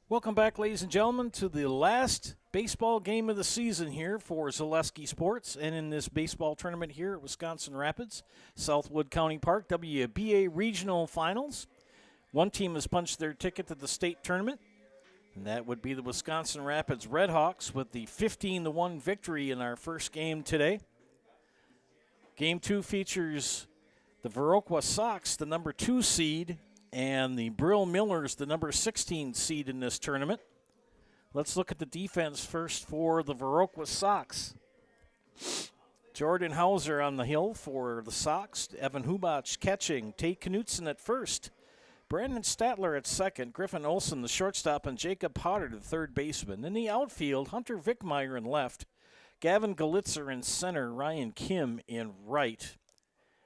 Welcome back, ladies and gentlemen, to the last baseball game of the season here for Zaleski Sports. And in this baseball tournament here at Wisconsin Rapids, Southwood County Park, WBA Regional Finals. One team has punched their ticket to the state tournament, and that would be the Wisconsin Rapids Redhawks with the 15-1 victory in our first game today. Game 2 features the Viroqua Sox, the number 2 seed, and the Brill Millers, the number 16 seed in this tournament. Let's look at the defense first for the Viroqua Sox. Jordan Hauser on the hill for the Sox. Evan Hubach catching. Tate Knutson at first. Brandon Statler at second. Griffin Olson, the shortstop, and Jacob Potter, the third baseman. In the outfield, Hunter Vickmeyer in left. Gavin Galitzer in center. Ryan Kim in right.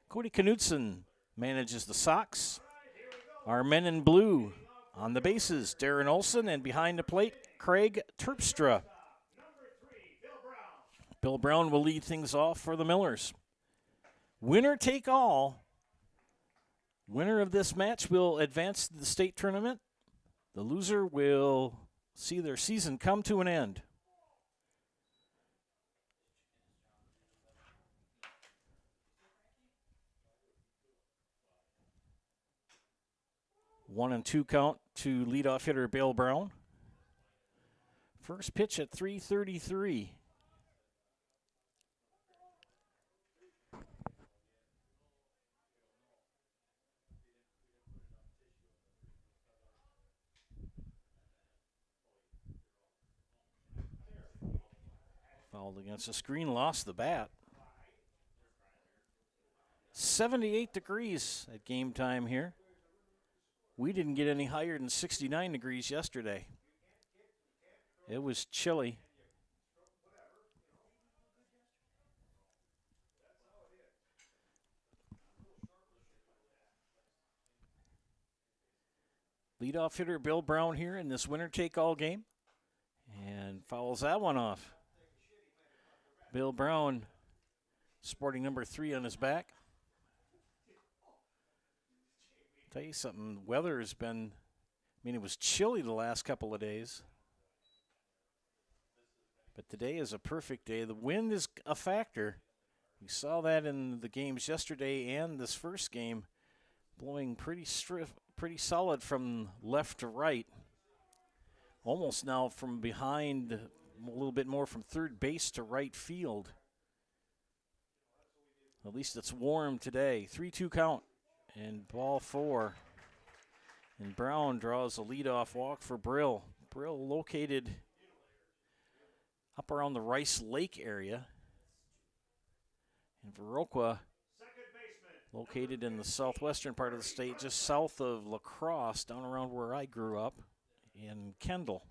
Cody Knutson manages the Sox. Our men in blue on the bases, Darren Olson, and behind the plate, Craig Terpstra. Bill Brown will lead things off for the Millers. Winner take all. Winner of this match will advance to the state tournament. The loser will see their season come to an end. One and two count to leadoff hitter Bill Brown. First pitch at 3:33. Fouled against the screen, lost the bat. 78 degrees at game time here. We didn't get any higher than 69 degrees yesterday. It was chilly. Leadoff hitter Bill Brown here in this winner-take-all game. And fouls that one off. Bill Brown sporting number 3 on his back. Tell you something, weather has been, it was chilly the last couple of days. But today is a perfect day. The wind is a factor. We saw that in the games yesterday and this first game, blowing pretty solid from left to right. Almost now from behind, a little bit more from third base to right field. At least it's warm today. 3-2 count. And ball 4. And Brown draws a leadoff walk for Brill. Brill located up around the Rice Lake area. And Viroqua located in the southwestern part of the state, just south of La Crosse, down around where I grew up in Kendall.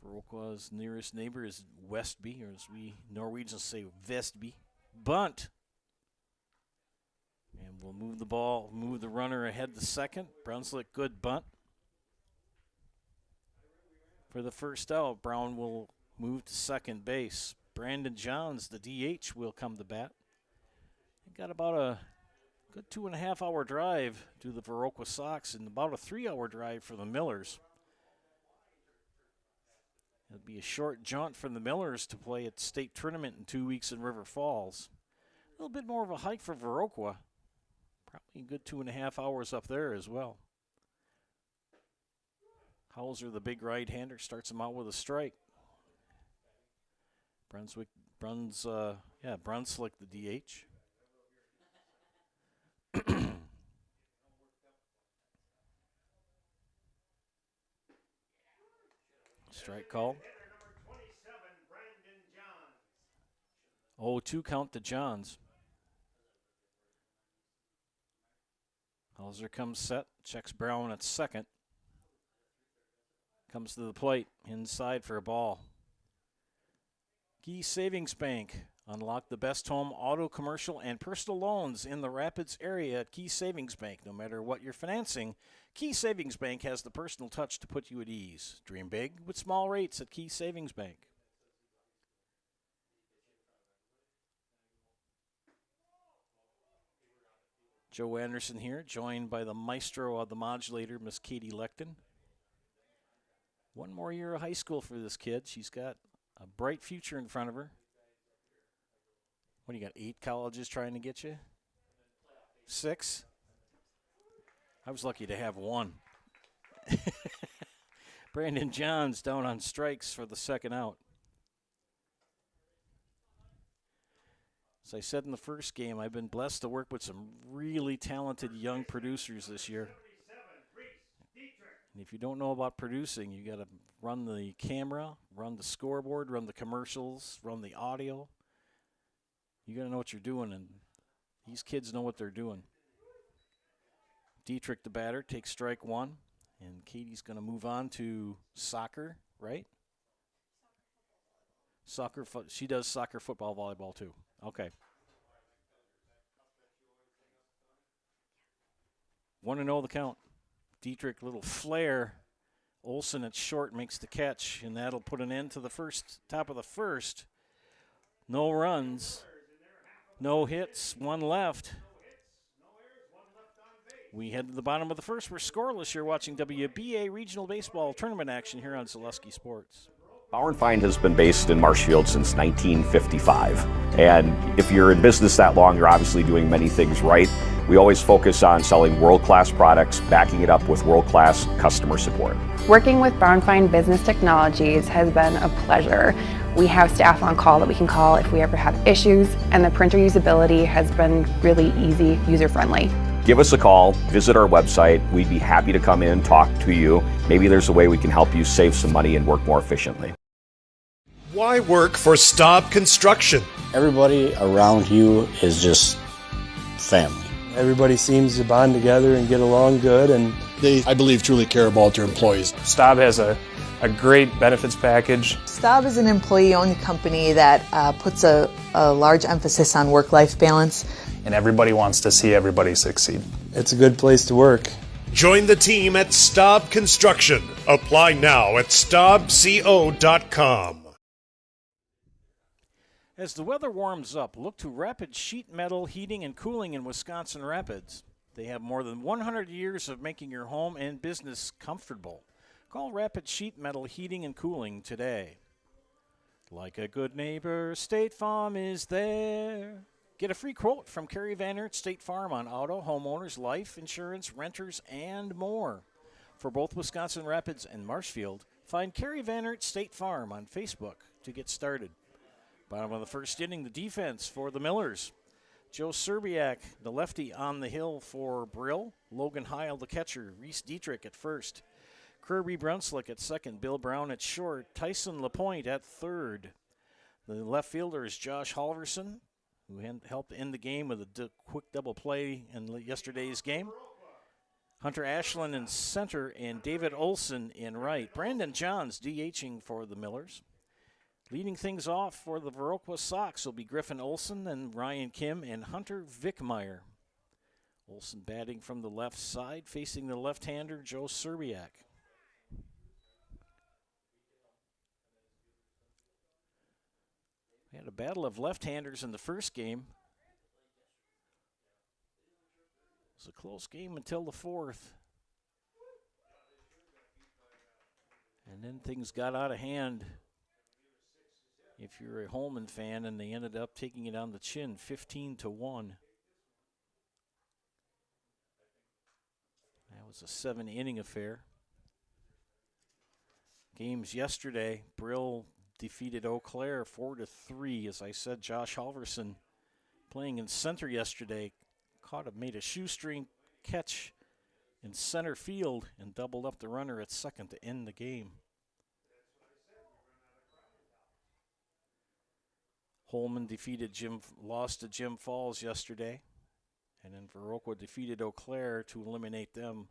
Viroqua's nearest neighbor is Westby, or as we Norwegians say, Vestby. Bunt. And we'll move the runner ahead to second. Brunswick, good bunt. For the first out, Brown will move to second base. Brandon Johns, the DH, will come to bat. Got about a good 2.5-hour drive to the Viroqua Sox and about a 3-hour drive for the Millers. It'll be a short jaunt from the Millers to play at state tournament in 2 weeks in River Falls. A little bit more of a hike for Viroqua. Probably a good 2.5 hours up there as well. Hauser, the big right-hander, starts him out with a strike. Brunswick, the DH. Strike call. 0-2 count to Johns. Hauser comes set, checks Brown at second. Comes to the plate, inside for a ball. Key Savings Bank. Unlock the best home, auto, commercial, and personal loans in the Rapids area at Key Savings Bank. No matter what you're financing, Key Savings Bank has the personal touch to put you at ease. Dream big with small rates at Key Savings Bank. Joe Anderson here, joined by the maestro of the modulator, Miss Katie Lecton. One more year of high school for this kid. She's got a bright future in front of her. What do you got, 8 colleges trying to get you? 6? I was lucky to have 1. Brandon Johns down on strikes for the second out. As I said in the first game, I've been blessed to work with some really talented young producers this year. And if you don't know about producing, you got to run the camera, run the scoreboard, run the commercials, run the audio. You got to know what you're doing, and these kids know what they're doing. Dietrich, the batter, takes strike 1, and Katie's going to move on to soccer, right? Soccer. She does soccer, football, volleyball too. Okay. 1-0 the count. Dietrich, little flare. Olsen at short makes the catch, and that'll put an end to the top of the first. No runs, no hits, 1 left. We head to the bottom of the first. We're scoreless. You're watching WBA Regional Baseball Tournament action here on Zaleski Sports. Bauer & Feind has been based in Marshfield since 1955. And if you're in business that long, you're obviously doing many things right. We always focus on selling world-class products, backing it up with world-class customer support. Working with Bauer & Feind Business Technologies has been a pleasure. We have staff on call that we can call if we ever have issues, and the printer usability has been really easy, user-friendly. Give us a call, visit our website. We'd be happy to come in, talk to you. Maybe there's a way we can help you save some money and work more efficiently. Why work for Staub Construction? Everybody around you is just family. Everybody seems to bond together and get along good, and They, I believe, truly care about their employees. Staub has a great benefits package. Staub is an employee-owned company that puts a large emphasis on work-life balance. And everybody wants to see everybody succeed. It's a good place to work. Join the team at Staub Construction. Apply now at staubco.com. As the weather warms up, look to Rapid Sheet Metal Heating and Cooling in Wisconsin Rapids. They have more than 100 years of making your home and business comfortable. Call Rapid Sheet Metal Heating and Cooling today. Like a good neighbor, State Farm is there. Get a free quote from Kerry Van Aert State Farm on auto, homeowners, life, insurance, renters, and more. For both Wisconsin Rapids and Marshfield, find Kerry Van Aert State Farm on Facebook to get started. Bottom of the first inning, the defense for the Millers. Joe Serbiak, the lefty, on the hill for Brill. Logan Heil, the catcher. Reese Dietrich at first. Kirby Brunslick at second. Bill Brown at short. Tyson LaPointe at third. The left fielder is Josh Halverson, who helped end the game with a quick double play in yesterday's game. Hunter Ashland in center and David Olson in right. Brandon Johns DHing for the Millers. Leading things off for the Viroqua Sox will be Griffin Olson and Ryan Kim and Hunter Vickmeyer. Olson batting from the left side, facing the left-hander Joe Serbiak. We had a battle of left-handers in the first game. It was a close game until the fourth. And then things got out of hand. If you're a Holman fan, and they ended up taking it on the chin, 15-1. That was a 7-inning affair. Games yesterday, Brill defeated Eau Claire 4-3. As I said, Josh Halverson, playing in center yesterday, made a shoestring catch in center field and doubled up the runner at second to end the game. Holman lost to Jim Falls yesterday, and then Viroqua defeated Eau Claire to eliminate them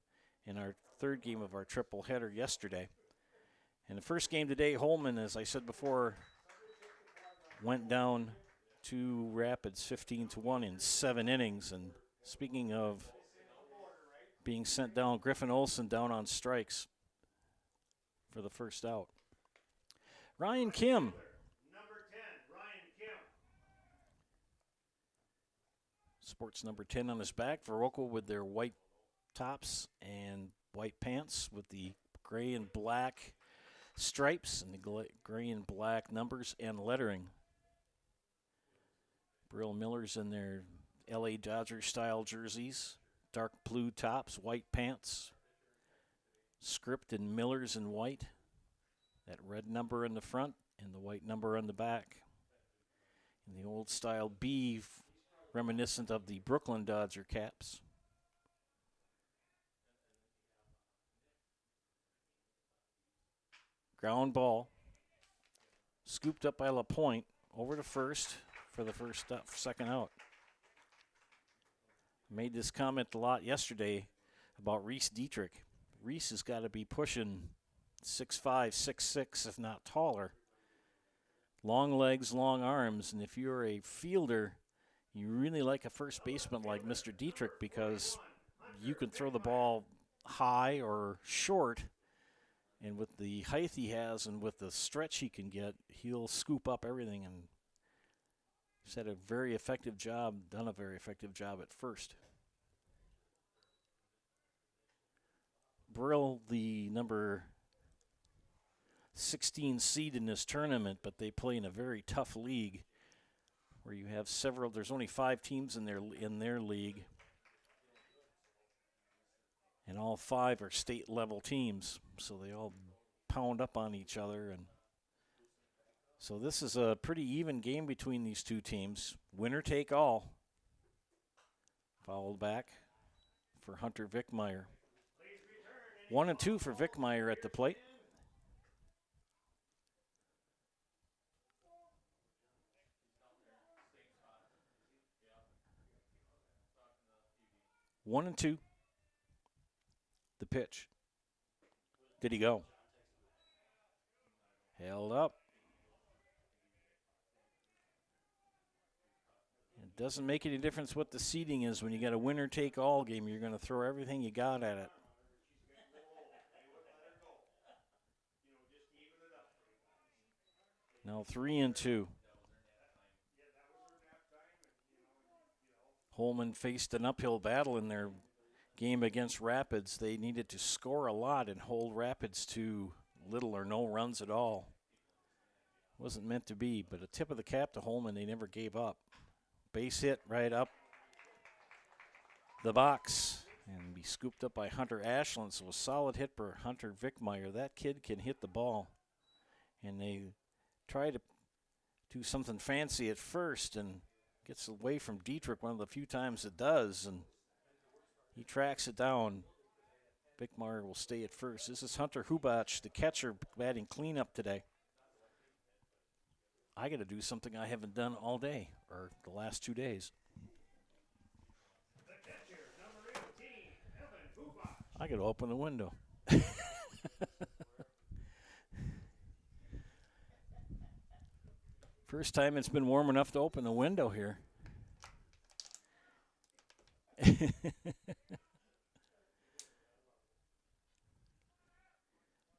in our third game of our triple header yesterday. And the first game today, Holman, as I said before, went down to Rapids 15-1 in 7 innings. And speaking of being sent down, Griffin Olson down on strikes for the first out. Ryan Kim. Sports number 10 on his back. Viroqua with their white tops and white pants with the gray and black stripes and the gray and black numbers and lettering. Brill Millers in their LA Dodgers style jerseys. Dark blue tops, white pants. Script and Millers in white. That red number in the front and the white number on the back. And the old style B, reminiscent of the Brooklyn Dodger caps. Ground ball. Scooped up by LaPointe over to first for the second out. I made this comment a lot yesterday about Reese Dietrich. Reese has got to be pushing 6'5", 6'6", if not taller. Long legs, long arms, and if you're a fielder, you really like a first baseman like Mr. Dietrich because you can throw the ball high or short, and with the height he has and with the stretch he can get, he'll scoop up everything, and he's had a very effective job, done a very effective job at first. Brill, the number 16 seed in this tournament, but they play in a very tough league where you have several. There's only 5 teams in their league, and all 5 are state level teams, so they all pound up on each other, and so this is a pretty even game between these two teams. Winner take all. Fouled back for Hunter Vickmeyer. 1-2 for Vickmeyer at the plate. One and two. The pitch. Did he go? Held up. It doesn't make any difference what the seeding is. When you got a winner-take-all game, you're going to throw everything you got at it. Now 3-2. Holman faced an uphill battle in their game against Rapids. They needed to score a lot and hold Rapids to little or no runs at all. Wasn't meant to be, but a tip of the cap to Holman. They never gave up. Base hit right up the box and be scooped up by Hunter Ashland. So a solid hit for Hunter Vickmeyer. That kid can hit the ball. And they try to do something fancy at first and gets away from Dietrich one of the few times it does, and he tracks it down. Vickmeyer will stay at first. This is Hunter Hubach, the catcher, batting cleanup today. I got to do something I haven't done all day, or the last 2 days. I got to open the window. First time it's been warm enough to open the window here.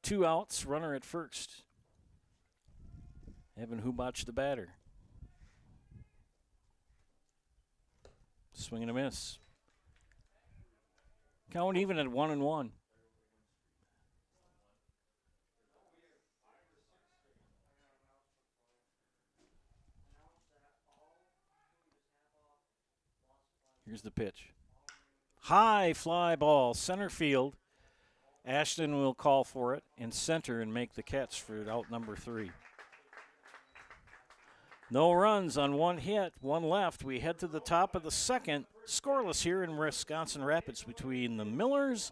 2 outs, runner at first. Evan Hubach, the batter. Swing and a miss. Count even at 1-1. Here's the pitch. High fly ball, center field. Ashton will call for it in center and make the catch for out number 3. No runs on 1 hit, 1 left. We head to the top of the second. Scoreless here in Wisconsin Rapids between the Millers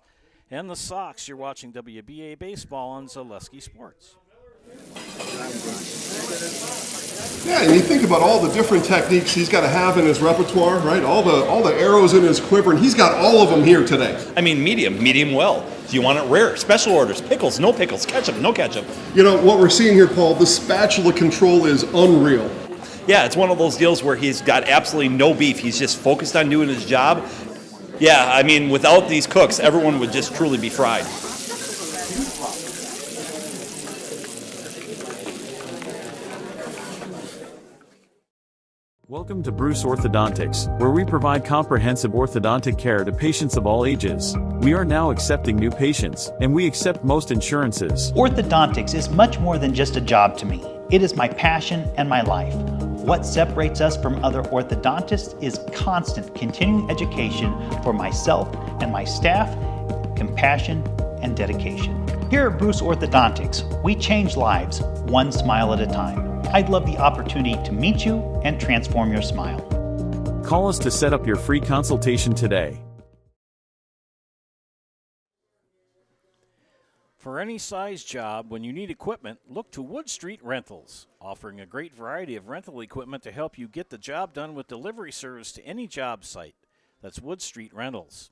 and the Sox. You're watching WBA Baseball on Zaleski Sports. Yeah, and you think about all the different techniques he's got to have in his repertoire, right? All the arrows in his quiver, and he's got all of them here today. I mean, medium well. Do you want it rare? Special orders, pickles, no pickles, ketchup, no ketchup. You know, what we're seeing here, Paul, the spatula control is unreal. Yeah, it's one of those deals where he's got absolutely no beef. He's just focused on doing his job. Yeah, I mean, without these cooks, everyone would just truly be fried. Welcome to Bruce Orthodontics, where we provide comprehensive orthodontic care to patients of all ages. We are now accepting new patients, and we accept most insurances. Orthodontics is much more than just a job to me. It is my passion and my life. What separates us from other orthodontists is constant continuing education for myself and my staff, compassion and dedication. Here at Bruce Orthodontics, we change lives one smile at a time. I'd love the opportunity to meet you and transform your smile. Call us to set up your free consultation today. For any size job, when you need equipment, look to Wood Street Rentals, offering a great variety of rental equipment to help you get the job done with delivery service to any job site. That's Wood Street Rentals.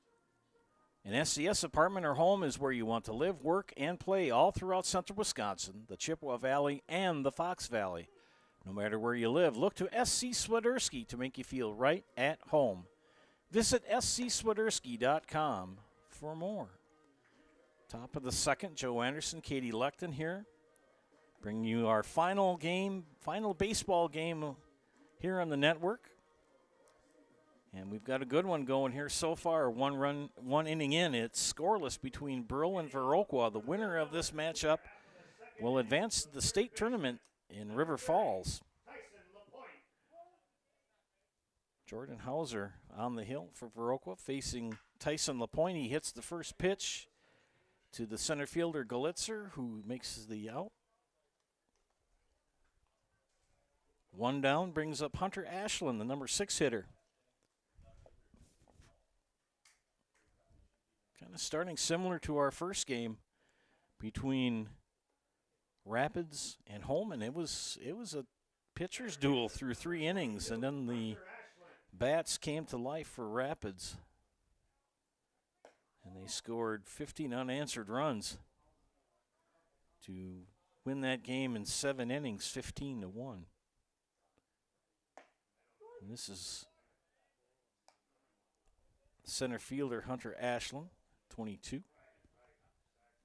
An SCS apartment or home is where you want to live, work, and play all throughout central Wisconsin, the Chippewa Valley, and the Fox Valley. No matter where you live, look to SC Swiderski to make you feel right at home. Visit scswiderski.com for more. Top of the second, Joe Anderson, Katie Lecton here. Bringing you our final baseball game here on the network. And we've got a good one going here so far. One inning in. It's scoreless between Brill and Viroqua. The winner of this matchup will advance to the state tournament in River Falls. Jordan Hauser on the hill for Viroqua, facing Tyson LaPointe. He hits the first pitch to the center fielder Galitzer, who makes the out. One down brings up Hunter Ashland, the number 6 hitter. Kind of starting similar to our first game between Rapids and Holman. It was a pitcher's duel through 3 innings, and then the bats came to life for Rapids. And they scored 15 unanswered runs to win that game in 7 innings, 15-1. And this is center fielder Hunter Ashland, 22,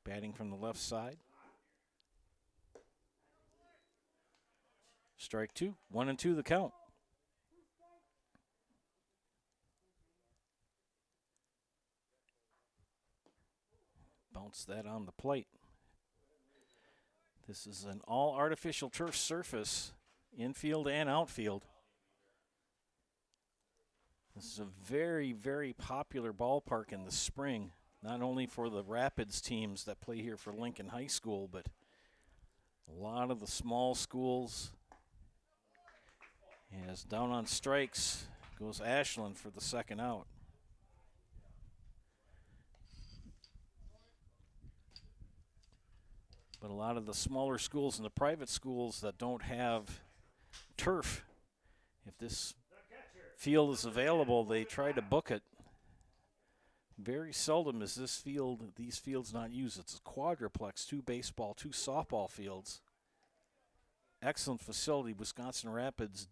batting from the left side. Strike 2, 1-2 the count. Bounce that on the plate. This is an all artificial turf surface, infield and outfield. This is a very, very popular ballpark in the spring, not only for the Rapids teams that play here for Lincoln High School, but a lot of the small schools. As down on strikes goes Ashland for the second out. But a lot of the smaller schools and the private schools that don't have turf, if this field is available, they try to book it. Very seldom is these fields not used. It's a quadruplex, 2 baseball, 2 softball fields. Excellent facility. Wisconsin Rapids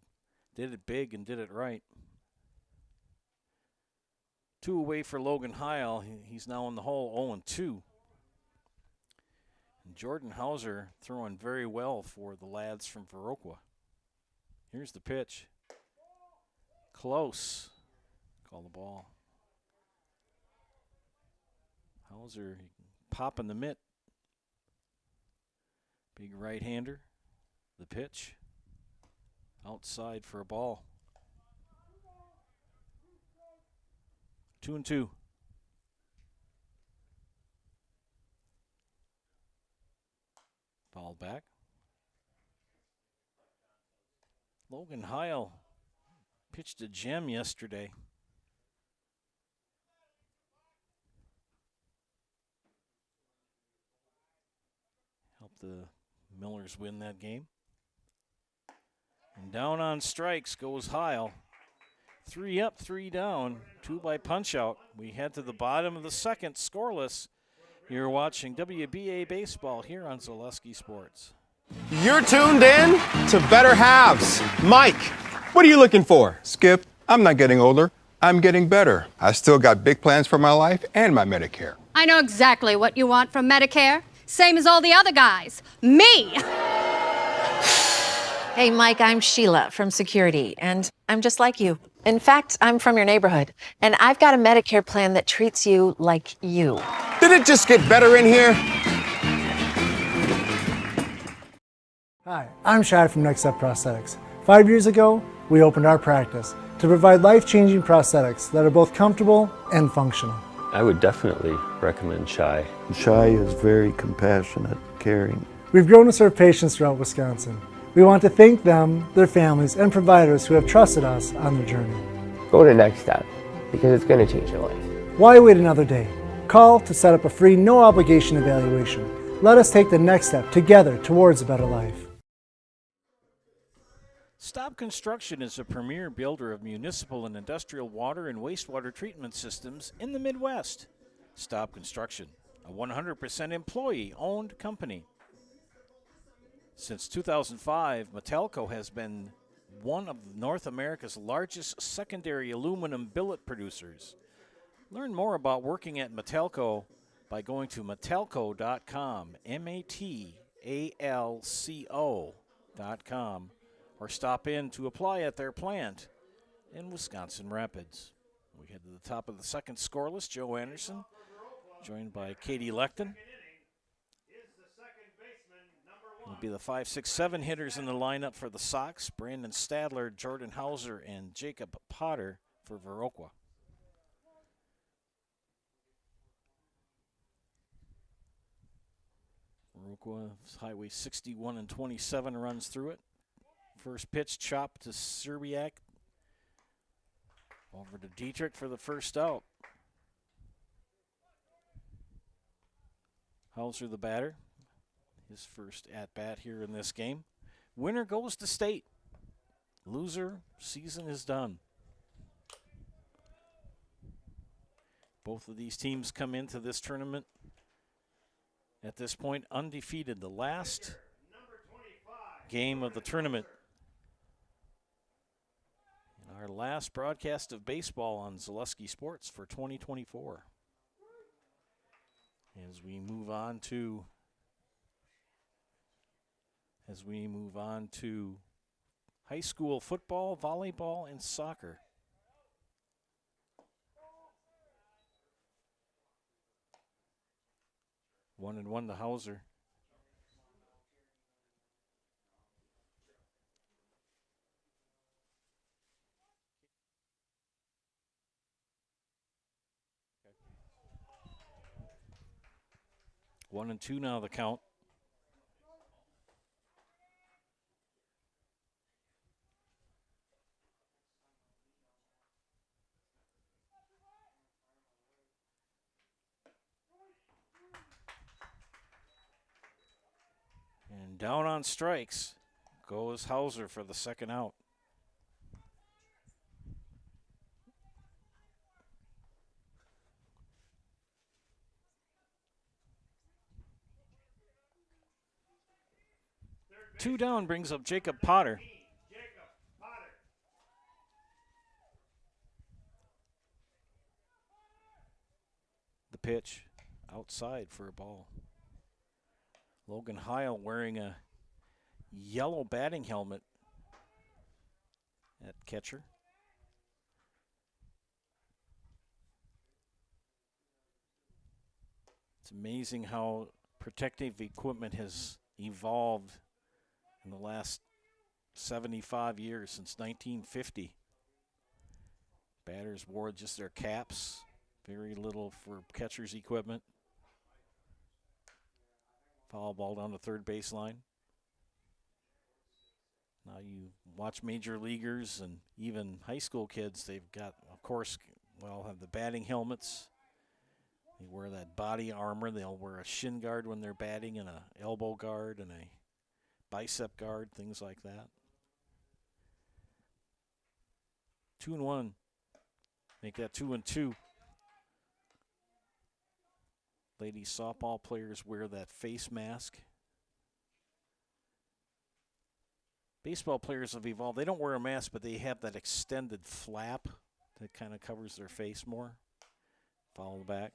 did it big and did it right. 2 away for Logan Heil. He's now in the hole, 0-2. And Jordan Hauser throwing very well for the lads from Viroqua. Here's the pitch. Close. Call the ball. Hauser popping the mitt. Big right-hander. The pitch. Outside for a ball. 2-2. Ball back. Logan Heil pitched a gem yesterday. Helped the Millers win that game. And down on strikes goes Heil. 3 up, 3 down, 2 by punch out. We head to the bottom of the second, scoreless. You're watching WBA baseball here on Zaleski Sports. You're tuned in to Better Halves. Mike, what are you looking for? Skip, I'm not getting older. I'm getting better. I still got big plans for my life and my Medicare. I know exactly what you want from Medicare. Same as all the other guys. Me! Hey, Mike, I'm Sheila from security, and I'm just like you. In fact, I'm from your neighborhood, and I've got a Medicare plan that treats you like you. Did it just get better in here? Hi, I'm Shai from Next Step Prosthetics. 5 years ago, we opened our practice to provide life-changing prosthetics that are both comfortable and functional. I would definitely recommend Shai. Shai is very compassionate, caring. We've grown to serve patients throughout Wisconsin. We want to thank them, their families, and providers who have trusted us on their journey. Go to Next Step, because it's going to change your life. Why wait another day? Call to set up a free, no-obligation evaluation. Let us take the next step together towards a better life. Staub Construction is a premier builder of municipal and industrial water and wastewater treatment systems in the Midwest. Staub Construction, a 100% employee-owned company. Since 2005, Metalco has been one of North America's largest secondary aluminum billet producers. Learn more about working at Metalco by going to metalco.com, MATALCO.com, or stop in to apply at their plant in Wisconsin Rapids. We head to the top of the second scoreless. Joe Anderson, joined by Katie Lechten. Will be the 5, 6, 7 hitters in the lineup for the Sox: Brandon Stadler, Jordan Hauser, and Jacob Potter for Viroqua. Viroqua, Highway 61 and 27 runs through it. First pitch chopped to Serbiak. Over to Dietrich for the first out. Hauser the batter. His first at-bat here in this game. Winner goes to state. Loser, season is done. Both of these teams come into this tournament at this point undefeated. The last game of the tournament. And our last broadcast of baseball on Zaleski Sports for 2024. As we move on to high school football, volleyball, and soccer. One and one to Hauser. One and two now the count. And down on strikes goes Hauser for the second out. Two down brings up Jacob Potter. The pitch outside for a ball. Logan Heil wearing a yellow batting helmet at catcher. It's amazing how protective equipment has evolved in the last 75 years, since 1950. Batters wore just their caps, very little for catcher's equipment. Foul ball down the third baseline. Now you watch major leaguers and even high school kids, they've got, of course, well, have the batting helmets. They wear that body armor. They'll wear a shin guard when they're batting and a elbow guard and a bicep guard, things like that. 2-1. Make that 2-2. Ladies softball players wear that face mask. Baseball players have evolved. They don't wear a mask, but they have that extended flap that kind of covers their face more. Follow the back.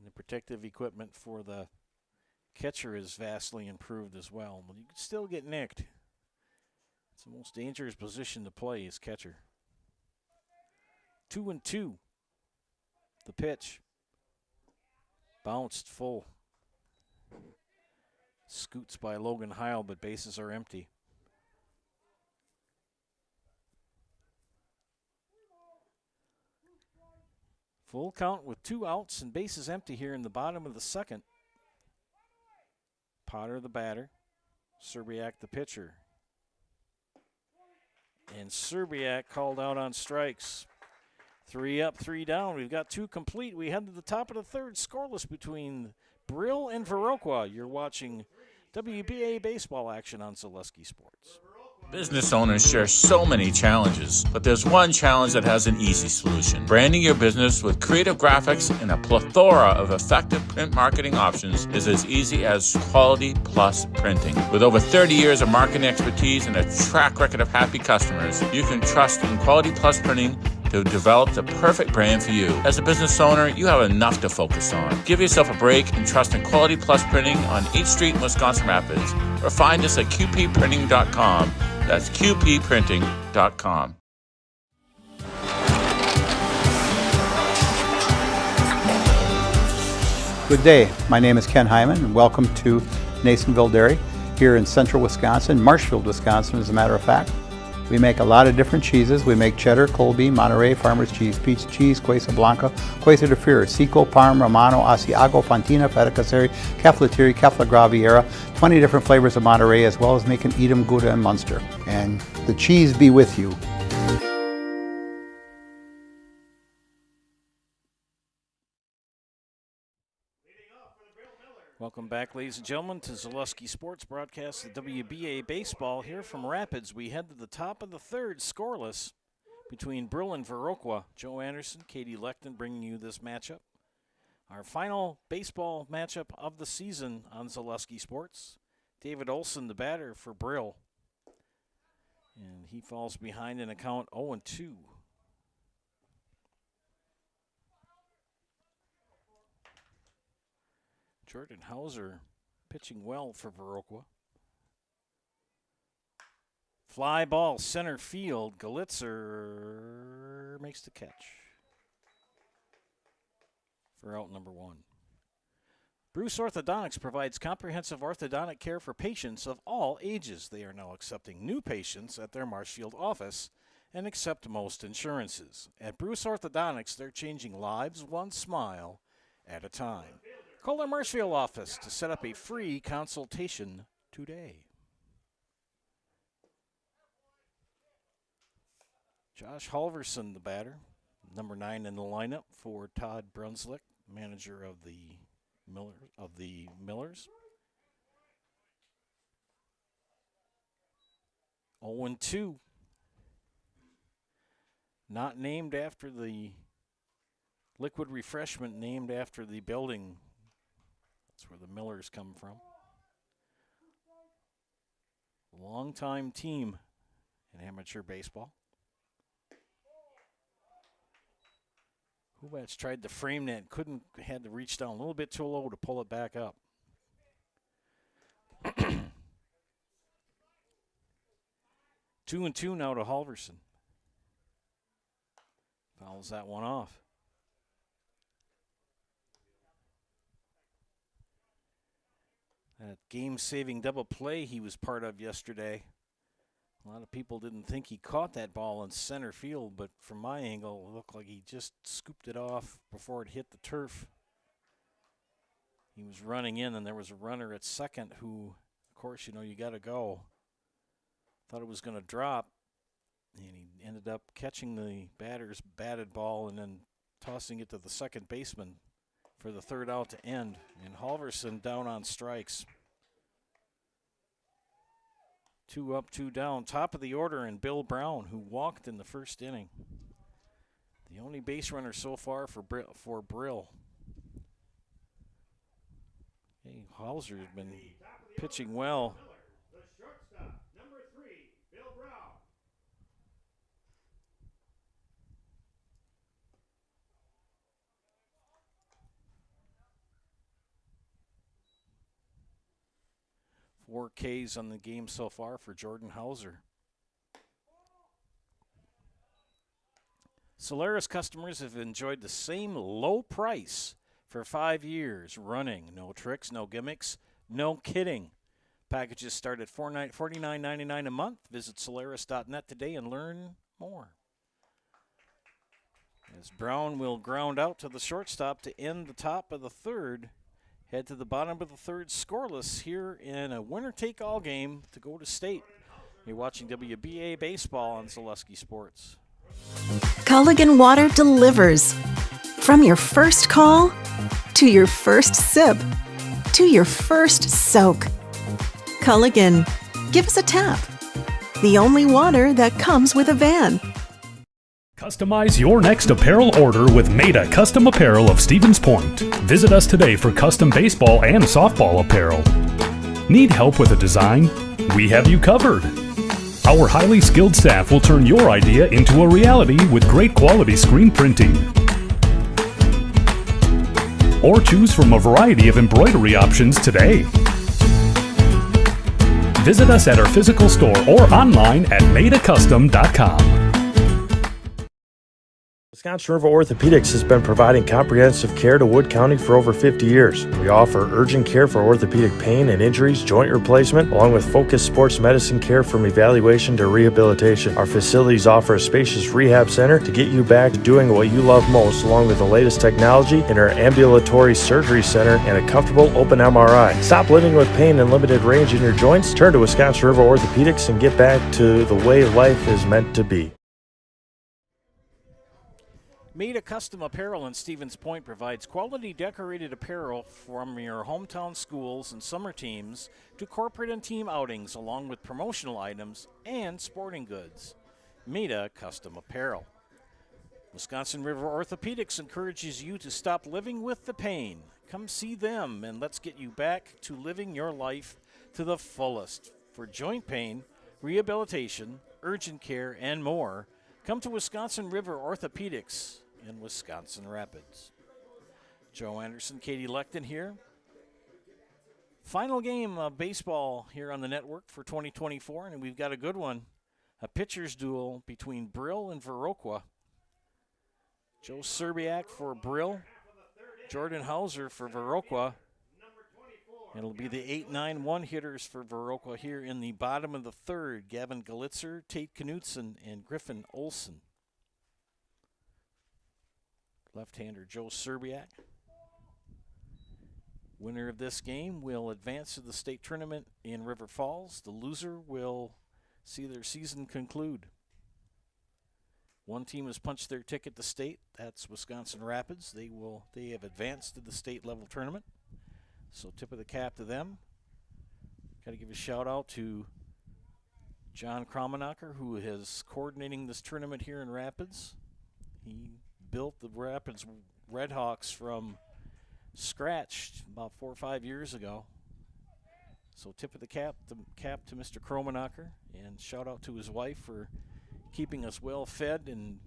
And the protective equipment for the catcher is vastly improved as well, but you can still get nicked. It's the most dangerous position to play is catcher. 2-2. The pitch. Bounced full. Scoots by Logan Heil, but bases are empty. Full count with 2 outs and bases empty here in the bottom of the second. Potter the batter. Serbiak the pitcher. And Serbiak called out on strikes. 3 up, 3 down. We've got 2 complete. We head to the top of the third, scoreless between Brill and Viroqua. You're watching WBA baseball action on Zaleski Sports. Business owners share so many challenges, but there's one challenge that has an easy solution. Branding your business with creative graphics and a plethora of effective print marketing options is as easy as Quality Plus Printing. With over 30 years of marketing expertise and a track record of happy customers, you can trust in Quality Plus Printing to develop the perfect brand for you. As a business owner, you have enough to focus on. Give yourself a break and trust in Quality Plus Printing on 8th Street in Wisconsin Rapids, or find us at qpprinting.com. That's qpprinting.com. Good day. My name is Ken Hyman, and welcome to Nasonville Dairy here in central Wisconsin, Marshfield, Wisconsin, as a matter of fact. We make a lot of different cheeses. We make cheddar, Colby, Monterey, Farmer's Cheese, Pizza Cheese, Quesa Blanca, Quesa de Fir, Seco, Parm, Romano, Asiago, Fontina, Feta Caseri, Caflatiri, Cafla Graviera, 20 different flavors of Monterey, as well as making Edam, Gouda, and Munster. And the cheese be with you. Welcome back, ladies and gentlemen, to Zaleski Sports broadcast of WBA baseball here from Rapids. We head to the top of the third, scoreless, between Brill and Viroqua. Joe Anderson, Katie Lechten bringing you this matchup. Our final baseball matchup of the season on Zaleski Sports. David Olson, the batter for Brill. And he falls behind in a count 0-2. Jordan Hauser pitching well for Viroqua. Fly ball, center field. Galitzer makes the catch for out number 1. Bruce Orthodontics provides comprehensive orthodontic care for patients of all ages. They are now accepting new patients at their Marshfield office and accept most insurances. At Bruce Orthodontics, they're changing lives one smile at a time. Call their Marshfield office to set up a free consultation today. Josh Halverson, the batter, number 9 in the lineup for Todd Brunslick, manager of the Millers. 0-2. Not named after the liquid refreshment, named after the building. That's where the Millers come from. Long-time team in amateur baseball. Hubats tried to frame that, had to reach down a little bit too low to pull it back up. 2-2 now to Halverson. Fouls that one off. That game-saving double play he was part of yesterday. A lot of people didn't think he caught that ball in center field, but from my angle, it looked like he just scooped it off before it hit the turf. He was running in, and there was a runner at second who, of course, you got to go. Thought it was going to drop, and he ended up catching the batter's batted ball and then tossing it to the second baseman for the third out to end. And Halverson down on strikes. 2 up, 2 down. Top of the order, and Bill Brown, who walked in the first inning. The only base runner so far for Brill. Hey, Hauser's been pitching well. The shortstop, number 3, Bill Brown. 4 Ks on the game so far for Jordan Hauser. Solaris customers have enjoyed the same low price for 5 years running. No tricks, no gimmicks, no kidding. Packages start at $49.99 a month. Visit Solaris.net today and learn more. As Brown will ground out to the shortstop to end the top of the third. Head to the bottom of the third scoreless here in a winner-take-all game to go to state. You're watching WBA Baseball on Zaleski Sports. Culligan Water delivers. From your first call, to your first sip, to your first soak. Culligan, give us a tap. The only water that comes with a van. Customize your next apparel order with Maida Custom Apparel of Stevens Point. Visit us today for custom baseball and softball apparel. Need help with a design? We have you covered. Our highly skilled staff will turn your idea into a reality with great quality screen printing. Or choose from a variety of embroidery options today. Visit us at our physical store or online at maidacustom.com. Wisconsin River Orthopedics has been providing comprehensive care to Wood County for over 50 years. We offer urgent care for orthopedic pain and injuries, joint replacement, along with focused sports medicine care from evaluation to rehabilitation. Our facilities offer a spacious rehab center to get you back to doing what you love most, along with the latest technology in our ambulatory surgery center and a comfortable open MRI. Stop living with pain and limited range in your joints. Turn to Wisconsin River Orthopedics and get back to the way life is meant to be. Maida Custom Apparel in Stevens Point provides quality decorated apparel from your hometown schools and summer teams to corporate and team outings, along with promotional items and sporting goods. Maida Custom Apparel. Wisconsin River Orthopedics encourages you to stop living with the pain. Come see them and let's get you back to living your life to the fullest. For joint pain, rehabilitation, urgent care, and more, come to Wisconsin River Orthopedics in Wisconsin Rapids. Joe Anderson, Katie Leckton here. Final game of baseball here on the network for 2024, and we've got a good one. A pitcher's duel between Brill and Viroqua. Joe Serbiak for Brill, Jordan Hauser for Viroqua. It'll be the 8-9-1 hitters for Viroqua here in the bottom of the third. Gavin Galitzer, Tate Knutson, and Griffin Olson. Left-hander Joe Serbiak. Winner of this game will advance to the state tournament in River Falls. The loser will see their season conclude. One team has punched their ticket to state. That's Wisconsin Rapids. They have advanced to the state level tournament. So tip of the cap to them. Got to give a shout out to John Kromenacher, who is coordinating this tournament here in Rapids. He built the Rapids Redhawks from scratch about 4 or 5 years ago. So tip of the cap to Mr. Kromenacher, and shout out to his wife for keeping us well fed and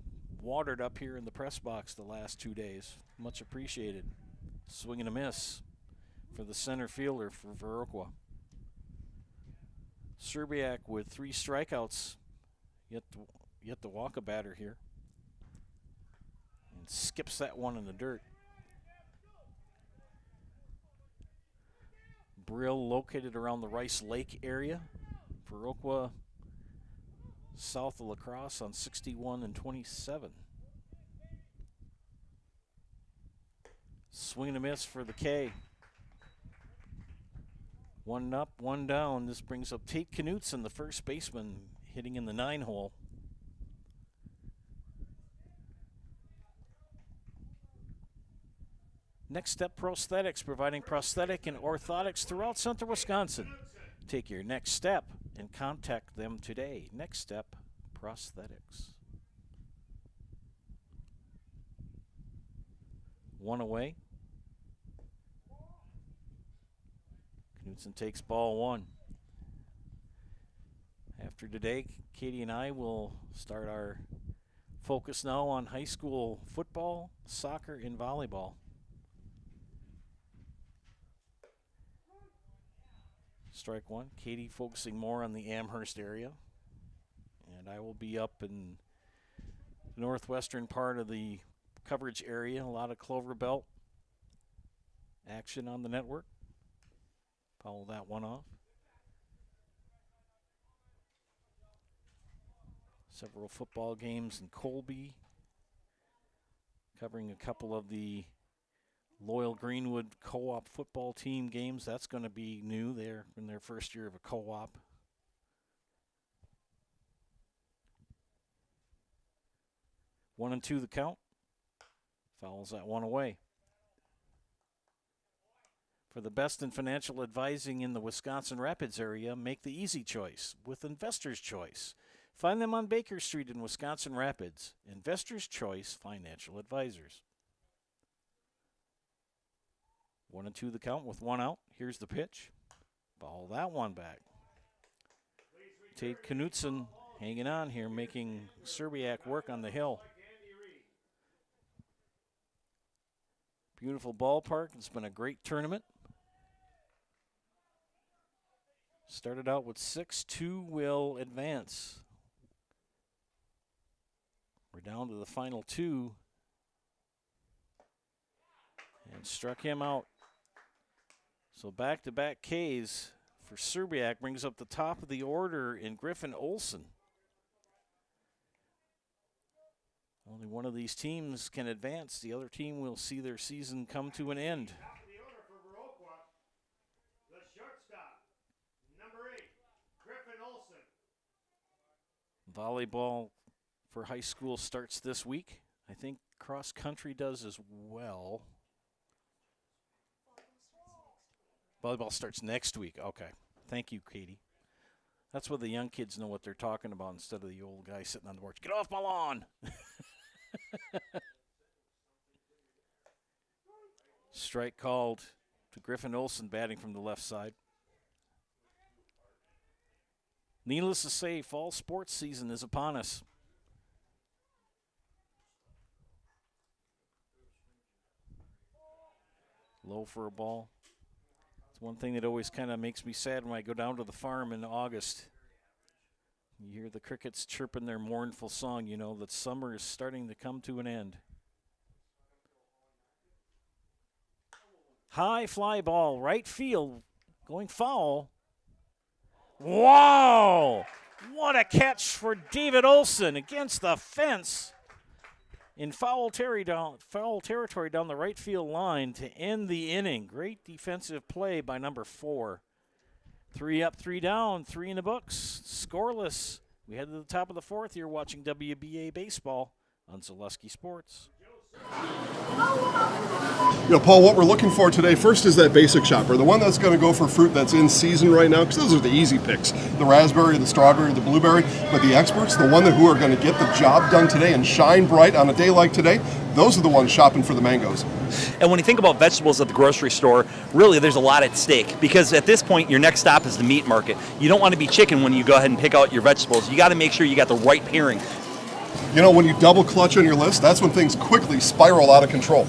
watered up here in the press box the last 2 days. Much appreciated. Swing and a miss for the center fielder for Viroqua. Serbiak with 3 strikeouts, yet to walk a batter here. And skips that one in the dirt. Brill located around the Rice Lake area. Viroqua south of La Crosse on 61 and 27. Swing and a miss for the K. 1 up, 1 down. This brings up Tate Knutson, the first baseman, hitting in the 9-hole. Next Step Prosthetics, providing prosthetic and orthotics throughout central Wisconsin. Take your next step and contact them today. Next Step Prosthetics. 1 away. Knutson takes ball 1. After today, Katie and I will start our focus now on high school football, soccer, and volleyball. Strike one. Katie focusing more on the Amherst area. And I will be up in the northwestern part of the coverage area. A lot of Clover Belt action on the network. Follow that one off. Several football games in Colby. Covering a couple of the Loyal Greenwood co-op football team games. That's going to be new. They're in their first year of a co-op. 1-2 the count. Fouls that one away. For the best in financial advising in the Wisconsin Rapids area, make the easy choice with Investor's Choice. Find them on Baker Street in Wisconsin Rapids. Investor's Choice Financial Advisors. 1-2 the count with one out. Here's the pitch. Ball that one back. Tate Knutson hanging on here, making Serbiak work on the hill. Beautiful ballpark. It's been a great tournament. Started out with 6-2 will advance. We're down to the final two. And struck him out. So back-to-back Ks for Serbiak brings up the top of the order in Griffin Olsen. Only one of these teams can advance. The other team will see their season come to an end. Top of the order for Viroqua, the shortstop, number 8, Griffin Olsen. Volleyball for high school starts this week. I think cross country does as well. Volleyball starts next week. Okay. Thank you, Katie. That's what the young kids know what they're talking about instead of the old guy sitting on the porch. Get off my lawn. Strike called to Griffin Olsen, batting from the left side. Needless to say, fall sports season is upon us. Low for a ball. It's one thing that always kind of makes me sad when I go down to the farm in August. You hear the crickets chirping their mournful song, you know that summer is starting to come to an end. High fly ball, right field, going foul. Wow! What a catch for David Olsen against the fence in foul territory down the right field line to end the inning. Great defensive play by number 4. 3 up, 3 down, 3 in the books. Scoreless. We head to the top of the 4th. You're watching WBA baseball on Zaleski Sports. Paul, what we're looking for today first is that basic shopper, the one that's going to go for fruit that's in season right now, because those are the easy picks, the raspberry, the strawberry, the blueberry. But the experts, the one who are going to get the job done today and shine bright on a day like today, those are the ones shopping for the mangoes. And when you think about vegetables at the grocery store, really there's a lot at stake, because at this point your next stop is the meat market. You don't want to be chicken when you go ahead and pick out your vegetables. You got to make sure you got the right pairing. You know, when you double clutch on your list, that's when things quickly spiral out of control.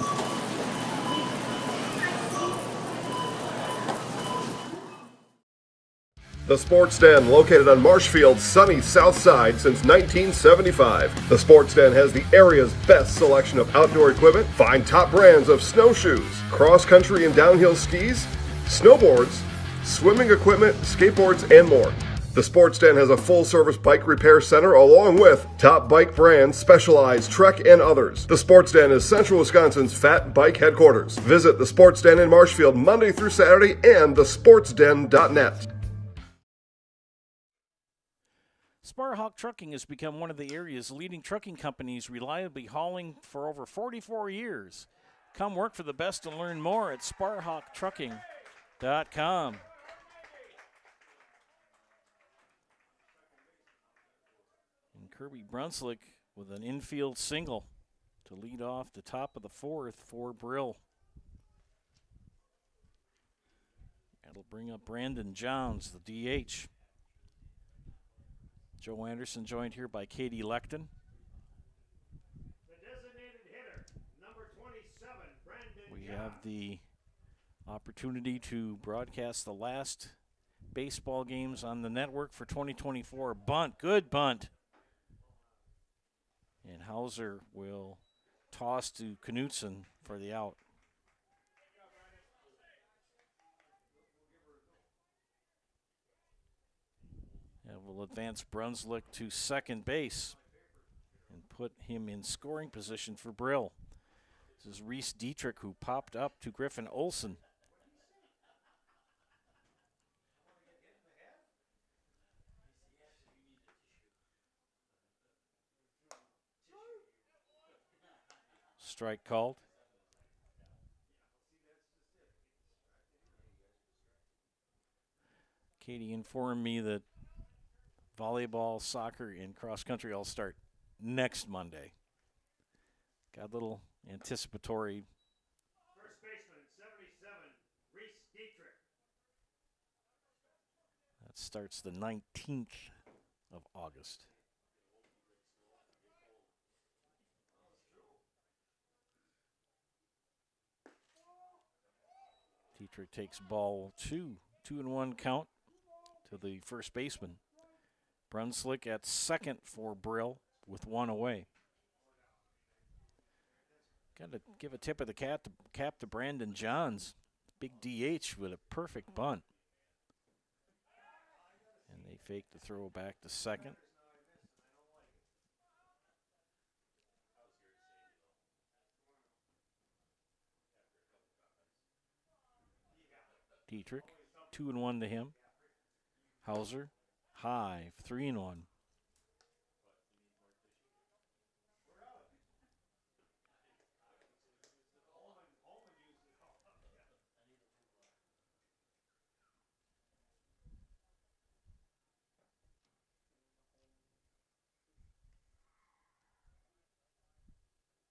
The Sports Den, located on Marshfield's sunny south side since 1975. The Sports Den has the area's best selection of outdoor equipment. Find top brands of snowshoes, cross-country and downhill skis, snowboards, swimming equipment, skateboards, and more. The Sports Den has a full-service bike repair center along with top bike brands, Specialized, Trek, and others. The Sports Den is Central Wisconsin's fat bike headquarters. Visit the Sports Den in Marshfield Monday through Saturday and thesportsden.net. Sparhawk Trucking has become one of the area's leading trucking companies, reliably hauling for over 44 years. Come work for the best and learn more at sparhawktrucking.com. And Kirby Brunslick with an infield single to lead off the top of the 4th for Brill. That'll bring up Brandon Johns, the DH. Joe Anderson joined here by Katie Lecton. The designated hitter, number 27, Brandon We Johns. have the opportunity to broadcast the last baseball games on the network for 2024. Bunt, good bunt. And Hauser will toss to Knutson for the out. And will advance Brunswick to second base and put him in scoring position for Brill. This is Reese Dietrich, who popped up to Griffin Olson. Strike called. Katie informed me that volleyball, soccer, and cross country all start next Monday. Got a little anticipatory. First baseman, 77, Reese Dietrich. That starts the 19th of August. Dietrich takes ball 2, 2-1 count to the first baseman. Brunswick at second for Brill with one away. Got to give a tip of the cap to Brandon Johns. Big DH with a perfect bunt. And they fake the throw back to second. Dietrich, 2-1 to him. Hauser, high, 3-1.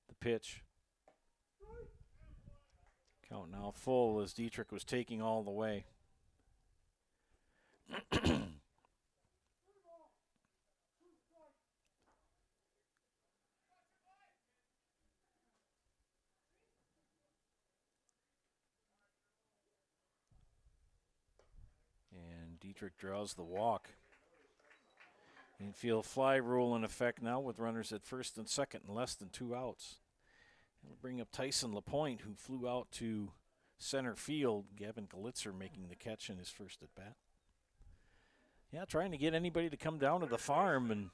The pitch. Count now full as Dietrich was taking all the way. And Dietrich draws the walk. Infield fly rule in effect now with runners at first and second and less than 2 outs. That'll bring up Tyson LaPointe, who flew out to center field. Gavin Galitzer making the catch in his first at bat. Yeah, trying to get anybody to come down to the farm, and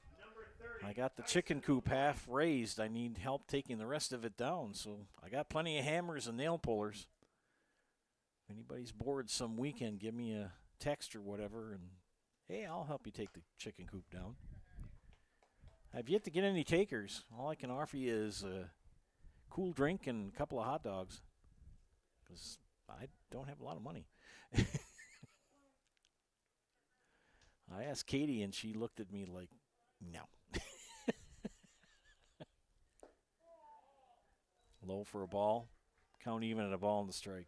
I got the chicken coop half raised. I need help taking the rest of it down, so I got plenty of hammers and nail pullers. If anybody's bored some weekend, give me a text or whatever, and hey, I'll help you take the chicken coop down. I've yet to get any takers. All I can offer you is a cool drink and a couple of hot dogs, because I don't have a lot of money. I asked Katie, and she looked at me like, no. Low for a ball. Count even at a ball in the strike.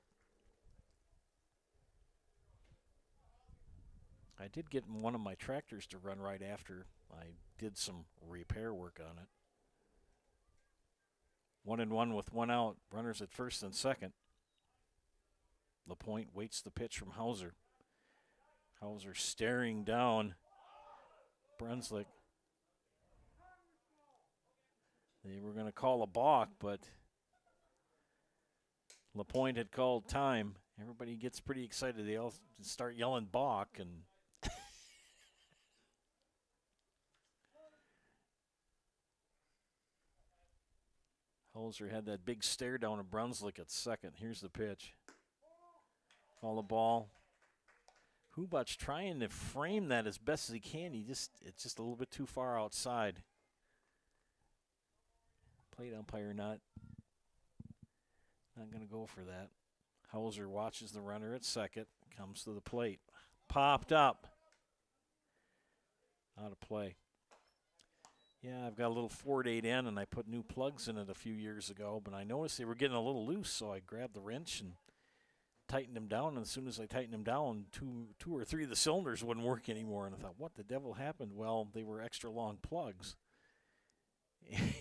I did get one of my tractors to run right after I did some repair work on it. 1-1 with 1 out. Runners at first and second. LaPointe waits the pitch from Hauser. Hauser staring down Brunswick. They were going to call a balk, but LaPointe had called time. Everybody gets pretty excited. They all start yelling balk, and Hauser had that big stare down at Brunswick at second. Here's the pitch. Call the ball. Hubach's trying to frame that as best as he can. It's just a little bit too far outside. Plate umpire not going to go for that. Hauser watches the runner at second. Comes to the plate. Popped up. Out of play. Yeah, I've got a little Ford 8N, and I put new plugs in it a few years ago, but I noticed they were getting a little loose, so I grabbed the wrench and tightened them down. And as soon as I tightened them down, two or three of the cylinders wouldn't work anymore. And I thought, what the devil happened? Well, they were extra long plugs.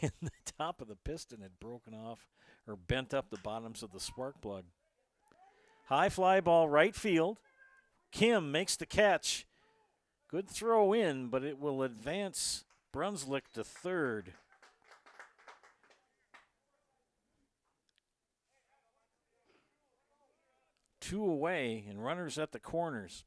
And the top of the piston had broken off or bent up the bottoms of the spark plug. High fly ball right field. Kim makes the catch. Good throw in, but it will advance Brunswick to third. Two away and runners at the corners.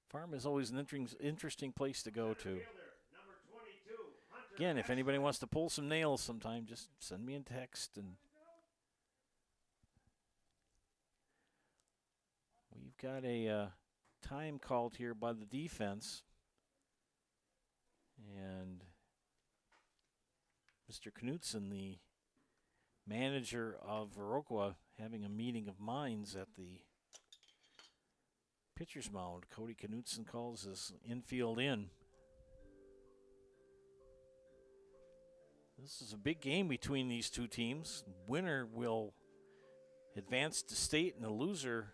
Farm is always an interesting place to go to. Again, if anybody wants to pull some nails sometime, just send me a text. And we've got a time called here by the defense. And Mr. Knutson, the manager of Viroqua, having a meeting of minds at the pitcher's mound. Cody Knutson calls his infield in. This is a big game between these two teams. Winner will advance to state, and the loser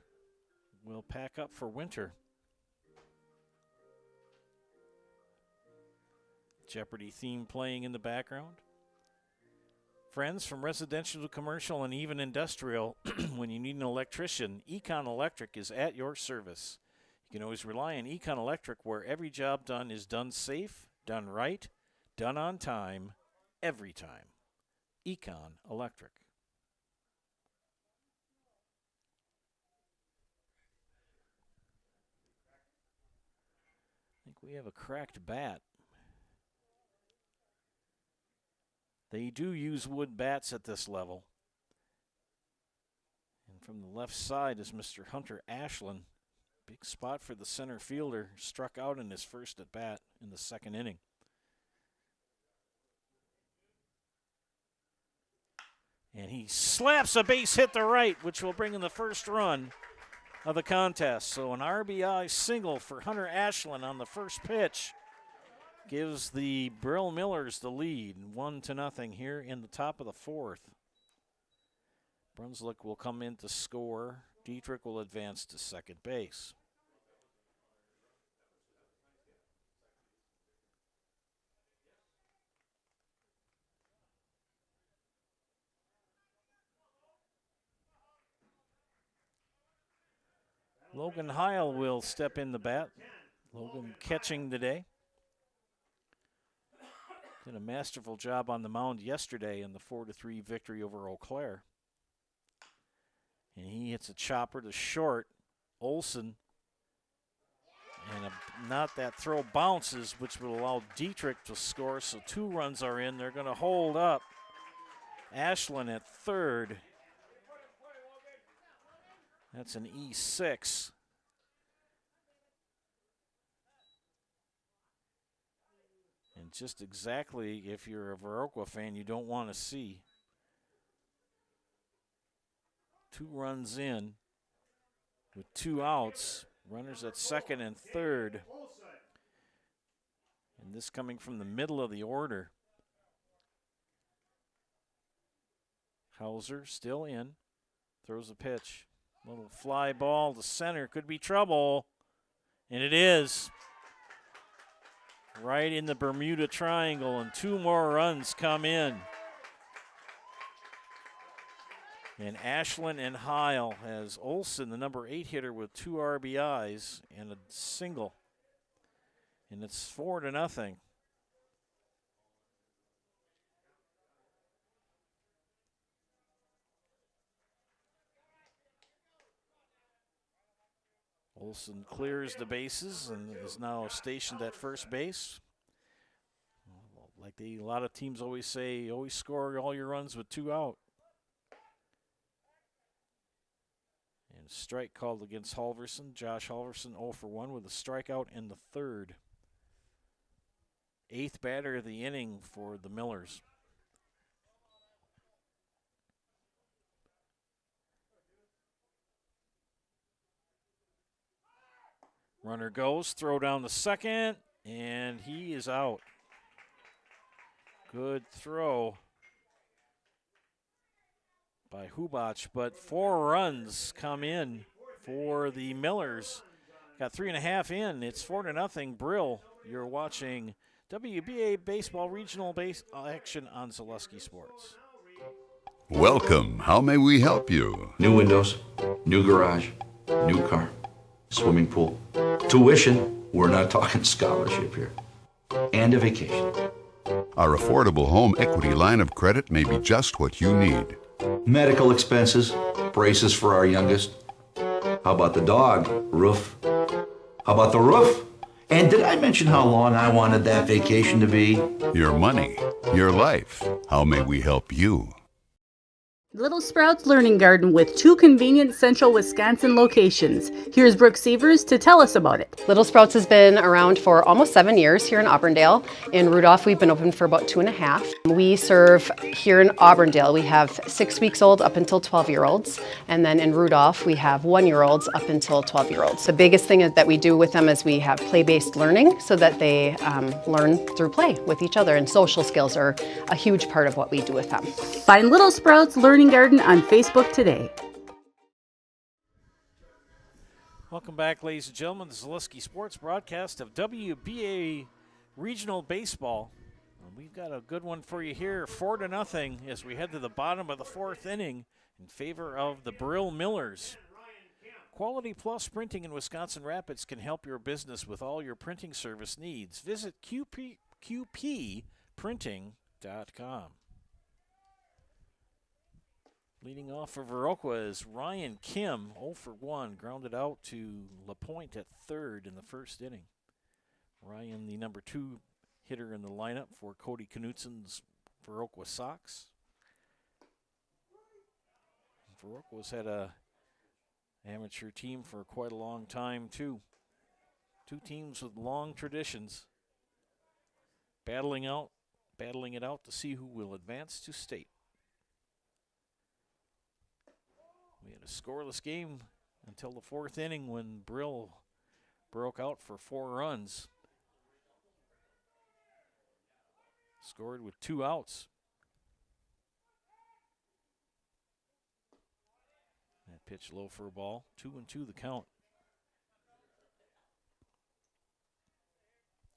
will pack up for winter. Jeopardy theme playing in the background. Friends, from residential to commercial and even industrial, when you need an electrician, Econ Electric is at your service. You can always rely on Econ Electric, where every job done is done safe, done right, done on time, every time. Econ Electric. I think we have a cracked bat. They do use wood bats at this level. And from the left side is Mr. Hunter Ashland. Big spot for the center fielder. Struck out in his first at bat in the second inning. And he slaps a base hit to right, which will bring in the first run of the contest. So an RBI single for Hunter Ashland on the first pitch gives the Brill Millers the lead, 1-0 here in the top of the fourth. Brunswick will come in to score. Dietrich will advance to second base. Logan Heil will step in the bat. Logan catching today. Did a masterful job on the mound yesterday in the 4-3 victory over Eau Claire. And he hits a chopper to short. Olson. And not that throw bounces, which will allow Dietrich to score. So 2 runs are in. They're going to hold up Ashland at third. That's an E6. And just exactly, if you're a Viroqua fan, you don't want to see. 2 runs in with 2 outs. Runners at second and third. And this coming from the middle of the order. Hauser still in. Throws a pitch. Little fly ball to center. Could be trouble. And it is. Right in the Bermuda Triangle, and 2 more runs come in. And Ashland and Heil has Olson, the number 8 hitter, with 2 RBIs and a single. And it's 4-0. Olson clears the bases and is now stationed at first base. Like a lot of teams always say, always score all your runs with 2 out. And strike called against Halverson. Josh Halverson 0 for 1 with a strikeout in the third. 8th batter of the inning for the Millers. Runner goes, throw down the second, and he is out. Good throw by Hubach, but 4 runs come in for the Millers. Got 3.5 in. It's 4-0 Brill. You're watching WBA Baseball Regional Base action on Zaleski Sports. Welcome. How may we help you? New windows, new garage, new car, swimming pool, tuition. We're not talking scholarship here. And a vacation. Our affordable home equity line of credit may be just what you need. Medical expenses, braces for our youngest. How about the dog? Roof. How about the roof? And did I mention how long I wanted that vacation to be? Your money, your life. How may we help you? Little Sprouts Learning Garden with 2 convenient central Wisconsin locations. Here's Brooke Sievers to tell us about it. Little Sprouts has been around for almost 7 years here in Auburndale. In Rudolph, we've been open for about 2.5. We serve here in Auburndale. We have 6 weeks old up until 12-year-olds. And then in Rudolph, we have 1-year-olds up until 12-year-olds. The biggest thing that we do with them is we have play-based learning so that they learn through play with each other. And social skills are a huge part of what we do with them. Find Little Sprouts Learning Garden on Facebook today. Welcome back, ladies and gentlemen. The Zaleski Sports broadcast of WBA Regional Baseball. We've got a good one for you here, 4-0 as we head to the bottom of the 4th inning in favor of the Brill Millers. Quality Plus Printing in Wisconsin Rapids can help your business with all your printing service needs. Visit qpprinting.com. Leading off for Viroqua is Ryan Kim, 0 for 1, grounded out to LaPointe at 3rd in the 1st inning. Ryan, the number 2 hitter in the lineup for Cody Knutsen's Viroqua Sox. Viroqua's had a amateur team for quite a long time, too. 2 teams with long traditions, battling it out to see who will advance to state. We had a scoreless game until the 4th inning when Brill broke out for 4 runs. Scored with 2 outs. That pitch low for a ball. 2-2 the count.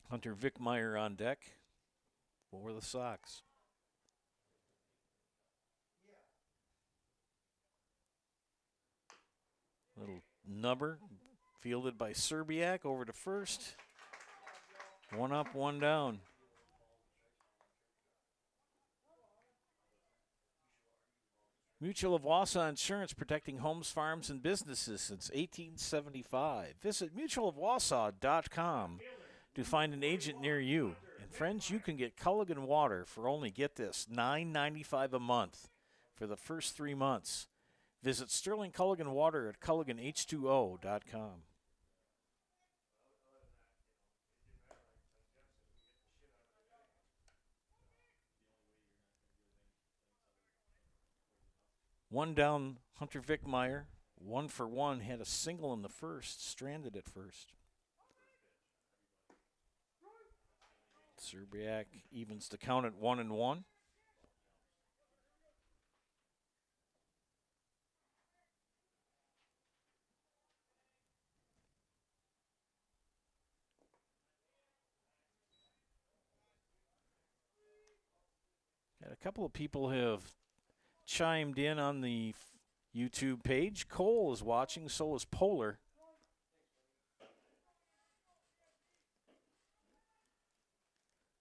Hunter Vickmeyer on deck for the Sox. Little nubber fielded by Serbiak over to first. 1 up, 1 down. Mutual of Wausau Insurance, protecting homes, farms, and businesses since 1875. Visit mutualofwausau.com to find an agent near you. And friends, you can get Culligan water for only, get this, $9.95 a month for the first 3 months. Visit Sterling Culligan Water at CulliganH2O.com. One down, Hunter Vickmeyer. 1 for 1, had a single in the first, stranded at first. Serbiak evens the count at 1-1. Got a couple of people have chimed in on the YouTube page. Cole is watching, so is Polar.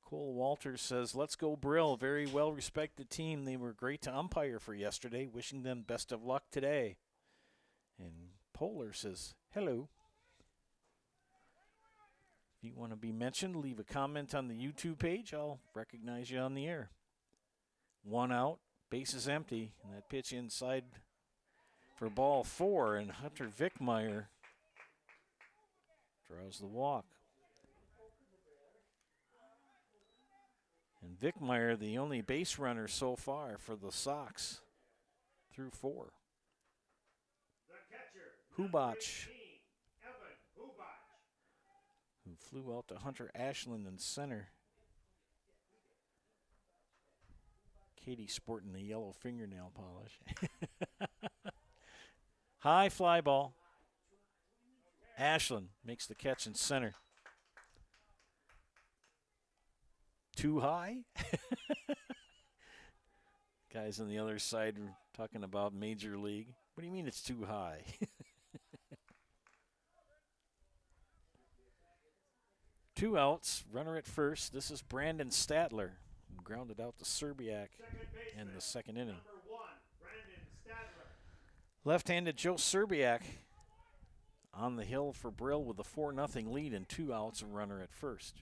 Cole Walters says, "Let's go Brill. Very well-respected team. They were great to umpire for yesterday. Wishing them best of luck today." And Polar says, "Hello." If you want to be mentioned, leave a comment on the YouTube page. I'll recognize you on the air. 1 out, bases empty, and that pitch inside for ball 4, and Hunter Vickmeyer draws the walk. And Vickmeyer, the only base runner so far for the Sox through 4. Hubach, who flew out to Hunter Ashland in center. Katie sporting the yellow fingernail polish. High fly ball. Ashland makes the catch in center. Too high? Guys on the other side are talking about Major League. What do you mean it's too high? Two outs, runner at first. This is Brandon Statler, who grounded out to Serbiak in the second inning. Left-handed Joe Serbiak on the hill for Brill with a 4-0 lead and 2 outs, a runner at first.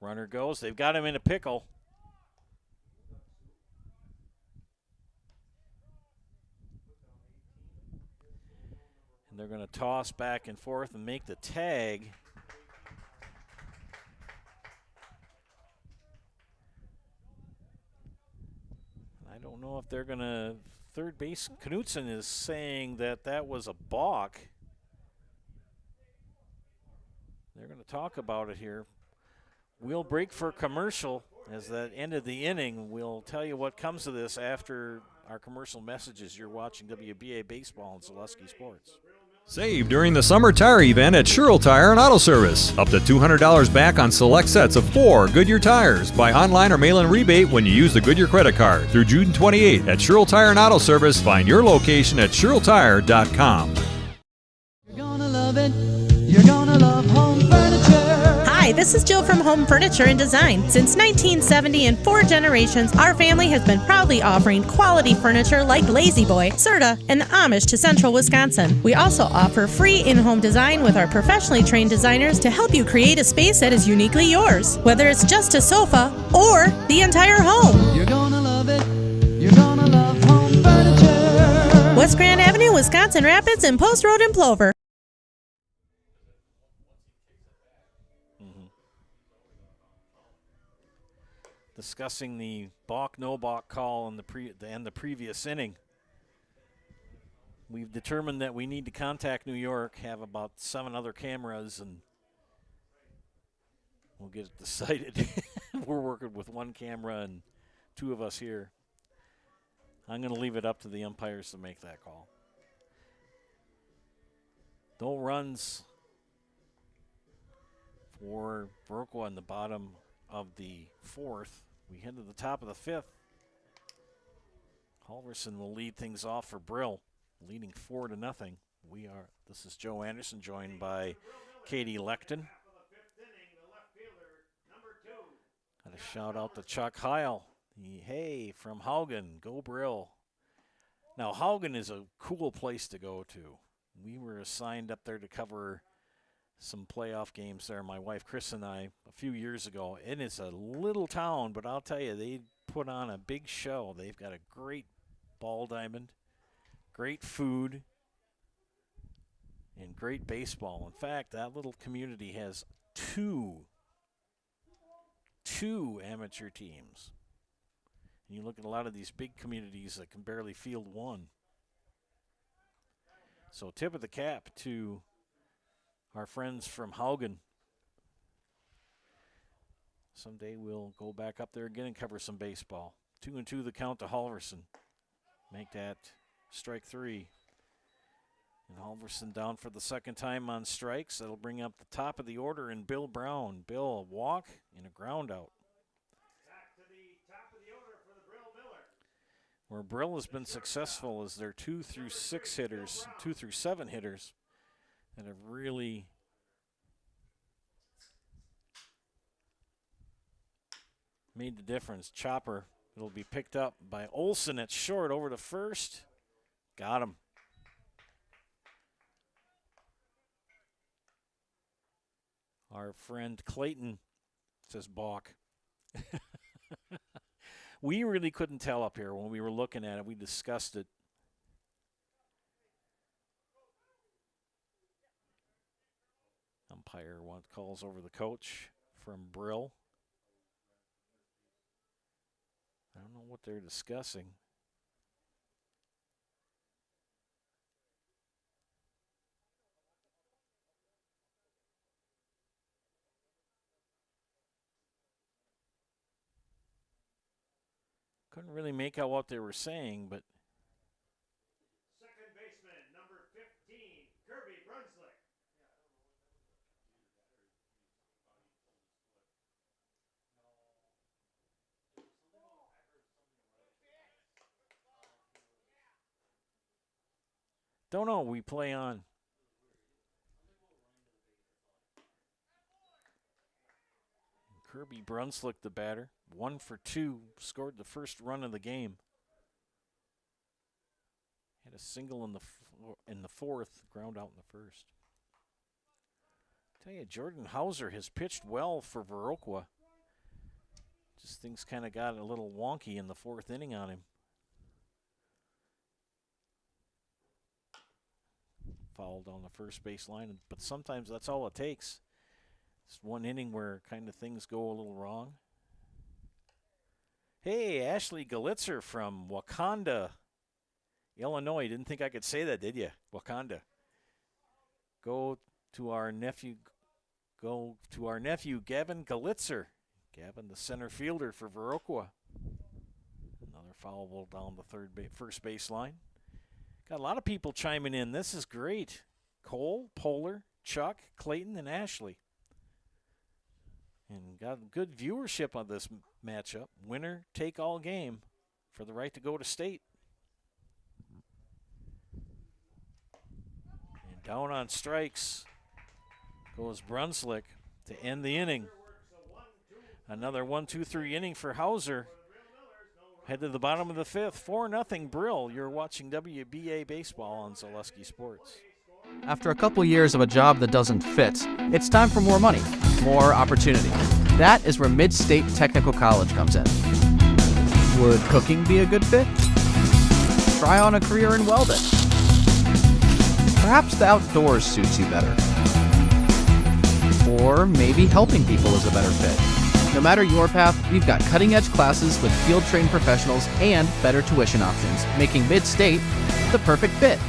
Runner goes. They've got him in a pickle. And they're going to toss back and forth and make the tag. I don't know if they're going to. Third base, Knutson is saying that that was a balk. They're going to talk about it here. We'll break for commercial as that end of the inning. We'll tell you what comes of this after our commercial messages. You're watching WBA Baseball and Zaleski Sports. Save during the summer tire event at Sherrill Tire and Auto Service. Up to $200 back on select sets of 4 Goodyear tires. Buy online or mail-in rebate when you use the Goodyear credit card. Through June 28th at Sherrill Tire and Auto Service. Find your location at SherrillTire.com. You're gonna love it. You're gonna love home furniture. Hi, this is Jill from Home Furniture and Design. Since 1970 and 4 generations, our family has been proudly offering quality furniture like Lazy Boy, Serta, and Amish to Central Wisconsin. We also offer free in-home design with our professionally trained designers to help you create a space that is uniquely yours, whether it's just a sofa or the entire home. You're gonna love it. You're gonna love home furniture. West Grand Avenue, Wisconsin Rapids, and Post Road in Plover. Discussing the balk no balk call in the previous inning. We've determined that we need to contact New York, have about 7 other cameras, and we'll get it decided. We're working with 1 camera and 2 of us here. I'm going to leave it up to the umpires to make that call. No runs for Viroqua in the bottom of the 4th. We head to the top of the 5th. Halverson will lead things off for Brill, leading 4-0. This is Joe Anderson, joined by Katie Leckton. Got a shout out to Chuck Heil. Hey, from Haugen, go Brill. Now, Haugen is a cool place to go to. We were assigned up there to cover some playoff games there, my wife Chris and I, a few years ago. And it's a little town, but I'll tell you, they put on a big show. They've got a great ball diamond, great food, and great baseball. In fact, that little community has two amateur teams. And you look at a lot of these big communities that can barely field 1. So tip of the cap to our friends from Haugen. Someday we'll go back up there again and cover some baseball. 2-2 the count to Halverson. Make that strike 3. And Halverson down for the second time on strikes. That'll bring up the top of the order in Bill Brown. Bill, a walk and a ground out. Back to the top of the order for the Brill Miller. Where Brill has been successful is their 2 through 7 hitters that have really made the difference. Chopper, it'll be picked up by Olson at short over to first. Got him. Our friend Clayton says balk. We really couldn't tell up here when we were looking at it. We discussed it. Umpire calls over the coach from Brill. I don't know what they're discussing. Couldn't really make out what they were saying, but Second baseman, number 15, Kirby Brunslick. Don't know. We play on. Kirby Brunslick, the batter. 1 for 2. Scored the first run of the game. Had a single in the fourth. Ground out in the first. Tell you, Jordan Hauser has pitched well for Viroqua. Just things kind of got a little wonky in the fourth inning on him. Foul down the first base line, but sometimes that's all it takes. It's one inning where kind of things go a little wrong. Hey, Ashley Galitzer from Wakanda, Illinois. Didn't think I could say that, did you? Wakanda. Go to our nephew, Gavin Galitzer. Gavin, the center fielder for Viroqua. Another foul ball down the first base line. Got a lot of people chiming in. This is great. Cole, Polar, Chuck, Clayton, and Ashley. And got good viewership on this matchup. Winner take all game for the right to go to state. And down on strikes goes Brunslick to end the inning. Another 1-2-3 inning for Hauser. Head to the bottom of the fifth. 4-0 Brill. You're watching WBA baseball on Zaleski Sports. After a couple years of a job that doesn't fit, it's time for more money, more opportunity. That is where Mid-State Technical College comes in. Would cooking be a good fit? Try on a career in welding. Perhaps the outdoors suits you better. Or maybe helping people is a better fit. No matter your path, we've got cutting-edge classes with field-trained professionals and better tuition options, making Mid-State the perfect fit.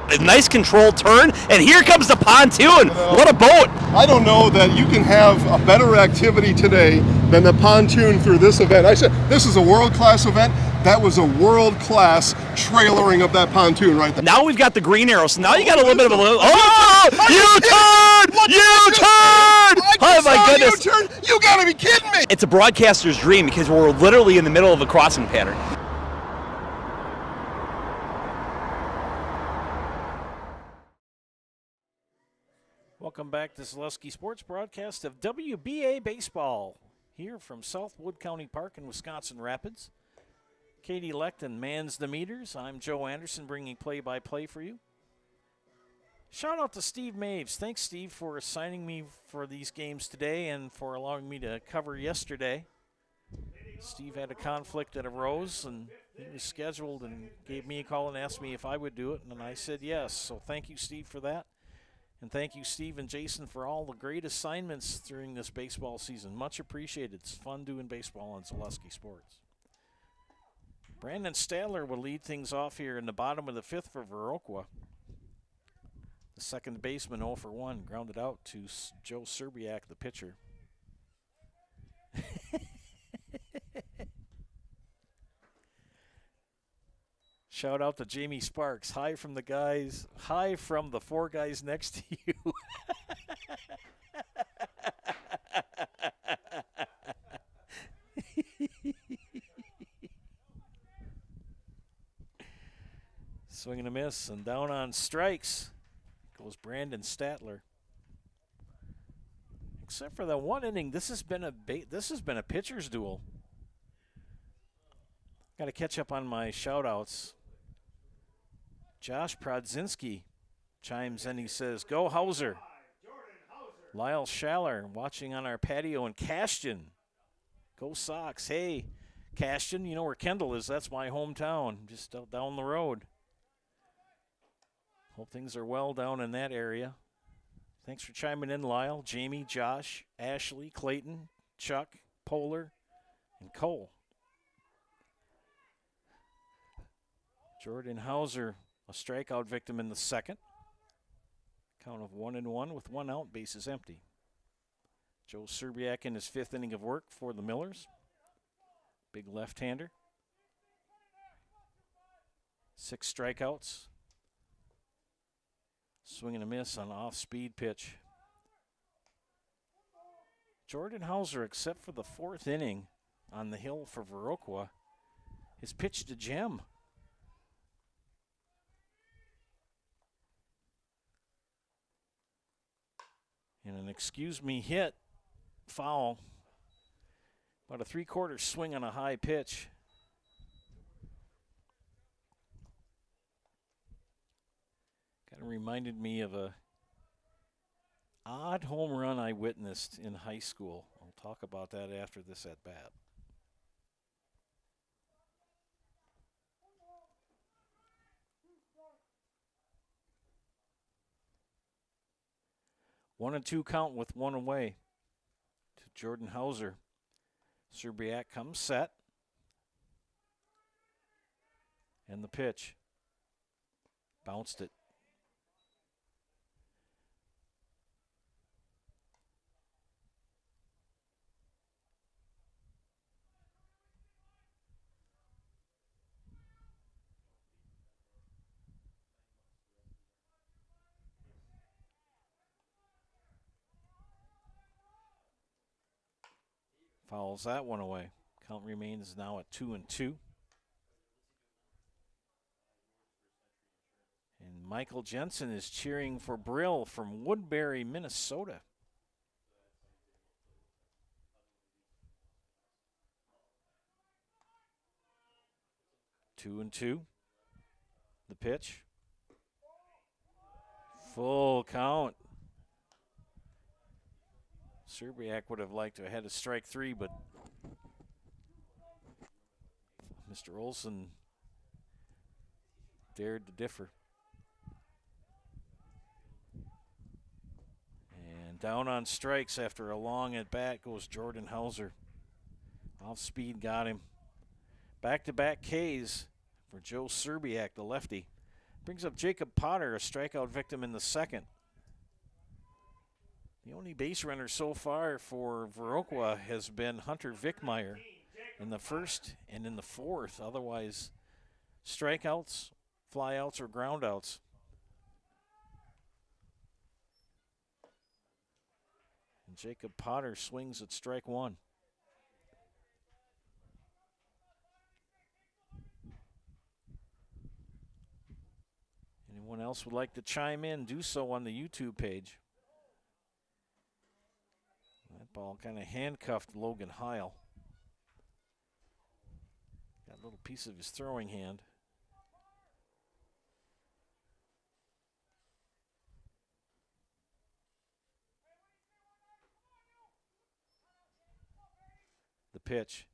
A nice controlled turn, and here comes the pontoon. What a boat! I don't know that you can have a better activity today than the pontoon through this event. I said this is a world-class event. That was a world-class trailering of that pontoon right there. Now we've got the green arrow, so now you got a little bit of a little. Oh! U-turn! U-turn! Oh my goodness! U-turn? You gotta be kidding me! It's a broadcaster's dream because we're literally in the middle of a crossing pattern. Welcome back to Zaleski Sports broadcast of WBA Baseball here from Southwood County Park in Wisconsin Rapids. Katie Lechten mans the meters. I'm Joe Anderson bringing play-by-play for you. Shout out to Steve Maves. Thanks, Steve, for assigning me for these games today and for allowing me to cover yesterday. Steve had a conflict that arose, and he was scheduled and gave me a call and asked me if I would do it, and I said yes. So thank you, Steve, for that. And thank you, Steve and Jason, for all the great assignments during this baseball season. Much appreciated. It's fun doing baseball on Zaleski Sports. Brandon Stadler will lead things off here in the bottom of the fifth for Viroqua. The second baseman 0 for 1, grounded out to Joe Serbiak, the pitcher. Shout out to Jamie Sparks. Hi from the four guys next to you. Swing and a miss, and down on strikes goes Brandon Statler. Except for the one inning, this has been a pitcher's duel. Got to catch up on my shout-outs. Josh Prodzinski chimes in. He says, "Go Hauser." Lyle Schaller watching on our patio in Cashton. Go Sox. Hey, Cashton, you know where Kendall is. That's my hometown, just down the road. Hope things are well down in that area. Thanks for chiming in, Lyle, Jamie, Josh, Ashley, Clayton, Chuck, Polar, and Cole. Jordan Hauser, a strikeout victim in the second. Count of 1-1 with 1 out, bases empty. Joe Serbiak in his fifth inning of work for the Millers. Big left-hander. 6 strikeouts. Swing and a miss on off-speed pitch. Jordan Hauser, except for the fourth inning on the hill for Viroqua, His pitch to Jem. And an excuse me hit, foul. About a 3/4 swing on a high pitch. Kind of reminded me of a odd home run I witnessed in high school. I'll talk about that after this at bat. One and two count with one away to Jordan Hauser. Serbiak comes set. And the pitch. Bounced it. Fouls that one away. Count remains now at 2-2. And Michael Jensen is cheering for Brill from Woodbury, Minnesota. 2-2. The pitch. Full count. Serbiak would have liked to have had a strike three, but Mr. Olson dared to differ. And down on strikes after a long at bat goes Jordan Hauser. Off speed got him. Back-to-back Ks for Joe Serbiak, the lefty. Brings up Jacob Potter, a strikeout victim in the second. The only base runner so far for Viroqua has been Hunter Vickmeyer in the first and in the fourth. Otherwise, strikeouts, flyouts, or groundouts. And Jacob Potter swings at strike one. Anyone else would like to chime in, do so on the YouTube page. That ball kind of handcuffed Logan Heil. Got a little piece of his throwing hand. The pitch.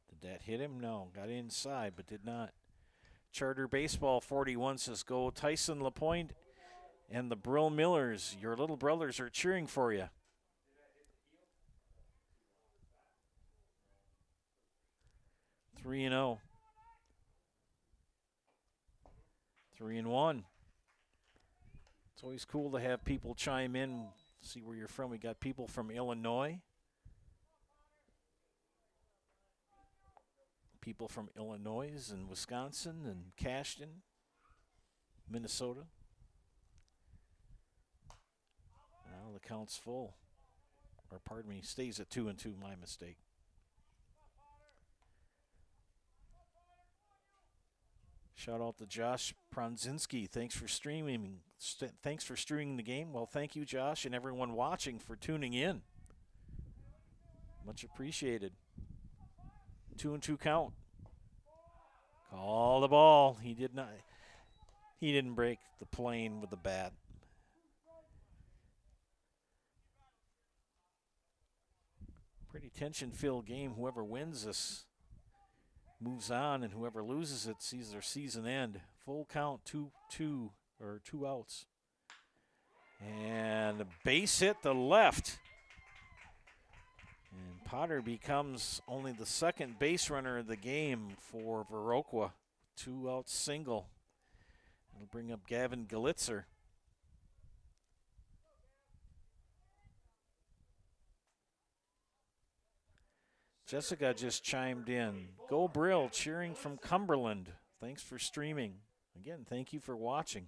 Did that hit him? No. Got inside, but did not. Charter Baseball 41 says, go Tyson LaPointe and the Brill Millers. Your little brothers are cheering for you. Three and 0. 3-1. It's always cool to have people chime in, see where you're from. We got people from Illinois. People from Illinois and Wisconsin and Cashton, Minnesota. Now the count's full. Or pardon me, stays at 2-2, my mistake. Shout out to Josh Pronzinski. Thanks for streaming. Thanks for streaming the game. Well, thank you, Josh, and everyone watching for tuning in. Much appreciated. 2-2 count. Call the ball. He didn't break the plane with the bat. Pretty tension-filled game. Whoever wins this moves on, and whoever loses it sees their season end. Full count, 2-2, or 2 outs. And a base hit to left. And Potter becomes only the second base runner of the game for Viroqua. 2-out single. It'll bring up Gavin Galitzer. Jessica just chimed in. Go Brill, cheering from Cumberland. Thanks for streaming. Again, thank you for watching.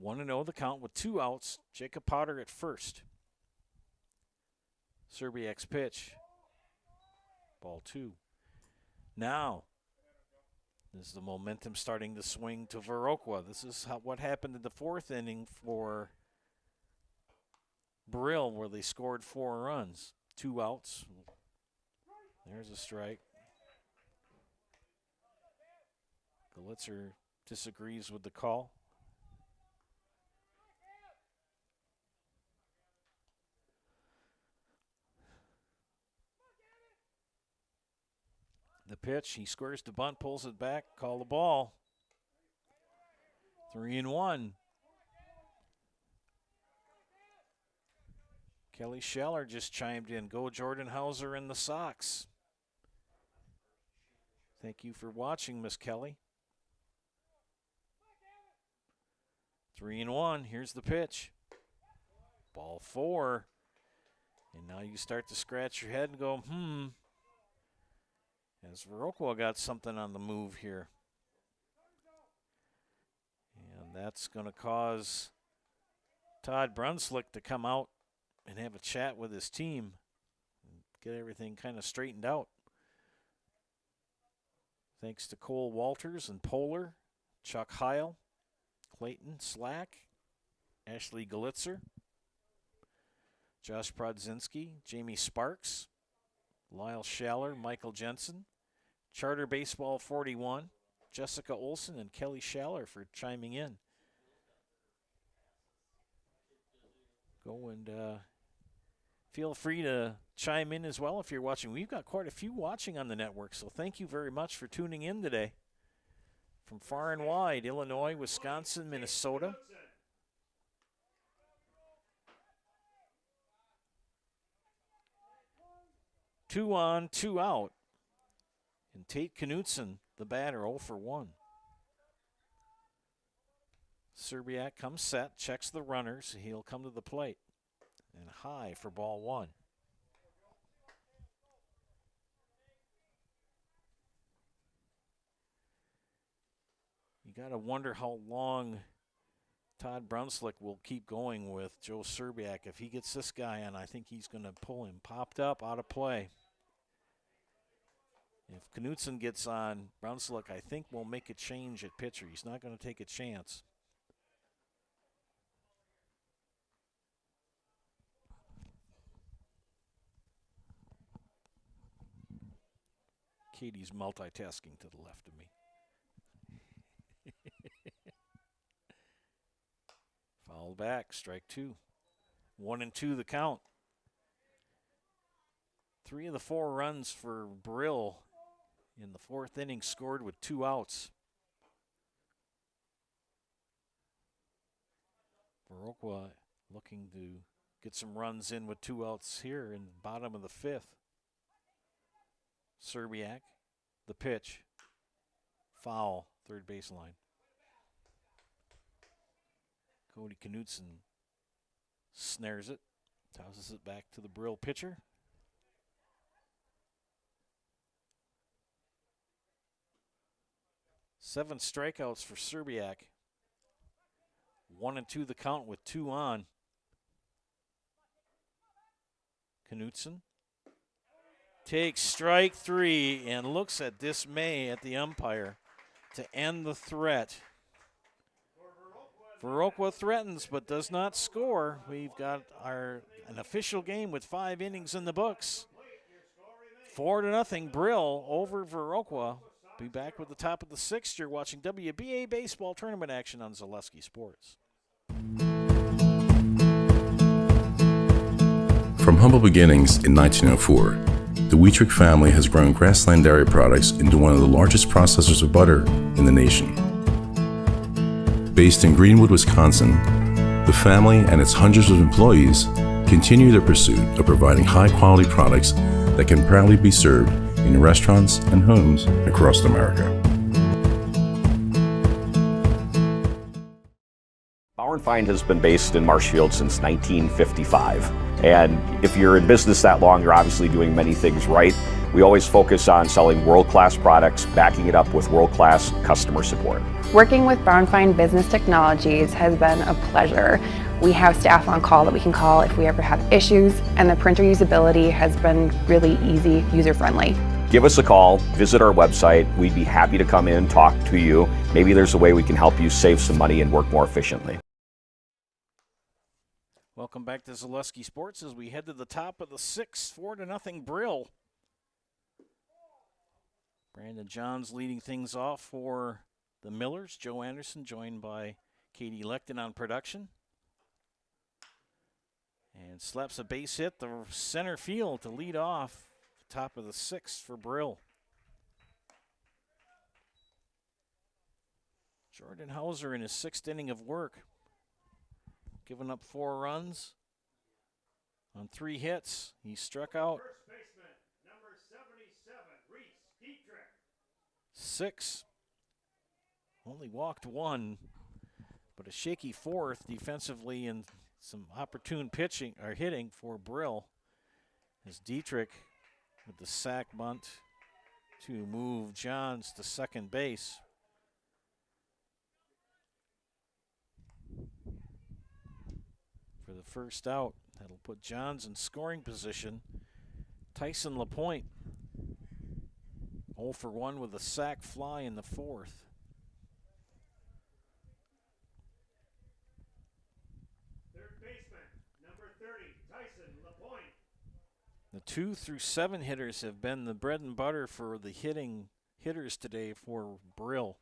1-0 the count with 2 outs. Jacob Potter at first. Serbiak's pitch. Ball 2. Now, this is the momentum starting to swing to Viroqua. This is what happened in the 4th inning for Brill, where they scored 4 runs. 2 outs. There's a strike. Glitzer disagrees with the call. The pitch, he squares the bunt, pulls it back, call the ball. 3-1. Kelly Scheller just chimed in. Go Jordan Hauser and the Sox. Thank you for watching, Miss Kelly. 3-1. Here's the pitch. Ball 4. And now you start to scratch your head and go, as Viroqua got something on the move here. And that's going to cause Todd Brunslick to come out and have a chat with his team and get everything kind of straightened out. Thanks to Cole Walters and Polar, Chuck Heil, Clayton Slack, Ashley Glitzer, Josh Prodzinski, Jamie Sparks, Lyle Schaller, Michael Jensen, Charter Baseball 41, Jessica Olson, and Kelly Schaller for chiming in. Go and feel free to chime in as well if you're watching. We've got quite a few watching on the network, so thank you very much for tuning in today. From far and wide, Illinois, Wisconsin, Minnesota. Two on, 2 out. And Tate Knutson, the batter, 0 for 1. Serbiak comes set, checks the runners. He'll come to the plate. And high for ball 1. You got to wonder how long Todd Brunslick will keep going with Joe Serbiak. If he gets this guy on, I think he's going to pull him. Popped up, out of play. If Knutson gets on, Brunslick, I think, will make a change at pitcher. He's not going to take a chance. Katie's multitasking to the left of me. Foul back, strike 2. 1-2 the count. 3 of the 4 runs for Brill in the 4th inning scored with 2 outs. Viroqua looking to get some runs in with 2 outs here in the bottom of the 5th. Serbiak, the pitch. Foul, third baseline. Cody Knutson snares it, tosses it back to the Brill pitcher. Seven strikeouts for Serbiak. 1-2 the count with 2 on. Knutson takes strike 3 and looks at dismay at the umpire to end the threat. Viroqua threatens but does not score. We've got an official game with 5 innings in the books. 4-0 Brill over Viroqua. Be back with the top of the 6th. You're watching WBA baseball tournament action on Zaleski Sports. From humble beginnings in 1904, the Wheatrick family has grown Grassland Dairy Products into one of the largest processors of butter in the nation. Based in Greenwood, Wisconsin, the family and its hundreds of employees continue their pursuit of providing high-quality products that can proudly be served in restaurants and homes across America. Bauer & Feind has been based in Marshfield since 1955. And if you're in business that long, you're obviously doing many things right. We always focus on selling world-class products, backing it up with world-class customer support. Working with Brown Fine Business Technologies has been a pleasure. We have staff on call that we can call if we ever have issues, and the printer usability has been really easy, user-friendly. Give us a call, visit our website. We'd be happy to come in, talk to you. Maybe there's a way we can help you save some money and work more efficiently. Welcome back to Zaleski Sports as we head to the top of the 6th, 4-0 Brill. Brandon Johns leading things off for the Millers. Joe Anderson joined by Katie Lechten on production. And slaps a base hit to center field to lead off top of the 6th for Brill. Jordan Hauser in his 6th inning of work. Giving up 4 runs on 3 hits. He struck out First baseman, number 77, Reese Dietrich. 6. Only walked 1, but a shaky 4th defensively and some opportune pitching or hitting for Brill. As Dietrich with the sac bunt to move Johns to second base. For the first out, that'll put Johns in scoring position. Tyson LaPointe 0 for 1 with a sac fly in the 4th. Third baseman, number 30, Tyson LaPointe. The 2 through 7 hitters have been the bread and butter for the hitters today for Brill.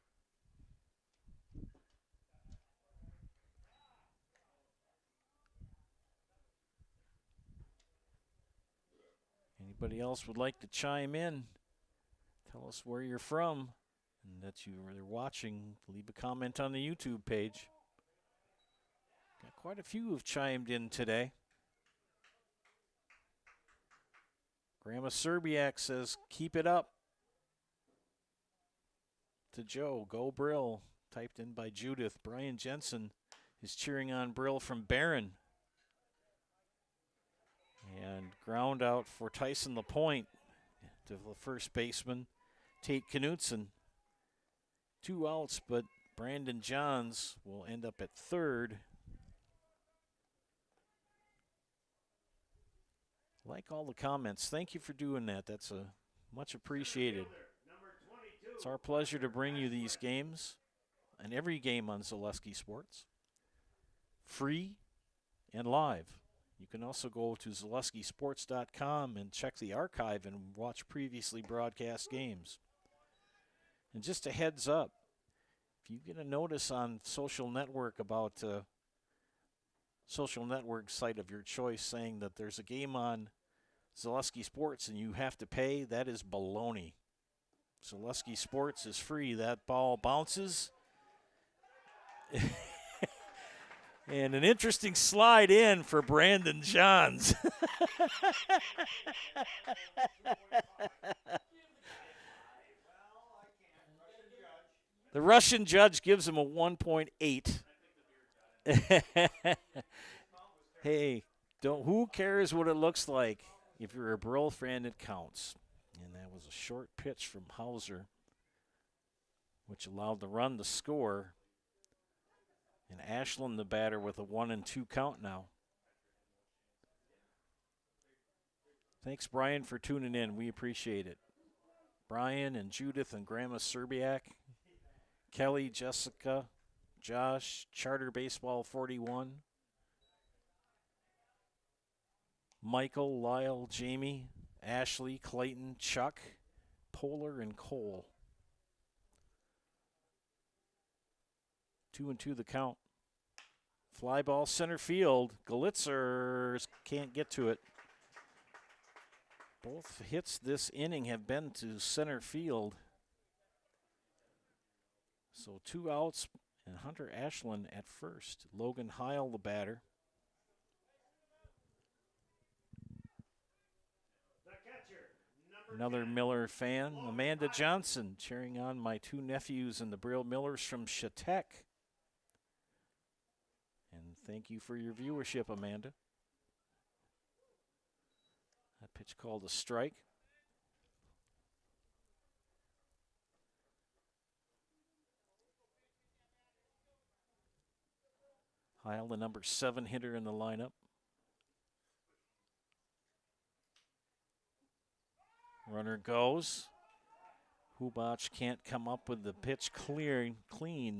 Anybody else would like to chime in? Tell us where you're from and that you're watching. Leave a comment on the YouTube page. Got quite a few who've chimed in today. Grandma Serbiak says, keep it up. To Joe, go Brill. Typed in by Judith. Brian Jensen is cheering on Brill from Barron. And ground out for Tyson LaPointe to the first baseman, Tate Knutson. 2 outs, but Brandon Johns will end up at third. Like all the comments. Thank you for doing that. That's much appreciated. It's our pleasure to bring you these games and every game on Zaleski Sports. Free and live. You can also go to ZaleskiSports.com and check the archive and watch previously broadcast games. And just a heads up, if you get a notice on social network about social network site of your choice saying that there's a game on Zaleski Sports and you have to pay, that is baloney. Zaleski Sports is free. That ball bounces. And an interesting slide in for Brandon Johns. The Russian judge gives him a 1.8. Hey, who cares what it looks like? If you're a Brill fan, it counts. And that was a short pitch from Hauser, which allowed the run to score. And Ashland, the batter, with a 1-2 count now. Thanks, Brian, for tuning in. We appreciate it. Brian and Judith and Grandma Serbiak, Kelly, Jessica, Josh, Charter Baseball 41, Michael, Lyle, Jamie, Ashley, Clayton, Chuck, Polar, and Cole. 2-2 the count. Fly ball center field. Galitzer can't get to it. Both hits this inning have been to center field. So 2 outs and Hunter Ashland at first. Logan Heil, the batter. Another Miller fan, Amanda Johnson, cheering on my 2 nephews and the Brill Millers from Chautauqua. And thank you for your viewership, Amanda. That pitch called a strike. Heil, the number 7 hitter in the lineup. Runner goes. Hubach can't come up with the pitch clean,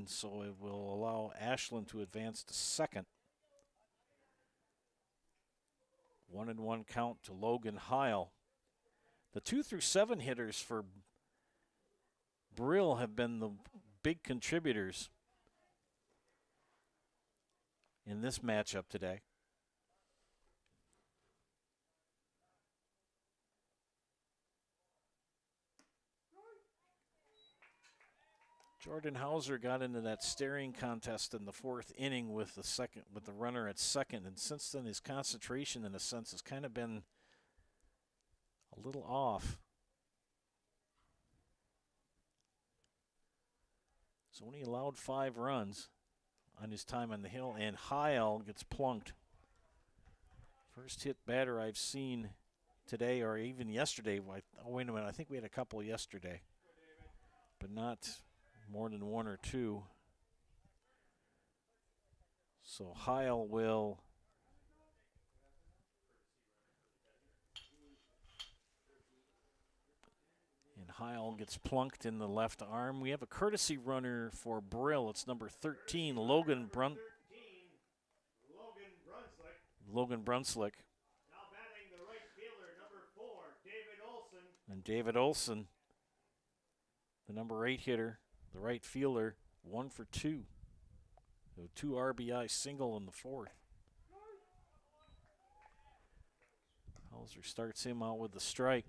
so it will allow Ashland to advance to second. 1-1 count to Logan Heil. The 2 through 7 hitters for Brill have been the big contributors in this matchup today. Jordan Hauser got into that staring contest in the 4th inning with the runner at second, and since then his concentration in a sense has kind of been a little off. So when he allowed 5 runs on his time on the hill, and Heil gets plunked. First hit batter I've seen today or even yesterday. Oh, wait a minute, I think we had a couple yesterday, but not more than 1 or 2. So Heil will Heil gets plunked in the left arm. We have a courtesy runner for Brill. It's number 13, Logan Brunslick. Now batting the right fielder, number 4, David Olson. And David Olson, the number 8 hitter, the right fielder, 1 for 2. So 2 RBI single in the 4th. Hauser starts him out with the strike.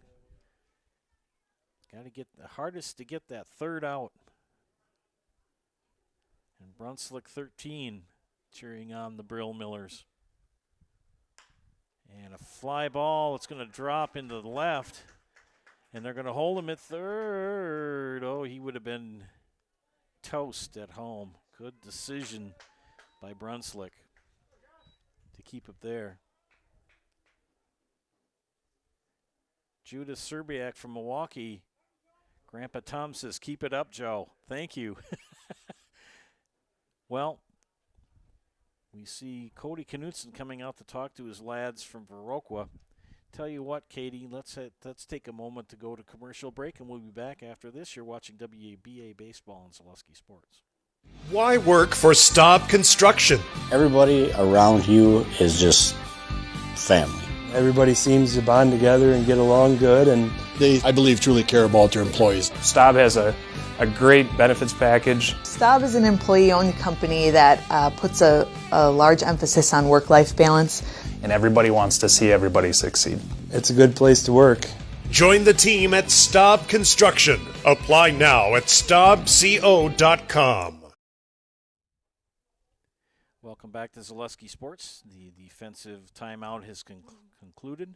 Got to get the hardest to get that 3rd out. And Brunslick 13 cheering on the Brill Millers. And a fly ball. It's going to drop into the left. And they're going to hold him at 3rd. Oh, he would have been toast at home. Good decision by Brunslick to keep it there. Judith Serbiak from Milwaukee. Grandpa Tom says, keep it up, Joe. Thank you. Well, we see Cody Knutson coming out to talk to his lads from Viroqua. Tell you what, Katie, let's take a moment to go to commercial break, and we'll be back after this. You're watching WBA Baseball on Zaleski Sports. Why work for Staub Construction? Everybody around you is just family. Everybody seems to bond together and get along good, and they, I believe, truly care about their employees. Staub has a great benefits package. Staub is an employee-owned company that puts a large emphasis on work-life balance. And everybody wants to see everybody succeed. It's a good place to work. Join the team at Staub Construction. Apply now at staubco.com. Welcome back to Zaleski Sports. The defensive timeout has concluded.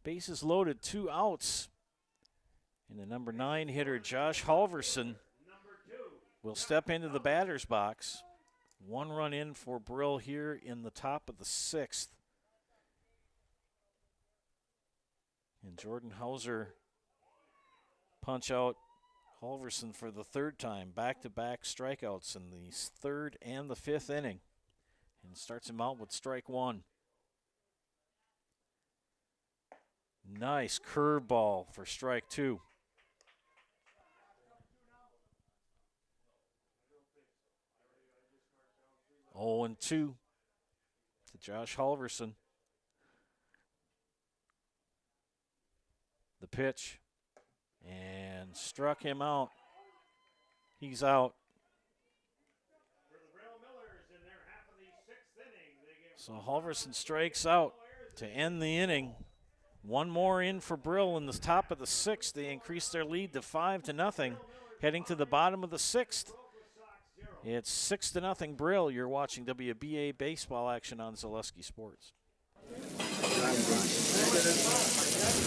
Bases loaded, 2 outs. And the number 9 hitter, Josh Halverson, will step into the batter's box. 1 run in for Brill here in the top of the 6th. And Jordan Hauser punch out Halverson for the 3rd time. Back-to-back strikeouts in the 3rd and the 5th inning. And starts him out with strike 1. Nice curveball for strike 2. Oh, and 2 to Josh Halverson. The pitch. And struck him out. He's out. So Halverson strikes out to end the inning. 1 more in for Brill in the top of the 6th. They increase their lead to 5-0. Heading to the bottom of the 6th. It's 6-0 Brill. You're watching WBA baseball action on Zaleski Sports.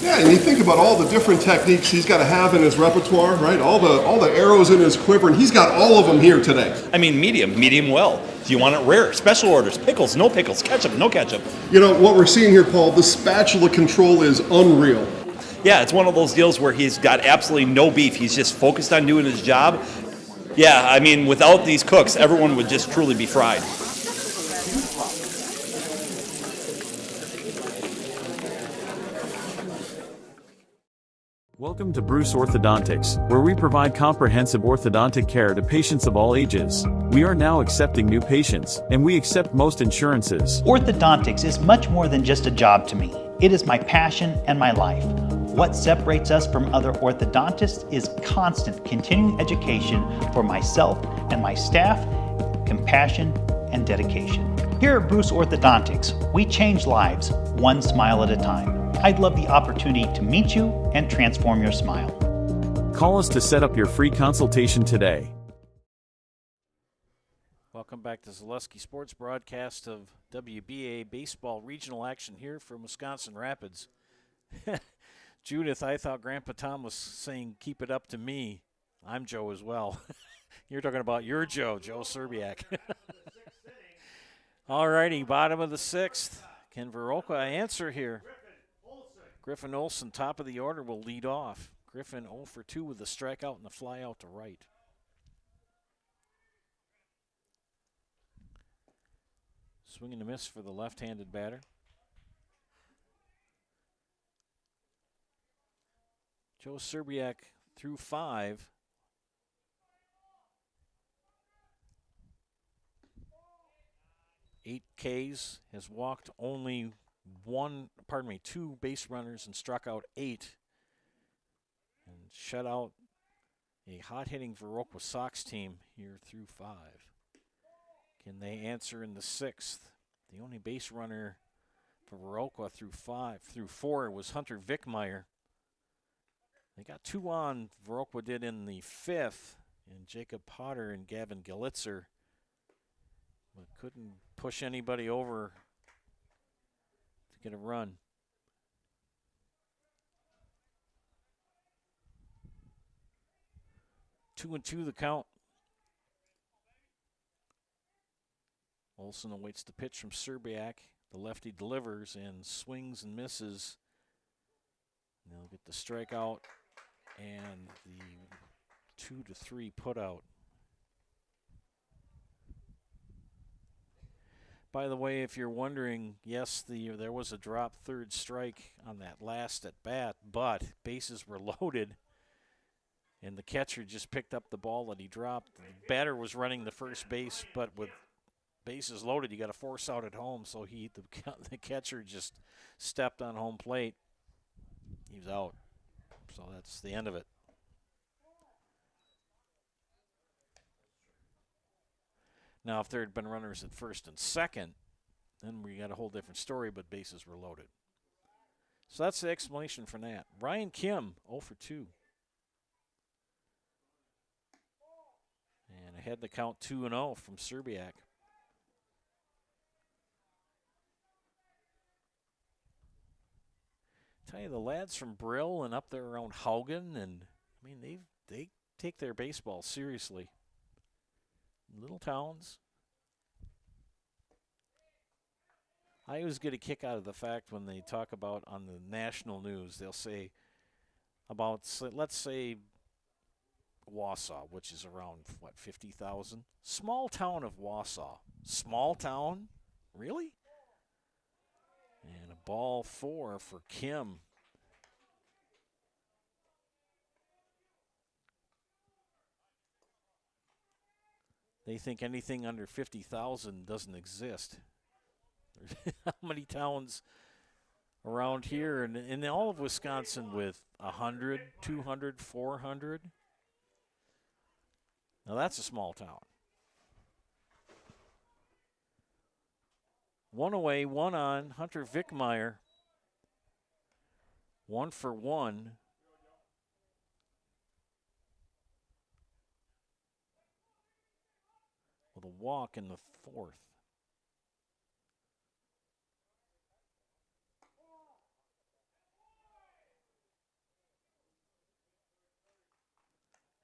Yeah, and you think about all the different techniques he's got to have in his repertoire, right? All the arrows in his quiver, and he's got all of them here today. I mean, medium well. Do you want it rare? Special orders, pickles, no pickles, ketchup, no ketchup. You know, what we're seeing here, Paul, the spatula control is unreal. Yeah, it's one of those deals where he's got absolutely no beef. He's just focused on doing his job. Yeah, I mean, without these cooks, everyone would just truly be fried. Welcome to Bruce Orthodontics, where we provide comprehensive orthodontic care to patients of all ages. We are now accepting new patients, and we accept most insurances. Orthodontics is much more than just a job to me. It is my passion and my life. What separates us from other orthodontists is constant continuing education for myself and my staff, compassion, and dedication. Here at Bruce Orthodontics, we change lives one smile at a time. I'd love the opportunity to meet you and transform your smile. Call us to set up your free consultation today. Welcome back to Zaleski Sports broadcast of WBA baseball regional action here from Wisconsin Rapids. Judith, I thought Grandpa Tom was saying keep it up to me. I'm Joe as well. You're talking about your Joe Serbiak. All righty, bottom of the sixth. Can Viroqua answer here? Griffin Olson, top of the order, will lead off. Griffin 0 for 2 with a strikeout and a fly out to right. Swing and a miss for the left-handed batter. Joe Serbiak threw 5. Eight Ks, has walked only 2 base runners and struck out 8. And shut out a hot-hitting Viroqua Sox team here through 5. Can they answer in the 6th? The only base runner for Viroqua through 4 was Hunter Vickmeyer. They got 2 on, Viroqua did in the 5th, and Jacob Potter and Gavin Galitzer, but couldn't push anybody over to get a run. Two and two the count. Olson awaits the pitch from Serbiak. The lefty delivers and swings and misses. And they'll get the strikeout and the 2-3 put out. By the way, if you're wondering, yes, there was a drop third strike on that last at bat, but bases were loaded, and the catcher just picked up the ball that he dropped. The batter was running the first base, but with bases loaded, you got to force out at home. So the catcher just stepped on home plate. He was out. So that's the end of it. Now, if there had been runners at first and second, then we got a whole different story, but bases were loaded. So that's the explanation for that. Ryan Kim, 0 for 2. And ahead the count 2-0 from Serbiak. Tell you, the lads from Brill and up there around Haugen, and I mean, they take their baseball seriously. Little towns. I always get a kick out of the fact when they talk about on the national news, they'll say about, let's say, Wausau, which is around, 50,000? Small town of Wausau. Small town? Really? And a ball 4 for Kim. They think anything under 50,000 doesn't exist. How many towns around here and in all of Wisconsin with 100, 200, 400? Now that's a small town. 1 away, 1 on. Hunter Vickmeyer. 1 for 1. With a walk in the 4th.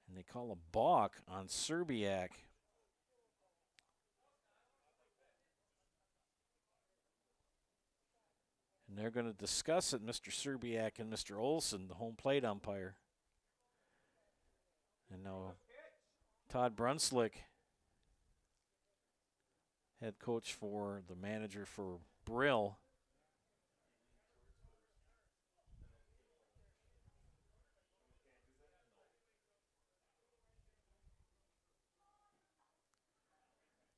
And they call a balk on Serbiak. And they're going to discuss it, Mr. Serbiak and Mr. Olson, the home plate umpire. And now Todd Brunslick head coach for the manager for Brill.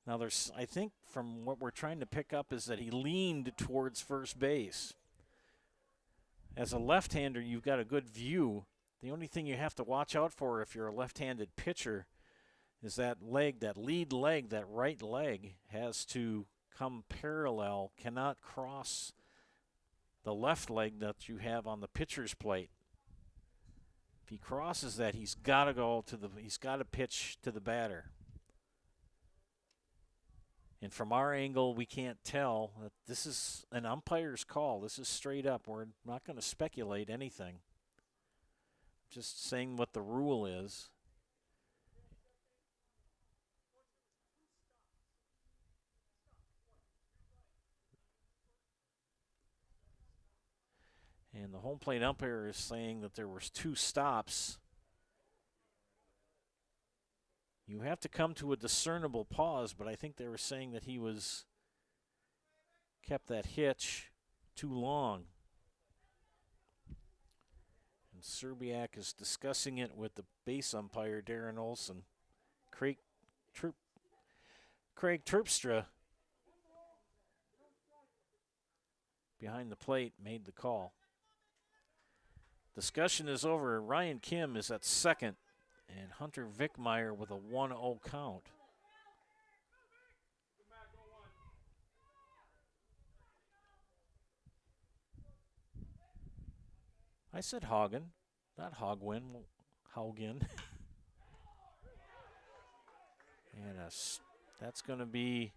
Now, I think from what we're trying to pick up is that he leaned towards first base. As a left-hander, you've got a good view. The only thing you have to watch out for if you're a left-handed pitcher is that leg, that lead leg, that right leg has to come parallel, cannot cross the left leg that you have on the pitcher's plate. If he crosses that, he's got to pitch to the batter. And from our angle, we can't tell. This is an umpire's call. This is straight up. We're not going to speculate anything. Just saying what the rule is. And the home plate umpire is saying that there was 2 stops. You have to come to a discernible pause, but I think they were saying that he kept that hitch too long. And Serbiak is discussing it with the base umpire, Darren Olson. Craig Terpstra behind the plate made the call. Discussion is over. Ryan Kim is at second, and Hunter Vickmeyer with a 1-0 count. I said Hagen, not Hogwin. Haugen. And that's going to be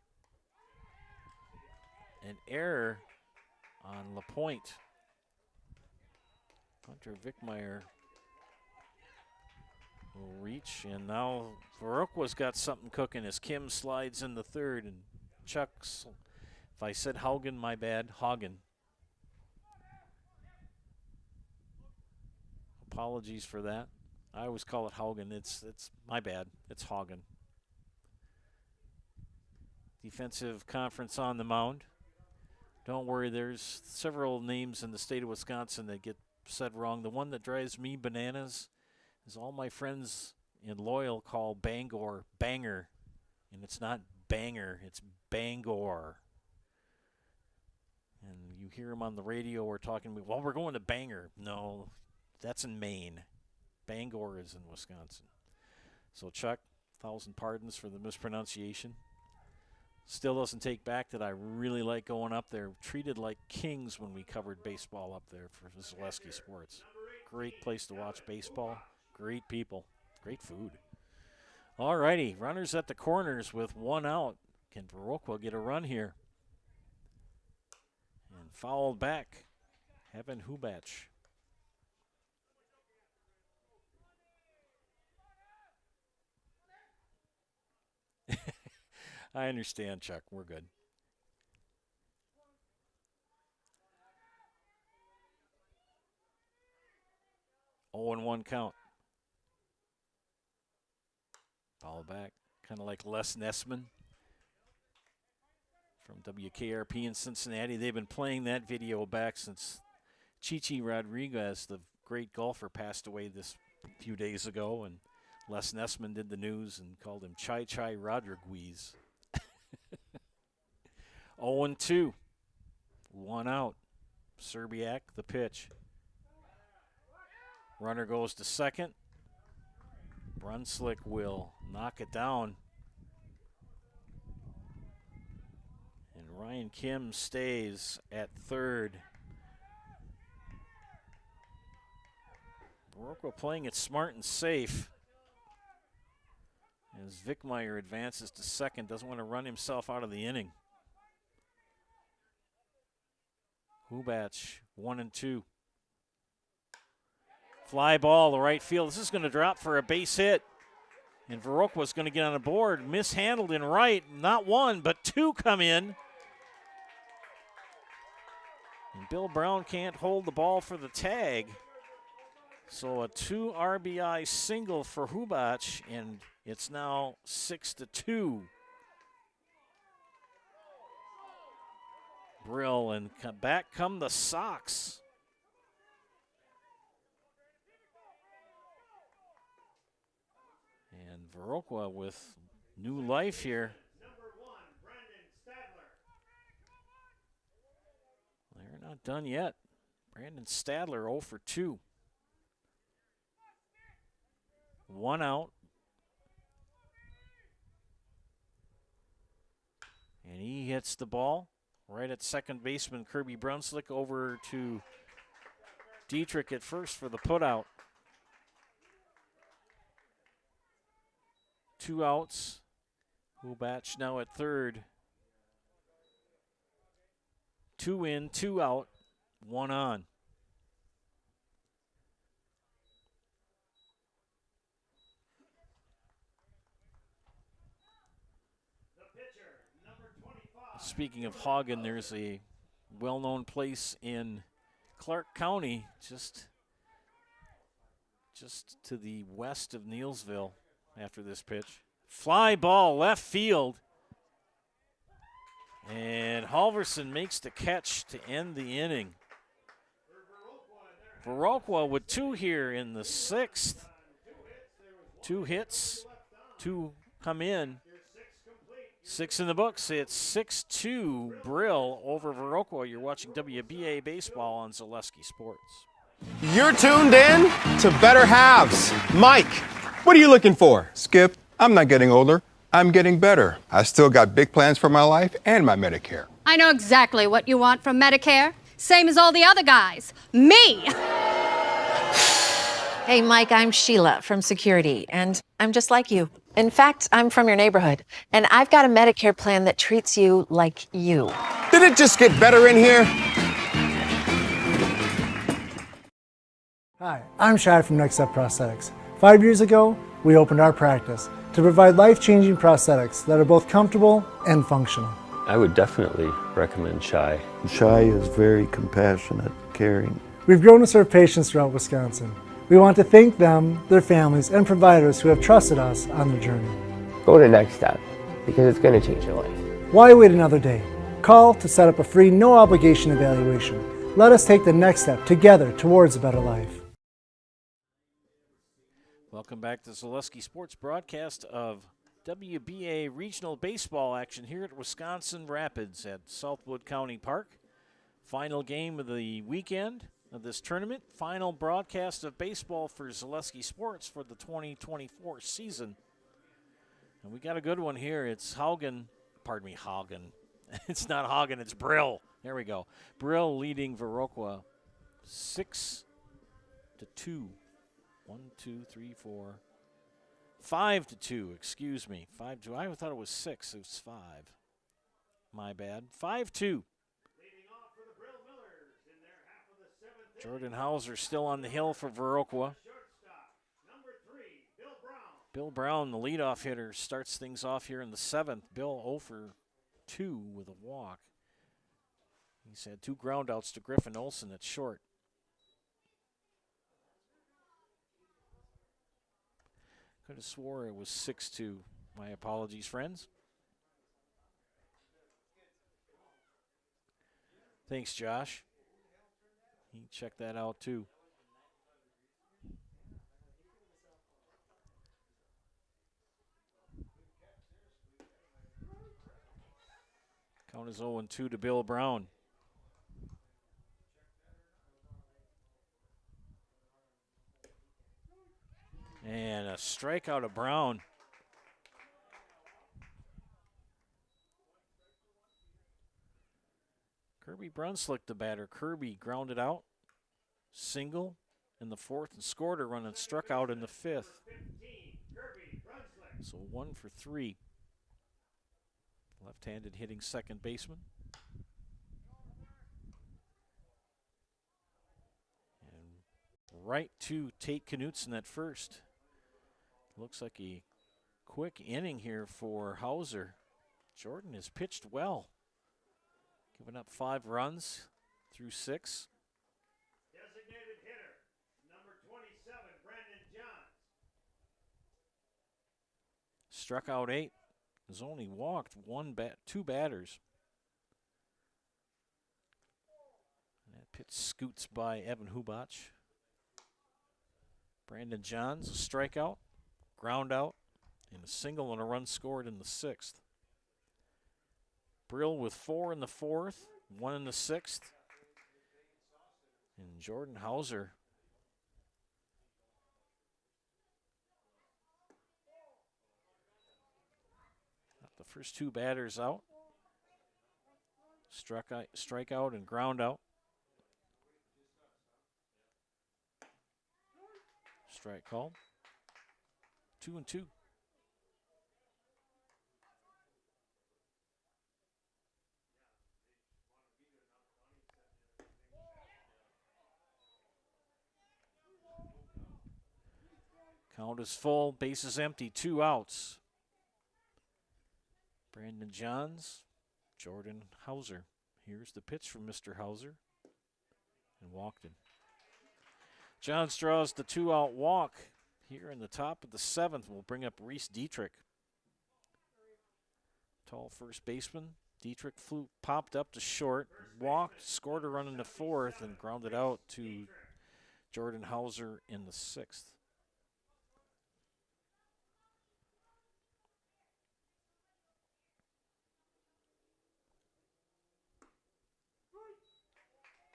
an error on LaPointe. Hunter Vickmeyer will reach, and now Viroqua's got something cooking as Kim slides in the third, and Chuck's, if I said Haugen, my bad, Hagen. Apologies for that. I always call it Haugen. It's my bad. It's Hagen. Defensive conference on the mound. Don't worry, there's several names in the state of Wisconsin that get said wrong. The one that drives me bananas is all my friends in Loyal call Bangor Banger, and it's not Banger, it's Bangor. And you hear them on the radio or talking to me, well, we're going to Bangor. No, that's in Maine. Bangor is in Wisconsin. So Chuck, 1,000 pardons for the mispronunciation. Still doesn't take back that I really like going up there. Treated like kings when we covered baseball up there for Zaleski Sports. Great place to watch baseball. Great people. Great food. All righty, runners at the corners with 1 out. Can Viroqua get a run here? And fouled back, Evan Hubach. I understand, Chuck. We're good. Oh, and 1 count. Foul back. Kind of like Les Nessman from WKRP in Cincinnati. They've been playing that video back since Chichi Rodriguez, the great golfer, passed away this few days ago. And Les Nessman did the news and called him Chai Chai Rodriguez. 0-2. 1 out. Serbiak, the pitch. Runner goes to second. Brunslick will knock it down. And Ryan Kim stays at third. Viroqua playing it smart and safe. As Vickmeyer advances to second, doesn't want to run himself out of the inning. Hubach, 1-2. Fly ball to right field. This is going to drop for a base hit. And Viroqua's going to get on the board. Mishandled in right. Not 1, but 2 come in. And Bill Brown can't hold the ball for the tag. So a 2 RBI single for Hubach, and it's now 6-2. Brill, and back come the Sox. And Viroqua with new life here. They're not done yet. Brandon Stadler 0 for 2. 1 out. And he hits the ball right at second baseman Kirby Brunslick, over to Dietrich at first for the putout. 2 outs. Hubach now at third. 2 in, 2 out, 1 on. Speaking of Hagen, there's a well-known place in Clark County, just to the west of Neillsville after this pitch. Fly ball left field. And Halverson makes the catch to end the inning. Viroqua with 2 here in the 6th. 2 hits, 2 come in. 6 in the books. It's 6-2 Brill over Viroqua. You're watching WBA Baseball on Zaleski Sports. You're tuned in to Better Halves. Mike, what are you looking for? Skip, I'm not getting older. I'm getting better. I still got big plans for my life and my Medicare. I know exactly what you want from Medicare. Same as all the other guys. Me! Hey, Mike, I'm Sheila from Security, and I'm just like you. In fact, I'm from your neighborhood, and I've got a Medicare plan that treats you like you. Did it just get better in here? Hi, I'm Shad from Next Step Prosthetics. 5 years ago, we opened our practice to provide life-changing prosthetics that are both comfortable and functional. I would definitely recommend Shai. Shai is very compassionate, caring. We've grown to serve patients throughout Wisconsin. We want to thank them, their families, and providers who have trusted us on their journey. Go to Next Step, because it's going to change your life. Why wait another day? Call to set up a free, no-obligation evaluation. Let us take the next step together towards a better life. Welcome back to Zaleski Sports broadcast of WBA Regional Baseball action here at Wisconsin Rapids at Southwood County Park. Final game of the weekend of this tournament. Final broadcast of baseball for Zaleski Sports for the 2024 season. And we got a good one here. It's Haugen. It's not Hagen, it's Brill. There we go. Brill leading Viroqua 6-2. 1, 2, 3, 4. 5-2, excuse me. 5-2. I thought it was 6. It was 5. My bad. 5-2. Jordan Hauser still on the hill for Viroqua. Bill Brown, the leadoff hitter, starts things off here in the 7th. Bill 0 for 2 with a walk. He's had 2 groundouts to Griffin Olson at short. Could have swore it was 6-2. My apologies, friends. Thanks, Josh. He checked that out, too. Count is 0-2 to Bill Brown. And a strikeout of Brown. Kirby Brunslick, the batter. Kirby grounded out. Single in the 4th and scored a run and struck out in the 5th. So 1 for 3. Left-handed hitting second baseman. And right to Tate Knutson at first. Looks like a quick inning here for Hauser. Jordan has pitched well. Giving up 5 runs through 6. Designated hitter, number 27, Brandon Johns. Struck out 8. Has only walked 2 batters. Pitch scoots by Evan Hubach. Brandon Johns, a strikeout, ground out, and a single and a run scored in the 6th. Brill with 4 in the 4th, 1 in the 6th. And Jordan Hauser got the first 2 batters out. Strikeout and ground out. Strike called. 2-2. Count is full, bases empty, 2 outs. Brandon Johns, Jordan Hauser. Here's the pitch from Mr. Hauser, and walked him. Johns draws the 2-out walk here in the top of the 7th. Will bring up Reese Dietrich. Tall first baseman. Dietrich popped up to short, walked, scored a run in the 4th, and grounded out to Jordan Hauser in the 6th.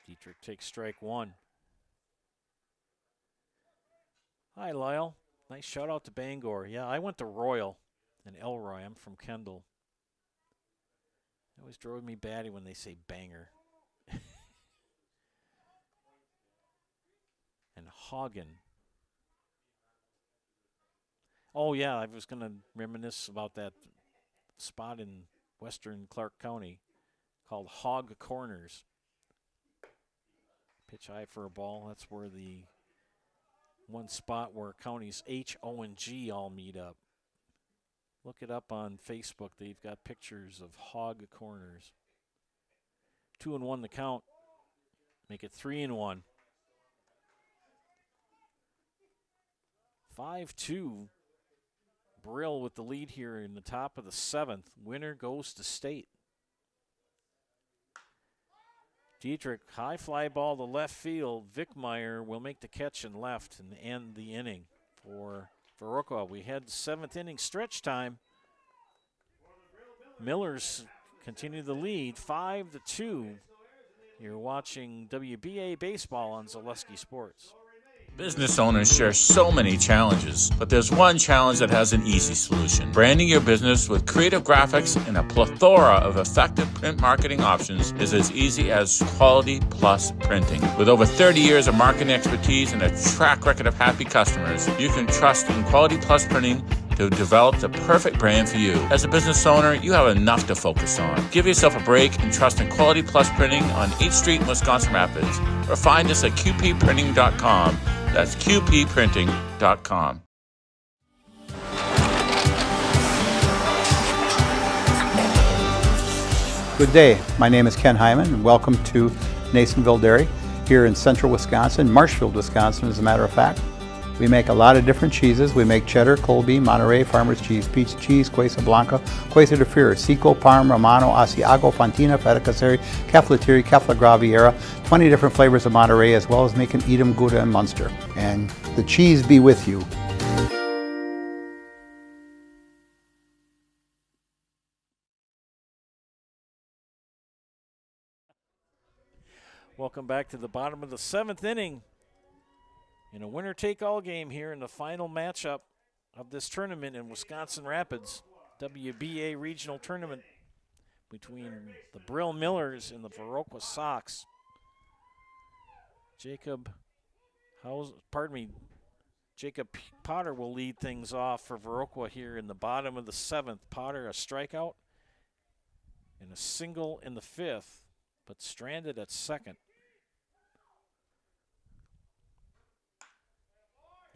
Dietrich takes strike 1. Hi, Lyle. Nice shout out to Bangor. Yeah, I went to Royal and Elroy. I'm from Kendall. It always drove me batty when they say banger. And Hagen. Oh, yeah, I was going to reminisce about that spot in western Clark County called Hog Corners. Pitch high for a ball. That's where the one spot where counties H, O, and G all meet up. Look it up on Facebook. They've got pictures of Hog Corners. 2-1 the count. Make it 3-1. 5-2. Brill with the lead here in the top of the 7th. Winner goes to state. Dietrich, high fly ball to left field. Vickmeyer will make the catch and left and end the inning for Viroqua. We had 7th inning stretch time. Millers continue the lead, 5-2. You're watching WBA baseball on Zaleski Sports. Business owners share so many challenges, but there's one challenge that has an easy solution. Branding your business with creative graphics and a plethora of effective print marketing options is as easy as Quality Plus Printing. With over 30 years of marketing expertise and a track record of happy customers, you can trust in Quality Plus Printing to develop the perfect brand for you. As a business owner, you have enough to focus on. Give yourself a break and trust in Quality Plus Printing on 8th Street in Wisconsin Rapids, or find us at qpprinting.com. That's qpprinting.com. Good day. My name is Ken Hyman, and welcome to Nasonville Dairy here in central Wisconsin, Marshfield, Wisconsin, as a matter of fact. We make a lot of different cheeses. We make cheddar, Colby, Monterey, Farmer's Cheese, Peach Cheese, Quesa Blanca, Quesa de Fear, Seco, Parm, Romano, Asiago, Fontina, Feta Caseri, Caflateri, Cafla Graviera, 20 different flavors of Monterey, as well as making Edam, Gouda, and Munster. And the cheese be with you. Welcome back to the bottom of the 7th inning in a winner-take-all game here in the final matchup of this tournament in Wisconsin Rapids, WBA regional tournament between the Brill Millers and the Viroqua Sox. Jacob Potter will lead things off for Viroqua here in the bottom of the 7th. Potter, a strikeout and a single in the 5th, but stranded at second.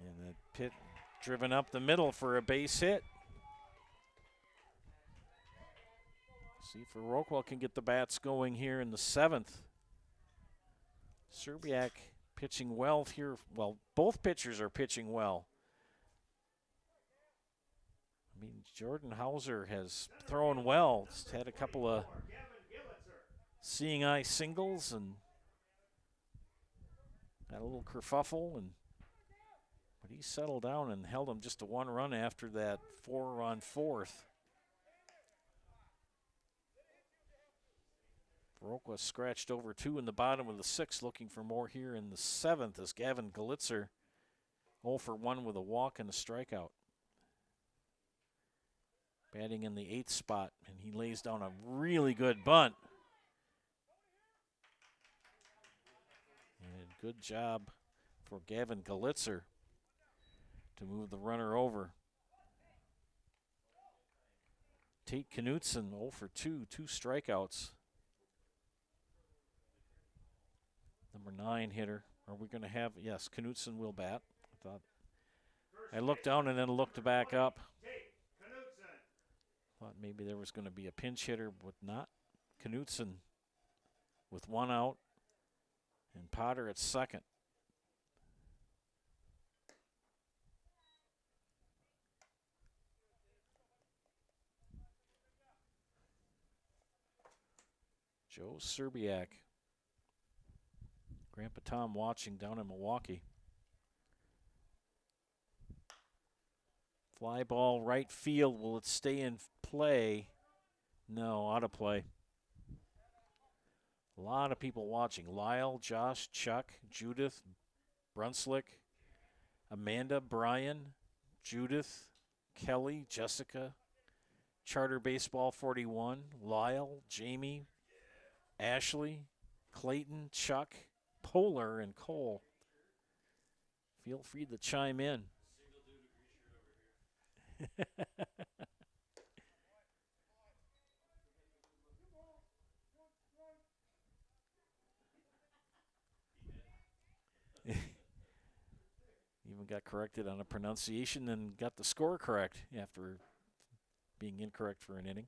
And the pit driven up the middle for a base hit. See if Viroqua can get the bats going here in the 7th. Serbiak pitching well here. Well, both pitchers are pitching well. I mean, Jordan Hauser has thrown well. He's had a couple of seeing eye singles and had a little kerfuffle, but he settled down and held him just to 1 run after that 4-run fourth. Viroqua scratched over 2 in the bottom of the 6th, looking for more here in the 7th as Gavin Galitzer 0 for 1 with a walk and a strikeout. Batting in the 8th spot, and he lays down a really good bunt. And good job for Gavin Galitzer to move the runner over. Tate Knutson 0 for 2, 2 strikeouts. Number 9 hitter. Are we going to have, yes, Knutson will bat. I looked down and then looked back up. Thought maybe there was going to be a pinch hitter, but not. Knutson with 1 out, and Potter at second. Joe Serbiak. Grandpa Tom watching down in Milwaukee. Fly ball right field. Will it stay in play? No, out of play. A lot of people watching. Lyle, Josh, Chuck, Judith, Brunslick, Amanda, Brian, Judith, Kelly, Jessica, Charter Baseball 41, Lyle, Jamie, Ashley, Clayton, Chuck, Polar, and Cole. Feel free to chime in. Even got corrected on a pronunciation and got the score correct after being incorrect for an inning.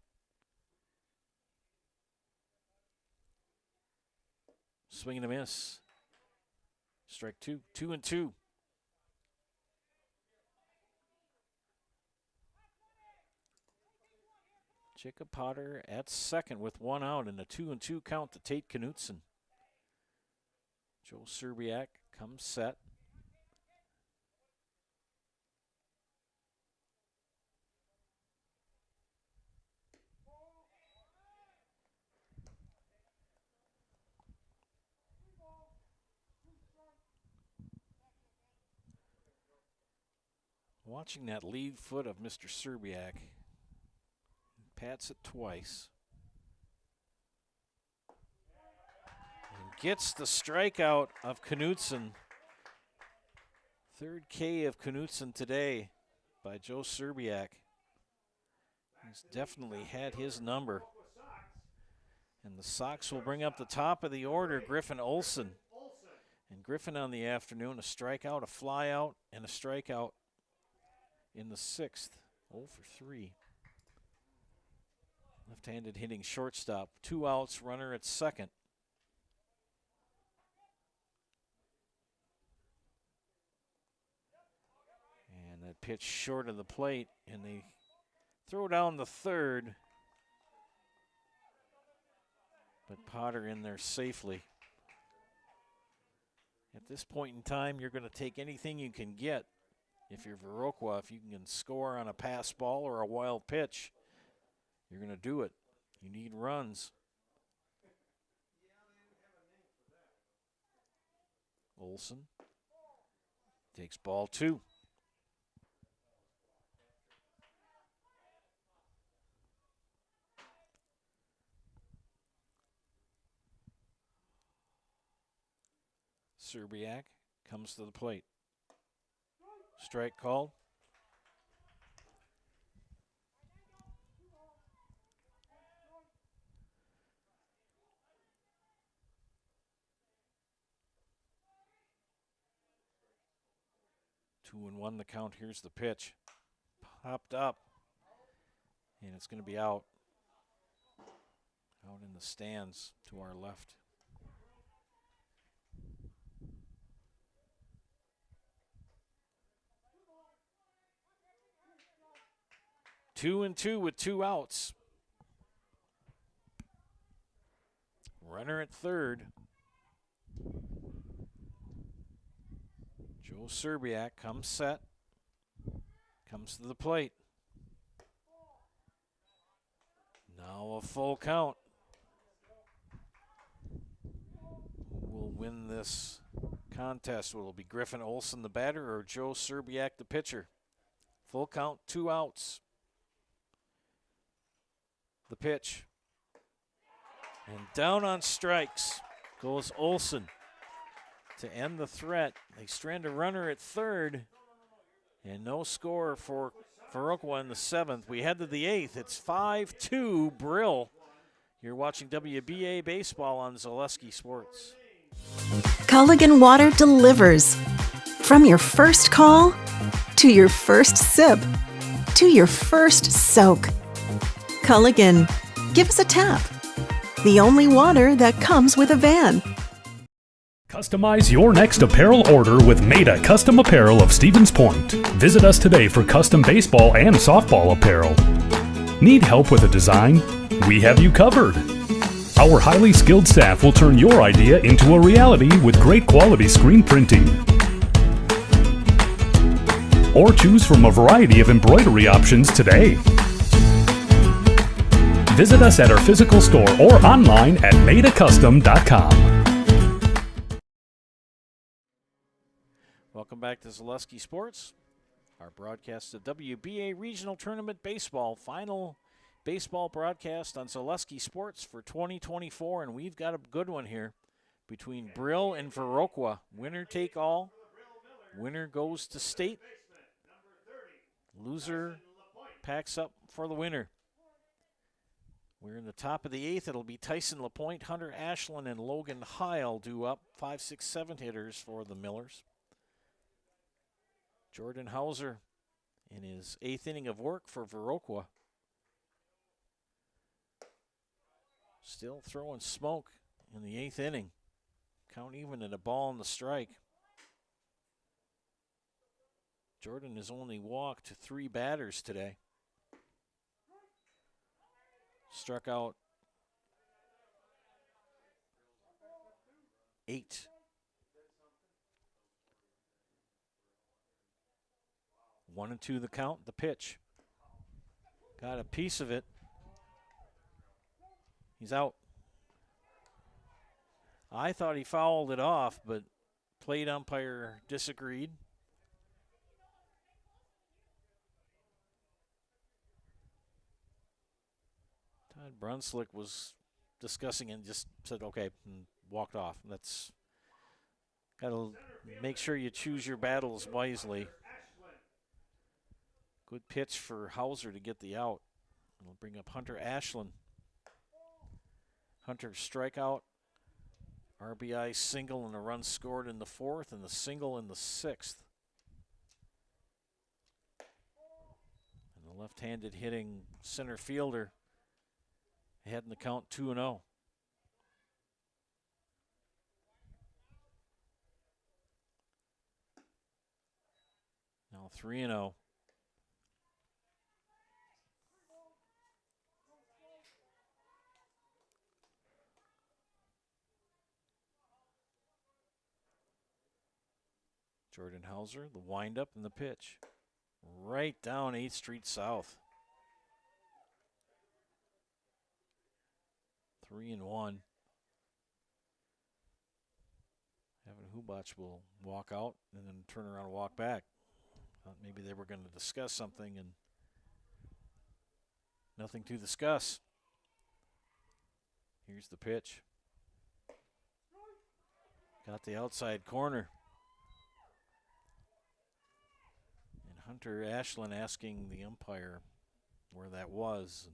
Swing and a miss. Strike 2, 2-2. Jacob Potter at second with 1 out and a 2-2 count to Tate Knutson. Joe Serbiak comes set. Watching that lead foot of Mr. Serbiak. Pats it twice. And gets the strikeout of Knutson. 3rd K of Knutson today by Joe Serbiak. He's definitely had his number. And the Sox will bring up the top of the order, Griffin Olson. And Griffin on the afternoon, a strikeout, a fly out, and a strikeout in the 6th. 0 for 3. Left-handed hitting shortstop. 2 outs, runner at second. And that pitch short of the plate, and they throw down the 3rd. But Potter in there safely. At this point in time, you're going to take anything you can get. If you're Viroqua, if you can score on a pass ball or a wild pitch, you're going to do it. You need runs. Olson takes ball 2. Serbiak comes to the plate. Strike called. Two and 1 the count. Here's the pitch. Popped up. And it's going to be out. Out in the stands to our left. Two and 2 with 2 outs. Runner at third. Joe Serbiak comes set, comes to the plate. Now a full count. Who will win this contest? Will it be Griffin Olson, the batter, or Joe Serbiak, the pitcher? Full count, 2 outs. The pitch. And down on strikes goes Olson to end the threat. They strand a runner at third, and no score for Viroqua in the 7th. We head to the 8th. It's 5-2 Brill. You're watching WBA Baseball on Zaleski Sports. Culligan Water delivers. From your first call, to your first sip, to your first soak. Culligan, give us a tap. The only water that comes with a van. Customize your next apparel order with Maida Custom Apparel of Stevens Point. Visit us today for custom baseball and softball apparel. Need help with a design? We have you covered. Our highly skilled staff will turn your idea into a reality with great quality screen printing. Or choose from a variety of embroidery options today. Visit us at our physical store or online at maidacustom.com. Welcome back to Zaleski Sports. Our broadcast of WBA Regional Tournament Baseball. Final baseball broadcast on Zaleski Sports for 2024, and we've got a good one here between Brill and Viroqua. Winner take all. Winner goes to state. Loser packs up for the winner. We're in the top of the 8th. It'll be Tyson LaPointe, Hunter Ashland, and Logan Heil due up. 5, 6, 7 hitters for the Millers. Jordan Hauser in his 8th inning of work for Viroqua. Still throwing smoke in the 8th inning. Count even at a ball on the strike. Jordan has only walked 3 batters today. Struck out 8. 1-2 the count, the pitch. Got a piece of it. He's out. I thought he fouled it off, but plate umpire disagreed. Todd Brunslick was discussing and just said, okay, and walked off. That's got to make sure you choose your battles wisely. Good pitch for Hauser to get the out. It'll bring up Hunter Ashland. Hunter strikeout, RBI single, and a run scored in the 4th, and the single in the 6th. And the left-handed hitting center fielder ahead in the count 2-0. Now 3-0. Jordan Hauser, the windup and the pitch. Right down 8th Street South. 3-1. Evan Hubach will walk out and then turn around and walk back. Thought maybe they were going to discuss something, and nothing to discuss. Here's the pitch. Got the outside corner. Hunter Ashland asking the umpire where that was.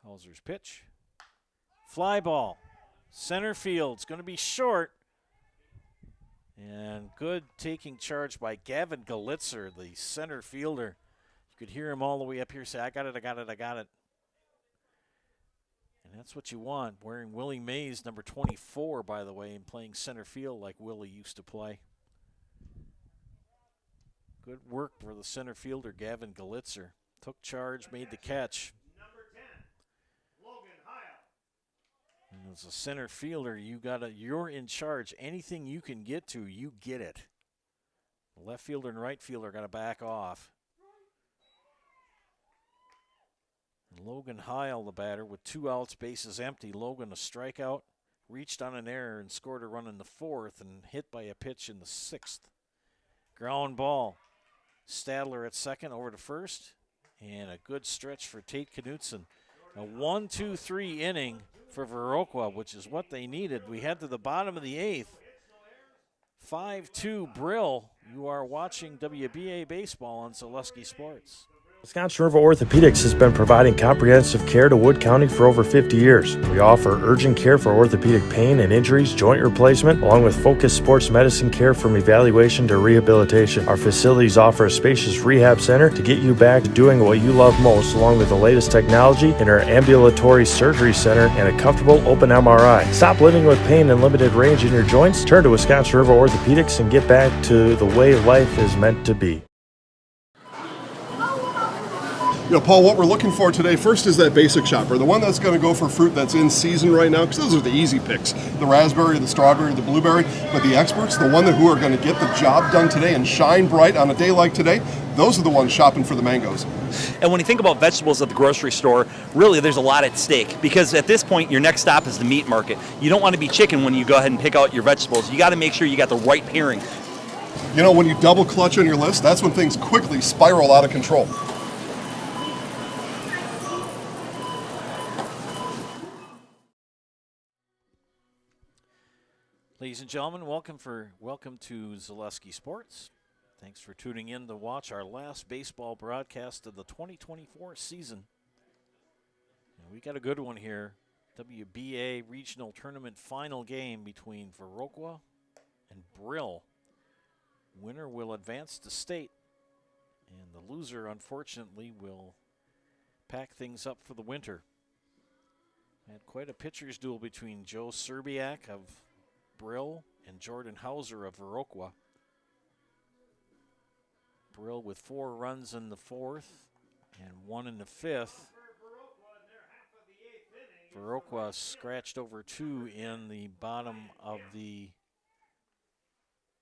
Hauser's pitch. Fly ball. Center field. It's going to be short. And good taking charge by Gavin Galitzer, the center fielder. You could hear him all the way up here say, I got it, I got it, I got it. And that's what you want. Wearing Willie Mays, number 24, by the way, and playing center field like Willie used to play. Good work for the center fielder, Gavin Galitzer. Took charge, made the catch. Number 10, Logan Heil. And As a center fielder, you're in charge. Anything you can get to, you get it. The left fielder and right fielder got to back off. And Logan Heil, the batter, with 2 outs, bases empty. Logan, a strikeout, reached on an error and scored a run in the 4th and hit by a pitch in the 6th. Ground ball. Stadler at second, over to first. And a good stretch for Tate Knutson. A 1-2-3 inning for Viroqua, which is what they needed. We head to the bottom of the 8th. 5-2 Brill. You are watching WBA baseball on Zaleski Sports. Wisconsin River Orthopedics has been providing comprehensive care to Wood County for over 50 years. We offer urgent care for orthopedic pain and injuries, joint replacement, along with focused sports medicine care from evaluation to rehabilitation. Our facilities offer a spacious rehab center to get you back to doing what you love most, along with the latest technology in our ambulatory surgery center and a comfortable open MRI. Stop living with pain and limited range in your joints. Turn to Wisconsin River Orthopedics and get back to the way life is meant to be. Paul, what we're looking for today first is that basic shopper, the one that's going to go for fruit that's in season right now, because those are the easy picks, the raspberry, the strawberry, the blueberry. But the experts, the one who are going to get the job done today and shine bright on a day like today, those are the ones shopping for the mangoes. And when you think about vegetables at the grocery store, really there's a lot at stake, because at this point your next stop is the meat market. You don't want to be chicken when you go ahead and pick out your vegetables. You got to make sure you got the right pairing. When you double clutch on your list, that's when things quickly spiral out of control. Ladies and gentlemen, welcome to Zaleski Sports. Thanks for tuning in to watch our last baseball broadcast of the 2024 season. And we got a good one here. WBA Regional Tournament final game between Viroqua and Brill. Winner will advance to state, and the loser, unfortunately, will pack things up for the winter. Had quite a pitcher's duel between Joe Serbiak of Brill and Jordan Hauser of Viroqua. Brill with 4 runs in the 4th and 1 in the 5th. Viroqua scratched over 2 in the bottom of the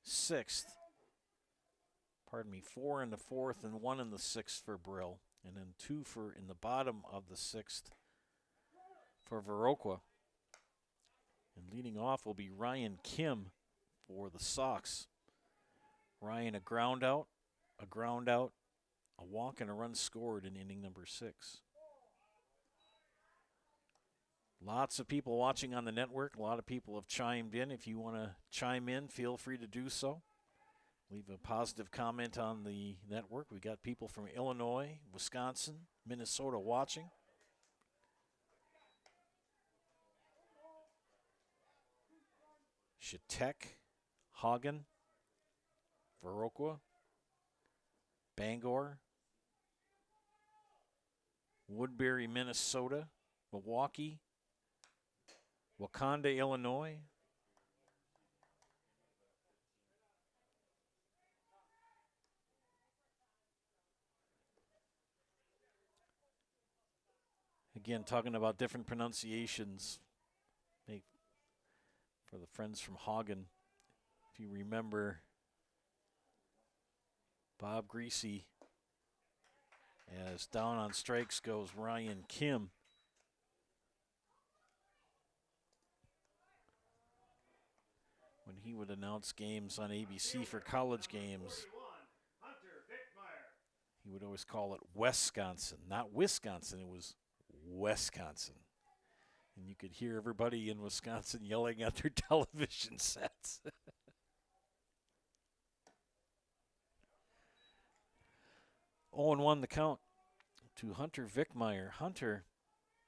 6th. 4 in the 4th and 1 in the 6th for Brill, and then 2 in the bottom of the 6th for Viroqua. And leading off will be Ryan Kim for the Sox. Ryan, a ground out, a walk, and a run scored in inning number 6. Lots of people watching on the network. A lot of people have chimed in. If you want to chime in, feel free to do so. Leave a positive comment on the network. We got people from Illinois, Wisconsin, Minnesota watching. Chautauqua, Hagen, Viroqua, Bangor, Woodbury, Minnesota, Milwaukee, Wakanda, Illinois, again, talking about different pronunciations. For the friends from Hagen, if you remember Bob Greasy, as down on strikes goes Ryan Kim. When he would announce games on ABC for college games, he would always call it Wisconsin, not Wisconsin, it was Wisconsin. And you could hear everybody in Wisconsin yelling at their television sets. 0-1 the count to Hunter Vickmeyer. Hunter,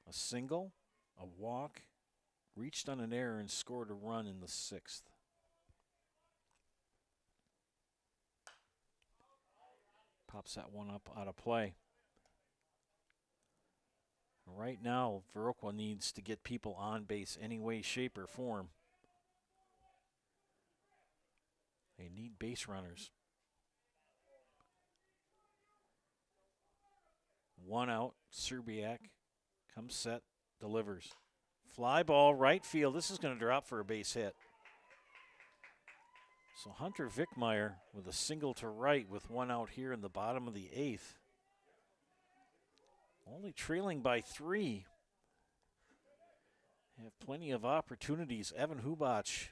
a single, a walk, reached on an error and scored a run in the 6th. Pops that one up out of play. Right now, Viroqua needs to get people on base any way, shape, or form. They need base runners. 1 out, Serbiak comes set, delivers. Fly ball, right field. This is going to drop for a base hit. So Hunter Vickmeyer with a single to right with one out here in the bottom of the 8th. Only trailing by 3. Have plenty of opportunities. Evan Hubach,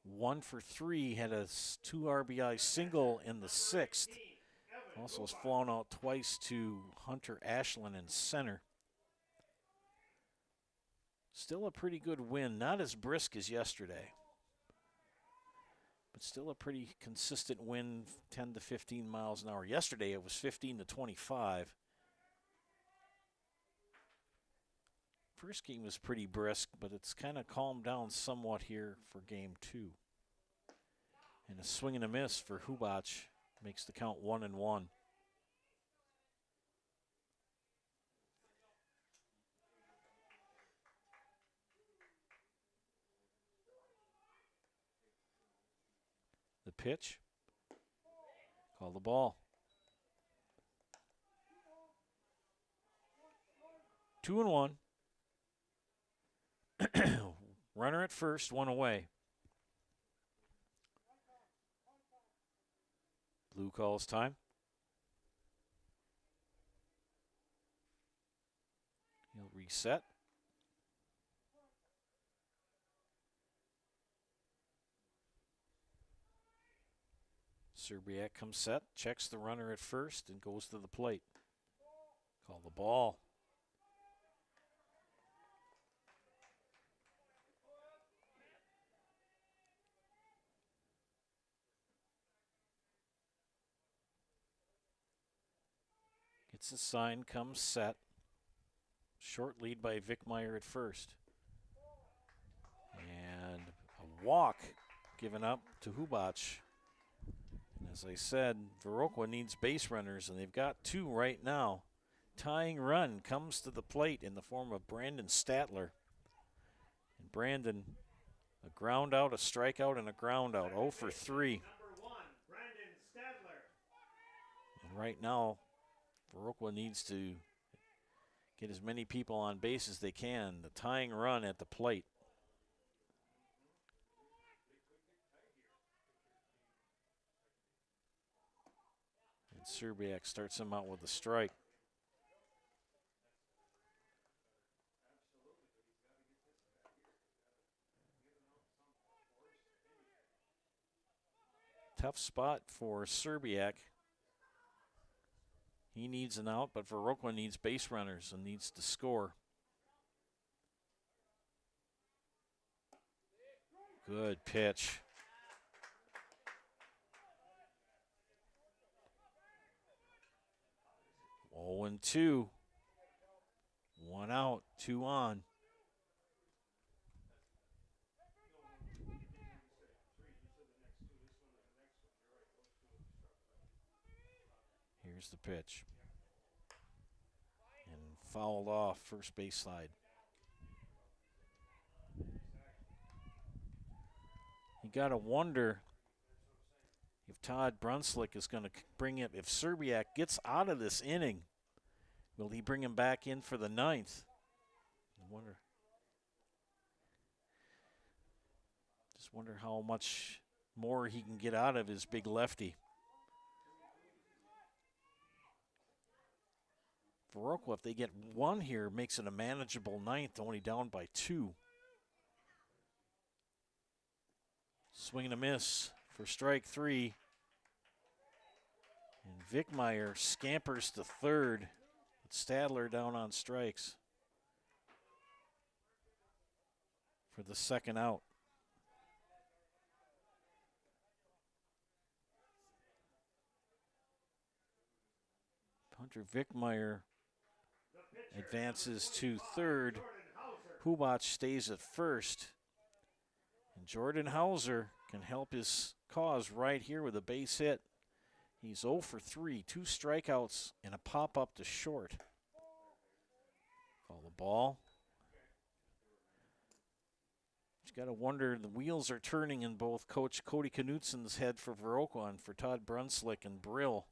1 for 3, had a 2 RBI single in the 6th. Also has flown out twice to Hunter Ashland in center. Still a pretty good win. Not as brisk as yesterday, but still a pretty consistent win, 10 to 15 miles an hour. Yesterday it was 15 to 25. First game was pretty brisk, but it's kind of calmed down somewhat here for game 2. And a swing and a miss for Hubach makes the count 1-1. The pitch. Call the ball. 2-1. Runner at first, 1 away. Blue calls time. He'll reset. Serbiak comes set, checks the runner at first, and goes to the plate. Call the ball. Gets a sign, comes set. Short lead by Vickmeyer at first. And a walk given up to Hubach. And as I said, Viroqua needs base runners, and they've got 2 right now. Tying run comes to the plate in the form of Brandon Statler. And Brandon, a ground out, a strikeout, and a ground out. 0 for 3. And right now, Viroqua needs to get as many people on base as they can. The tying run at the plate. And Serbiak starts him out with a strike. Tough spot for Serbiak. He needs an out, but Viroqua needs base runners and needs to score. Good pitch. Oh, 0-2. 1 out, 2 on. Here's the pitch. And fouled off first base side. You got to wonder if Todd Brunslick is going to bring him, if Serbiak gets out of this inning, will he bring him back in for the 9th? I wonder. Just wonder how much more he can get out of his big lefty. Viroqua, if they get 1 here, makes it a manageable 9th, only down by 2. Swing and a miss for strike 3. And Vickmeyer scampers to third, with Stadler down on strikes for the 2nd out. Hunter Vickmeyer advances to third. Hubach stays at first. And Jordan Hauser can help his cause right here with a base hit. He's 0 for 3, 2 strikeouts and a pop-up to short. Call the ball. You got to wonder, the wheels are turning in both Coach Cody Knutsen's head for Viroqua and for Todd Brunslick and Brill.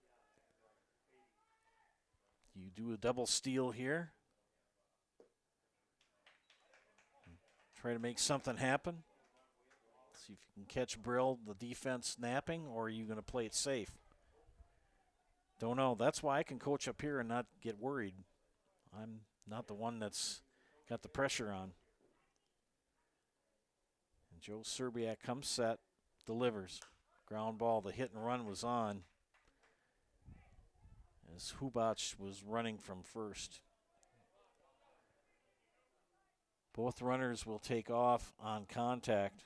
You do a double steal here. Try to make something happen. See if you can catch Brill, the defense napping, or are you going to play it safe? Don't know. That's why I can coach up here and not get worried. I'm not the one that's got the pressure on. And Joe Serbiak comes set, delivers. Ground ball, the hit and run was on as Hubac was running from first. Both runners will take off on contact.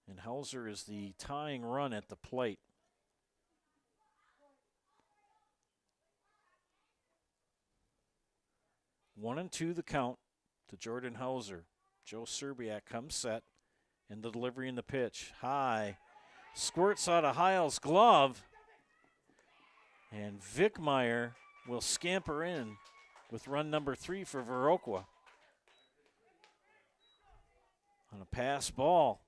And Hauser is the tying run at the plate. One and two the count to Jordan Hauser. Joe Serbiak comes set, and the delivery in the pitch. High. Squirts out of Heil's glove. And Vickmeyer will scamper in with run number 3 for Viroqua. On a pass ball.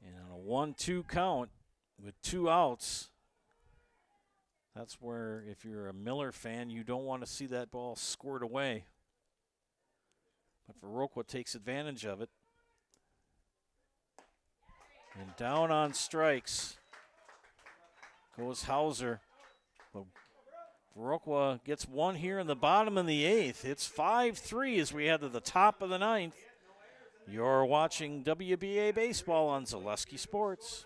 And on a 1-2 count with 2 outs, that's where, if you're a Miller fan, you don't want to see that ball squirt away. But Viroqua takes advantage of it. And down on strikes goes Hauser. But Viroqua gets one here in the bottom of the 8th. It's 5-3 as we head to the top of the 9th. You're watching WBA Baseball on Zaleski Sports.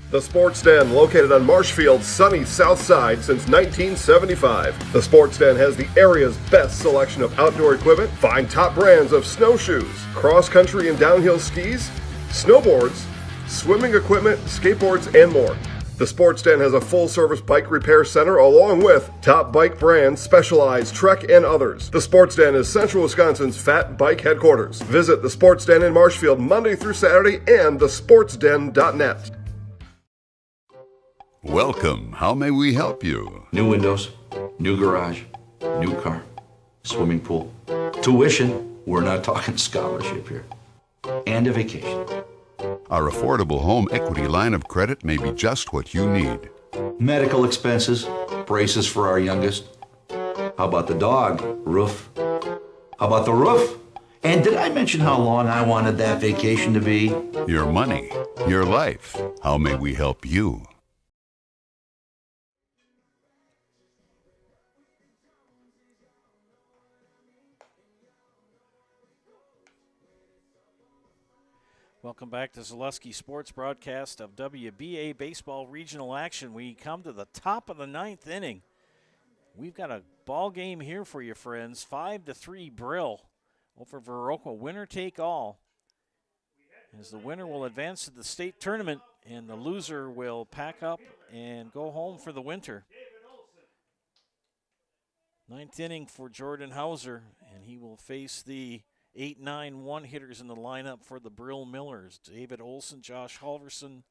The Sports Den, located on Marshfield's sunny south side since 1975. The Sports Den has the area's best selection of outdoor equipment. Find top brands of snowshoes, cross-country and downhill skis, snowboards, swimming equipment, skateboards, and more. The Sports Den has a full-service bike repair center along with top bike brands, Specialized, Trek, and others. The Sports Den is Central Wisconsin's fat bike headquarters. Visit the Sports Den in Marshfield Monday through Saturday and thesportsden.net. Welcome. How may we help you? New windows, new garage, new car, swimming pool, tuition. We're not talking scholarship here. And a vacation. Our affordable home equity line of credit may be just what you need. Medical expenses, braces for our youngest. How about the dog? Roof. How about the roof? And did I mention how long I wanted that vacation to be? Your money, your life. How may we help you? Welcome back to Zaleski Sports broadcast of WBA Baseball Regional Action. We come to the top of the 9th inning. We've got a ball game here for you, friends. 5-3 Brill over Viroqua. Winner take all. As the winner will advance to the state tournament, and the loser will pack up and go home for the winter. 9th inning for Jordan Hauser, and he will face the 8-9 one-hitters in the lineup for the Brill Millers. David Olson, Josh Halverson.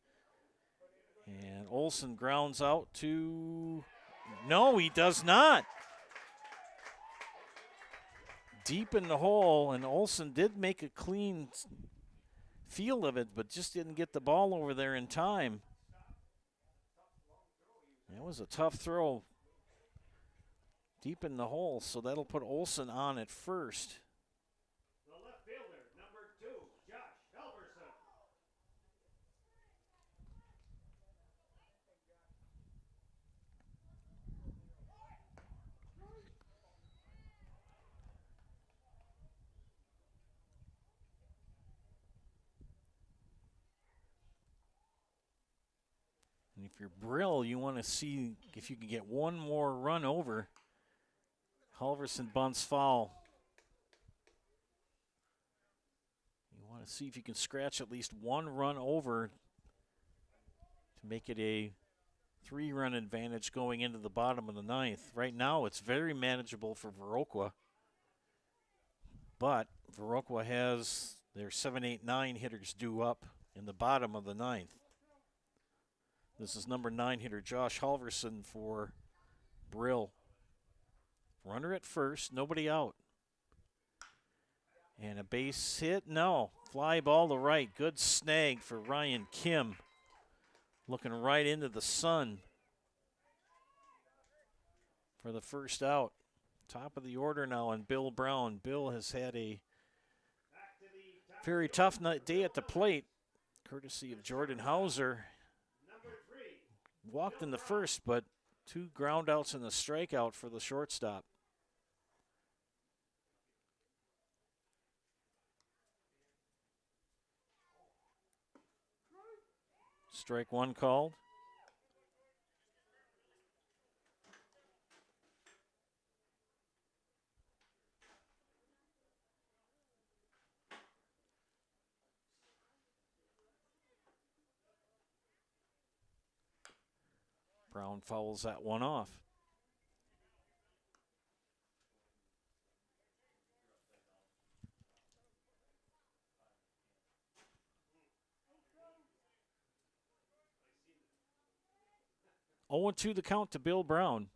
And Olson grounds out to... No, he does not. Deep in the hole, and Olson did make a clean field of it, but just didn't get the ball over there in time. That was a tough throw. Deep in the hole, so that'll put Olson on at first. And if you're Brill, you want to see if you can get one more run over. Halverson bunts foul. You want to see if you can scratch at least one run over to make it a 3-run advantage going into the bottom of the 9th. Right now, it's very manageable for Viroqua. But Viroqua has their 7, 8, 9 hitters due up in the bottom of the 9th. This is number 9 hitter Josh Halverson for Brill. Runner at first, nobody out. And a base hit, no. Fly ball to right, good snag for Ryan Kim. Looking right into the sun. for the first out. Top of the order now on Bill Brown. Bill has had a very tough day at the plate, courtesy of Jordan Hauser. Walked in the first, but 2 ground outs and a strikeout for the shortstop. Strike 1 called. Brown fouls that one off. Oh, 2 the count to Bill Brown.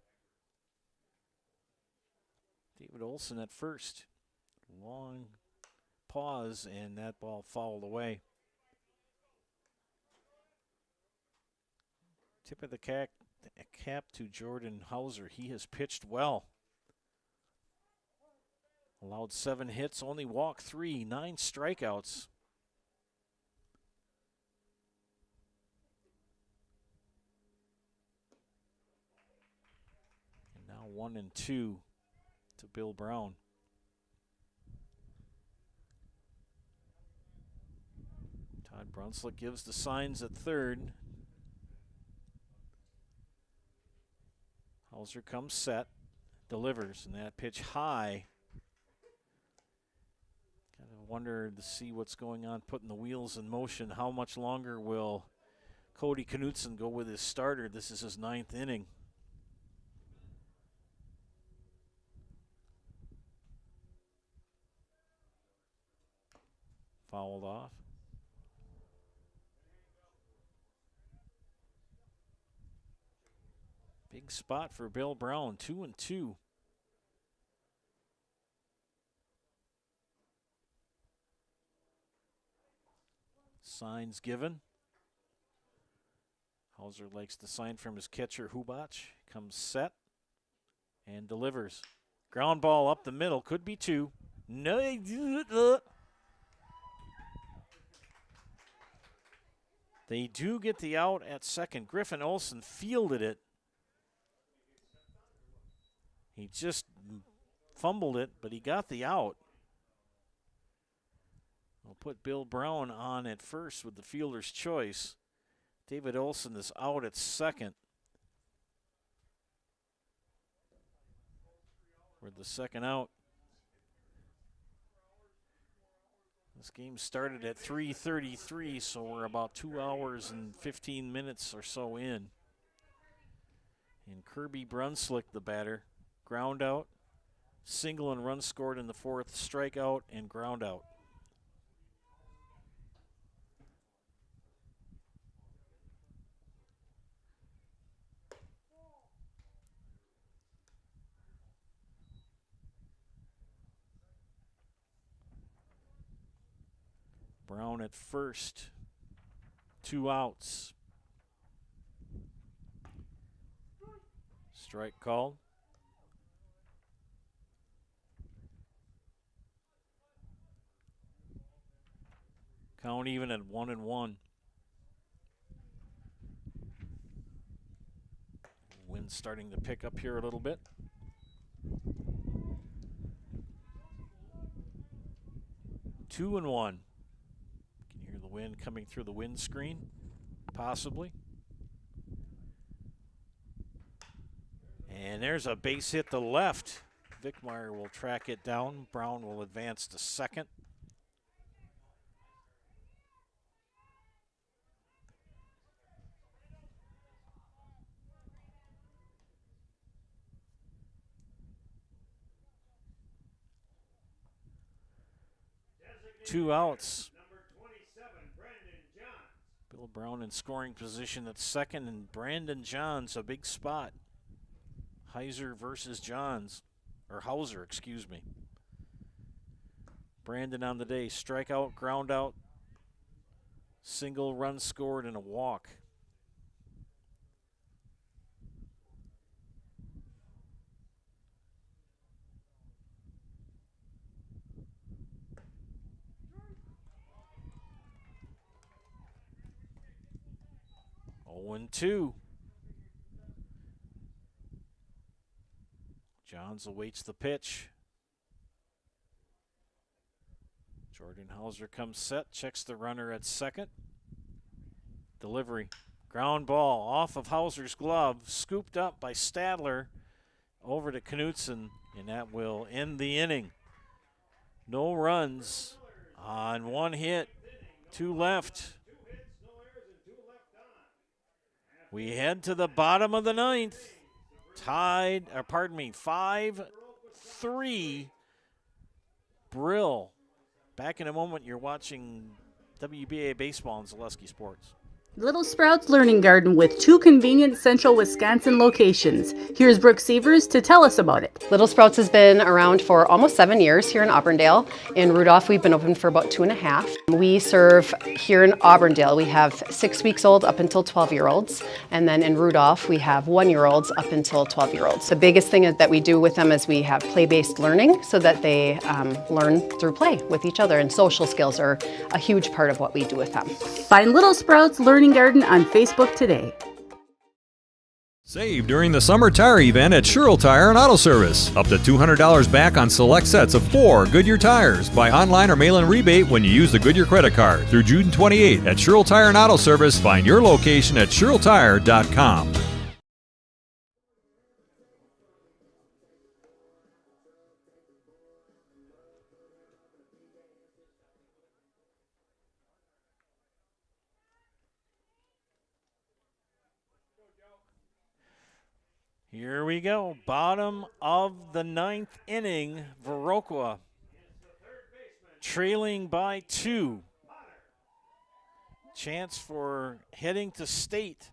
David Olson at first. Long pause, and that ball fouled away. Tip of the cap to Jordan Hauser. He has pitched well. Allowed 7 hits, only walked 3, 9 strikeouts. And now 1-2 to Bill Brown. Todd Brunslick gives the signs at third. Hauser comes set, delivers, and that pitch high. Kind of wonder to see what's going on, putting the wheels in motion. How much longer will Cody Knutson go with his starter? This is his 9th inning. Fouled off. Big spot for Bill Brown, 2-2. Signs given. Hauser likes the sign from his catcher, Hubach. Comes set and delivers. Ground ball up the middle, could be 2. No. They do get the out at second. Griffin Olson fielded it. He just fumbled it, but he got the out. We'll put Bill Brown on at first with the fielder's choice. David Olson is out at second. For the second out. This game started at 3:33, so we're about 2 hours and 15 minutes or so in. And Kirby Brunslick, the batter. Ground out, single and run scored in the 4th, strikeout, and ground out. Brown at first, 2 outs. Strike called. Count even at 1-1. Wind starting to pick up here a little bit. Two and one. You can hear the wind coming through the windscreen, possibly. And there's a base hit to left. Vickmeyer will track it down. Brown will advance to second. Two outs. Bill Brown in scoring position at second, and Brandon Johns, a big spot. Hauser versus Johns, or Hauser, excuse me. Brandon on the day, strikeout, ground out, single, run scored, and a walk. 0-2. Johns awaits the pitch. Jordan Hauser comes set, checks the runner at second. Delivery. Ground ball off of Hauser's glove, scooped up by Stadler over to Knutson, and that will end the inning. No runs on one hit, 2 left. We head to the bottom of the 9th. Tied, 5-3. Brill. Back in a moment, you're watching WBA baseball on Zaleski Sports. Little Sprouts Learning Garden with 2 convenient central Wisconsin locations. Here's Brooke Sievers to tell us about it. Little Sprouts has been around for almost 7 years here in Auburndale. In Rudolph, we've been open for about 2.5. We serve here in Auburndale. We have 6 weeks old up until 12-year-olds. And then in Rudolph, we have 1-year-olds up until 12-year-olds. The biggest thing that we do with them is we have play-based learning so that they learn through play with each other. And social skills are a huge part of what we do with them. Find Little Sprouts Learning Garden on Facebook today. Save during the summer tire event at Sherrill Tire and Auto Service. Up to $200 back on select sets of 4 Goodyear tires. Buy online or mail-in rebate when you use the Goodyear credit card. Through June 28 at Sherrill Tire and Auto Service. Find your location at SherrillTire.com. Here we go. Bottom of the 9th inning. Viroqua trailing by 2. Chance for heading to state.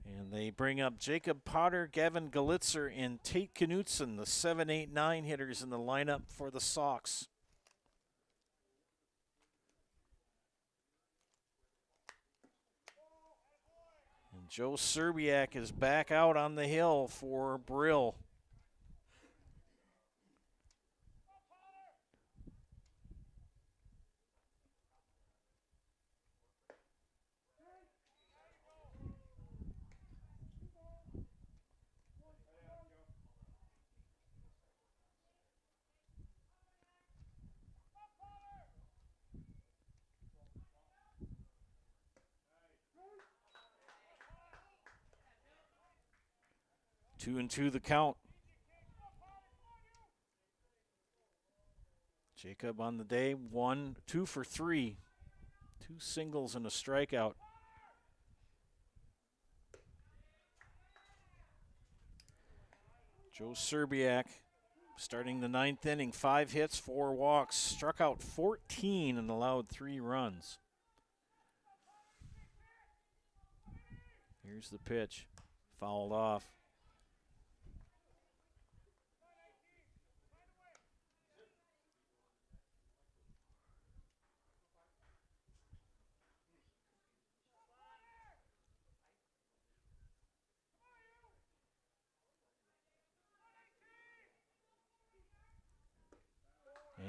And they bring up Jacob Potter, Gavin Galitzer, and Tate Knutson, the 7, 8, 9 hitters in the lineup for the Sox. Joe Serbiak is back out on the hill for Brill. Two and two the count. Jacob on the day, 2 for 3. 2 singles and a strikeout. Joe Serbiak starting the 9th inning, 5 hits, 4 walks, struck out 14 and allowed 3 runs. Here's the pitch, fouled off.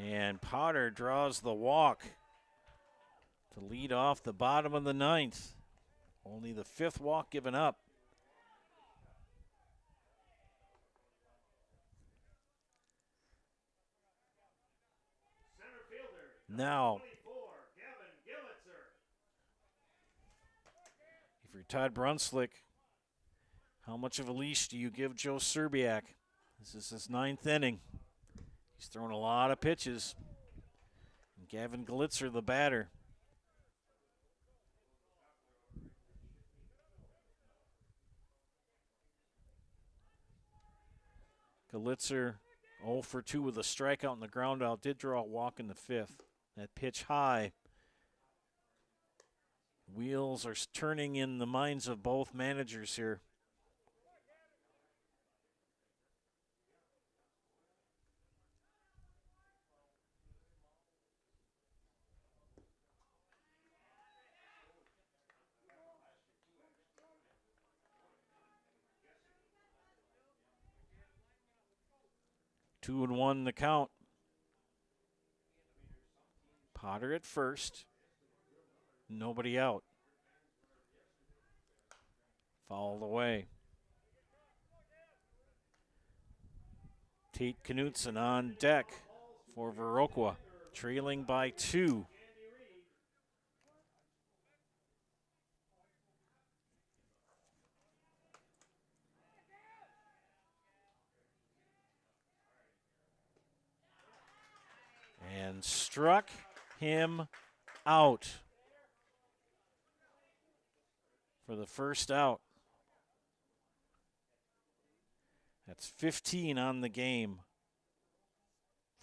And Potter draws the walk to lead off the bottom of the 9th. Only the 5th walk given up. Now, if you're Todd Brunslick, how much of a leash do you give Joe Serbiak? This is his 9th inning. He's thrown a lot of pitches. And Gavin Galitzer, the batter. Galitzer 0 for 2 with a strikeout and the ground out. Did draw a walk in the 5th. That pitch high. Wheels are turning in the minds of both managers here. Two and one the count. Potter at first. Nobody out. Fouled away. Tate Knutson on deck for Viroqua, trailing by 2. And struck him out for the first out. That's 15 on the game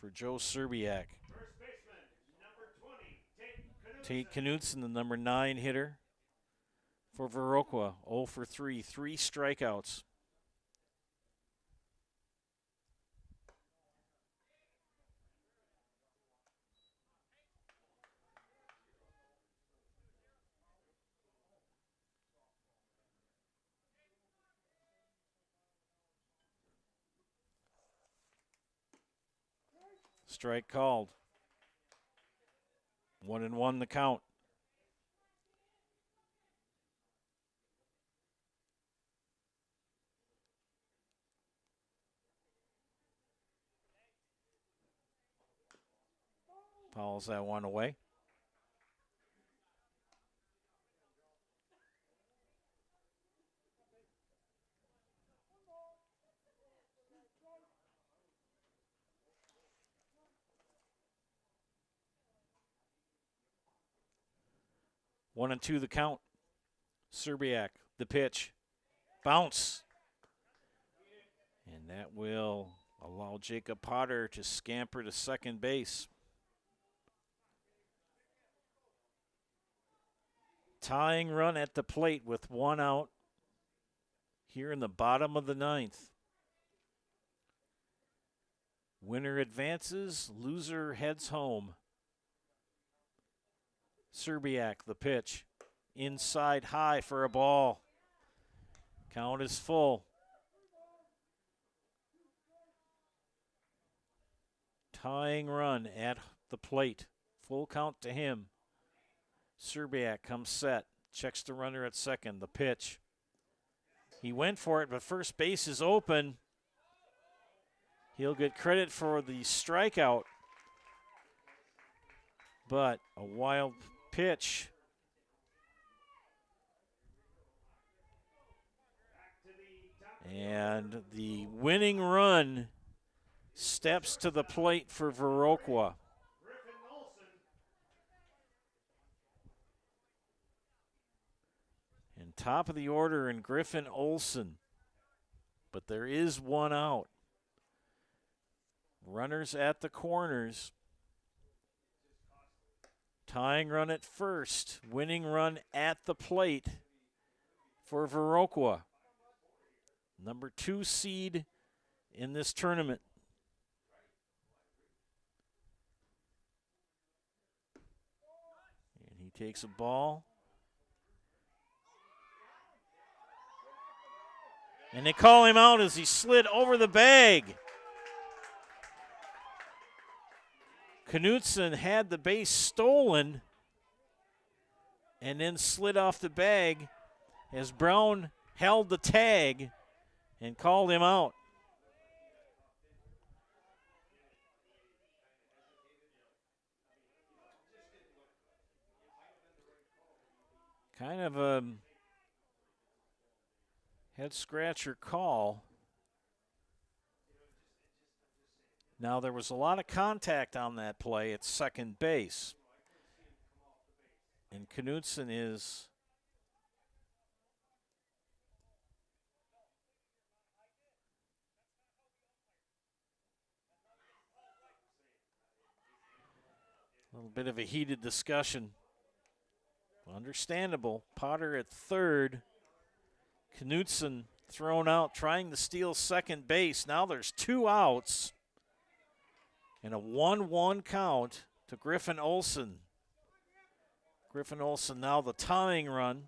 for Joe Serbiak. Tate Knutson, the number 9 hitter for Viroqua, 0 for 3, 3 strikeouts. Strike called. 1-1 the count. Fouls that one away. One and two the count. Serbiak, the pitch. Bounce. And that will allow Jacob Potter to scamper to second base. Tying run at the plate with 1 out here in the bottom of the 9th. Winner advances, loser heads home. Serbiak, the pitch. Inside high for a ball. Count is full. Tying run at the plate. Full count to him. Serbiak comes set. Checks the runner at second. The pitch. He went for it, but first base is open. He'll get credit for the strikeout. But a wild pitch. And the winning run steps to the plate for Viroqua. And top of the order in Griffin Olson. But there is 1 out. Runners at the corners. Tying run at first. Winning run at the plate for Viroqua. Number 2 seed in this tournament. And he takes a ball. And they call him out as he slid over the bag. Knutson had the base stolen and then slid off the bag as Brown held the tag and called him out. Kind of a head scratcher call. Now, there was a lot of contact on that play at second base. And Knutson is a little bit of a heated discussion. Understandable. Potter at third. Knutson thrown out, trying to steal second base. Now there's 2 outs. And a 1-1 count to Griffin Olson. Griffin Olson now the tying run.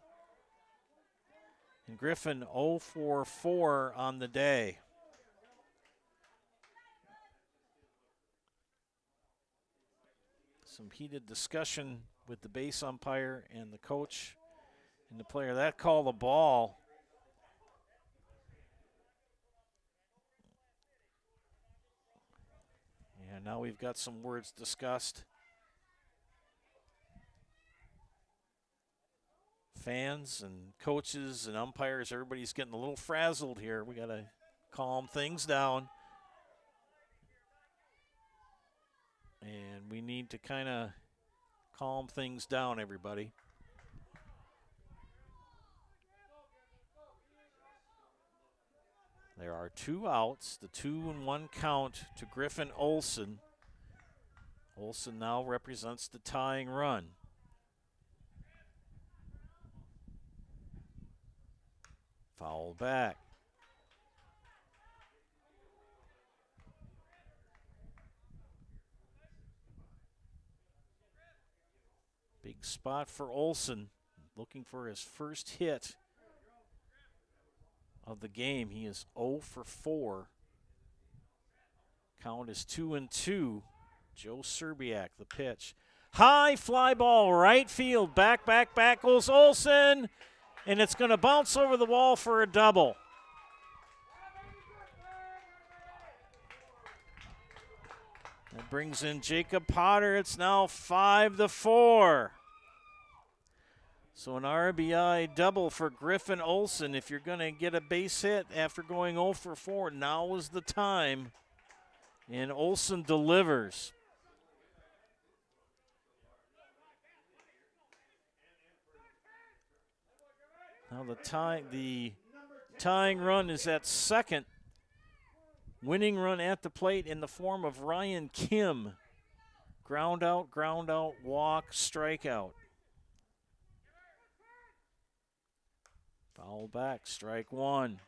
And Griffin 0 for 4 on the day. Some heated discussion with the base umpire and the coach and the player. That call the ball. And now we've got some words discussed. Fans and coaches and umpires, everybody's getting a little frazzled here. We got to calm things down. And we need to kind of calm things down, everybody. There are 2 outs, the 2-1 count to Griffin Olson. Olson now represents the tying run. Foul back. Big spot for Olson, looking for his first hit of the game. He is 0 for 4. Count is 2-2. Joe Serbiak, the pitch. High fly ball, right field. Back goes Olson. And it's going to bounce over the wall for a double. That brings in Jacob Potter. It's now 5-4. So an RBI double for Griffin Olson. If you're going to get a base hit after going 0 for 4, now is the time. And Olson delivers. Now the tying run is at second. Winning run at the plate in the form of Ryan Kim. Ground out, walk, strikeout. Foul back, strike one.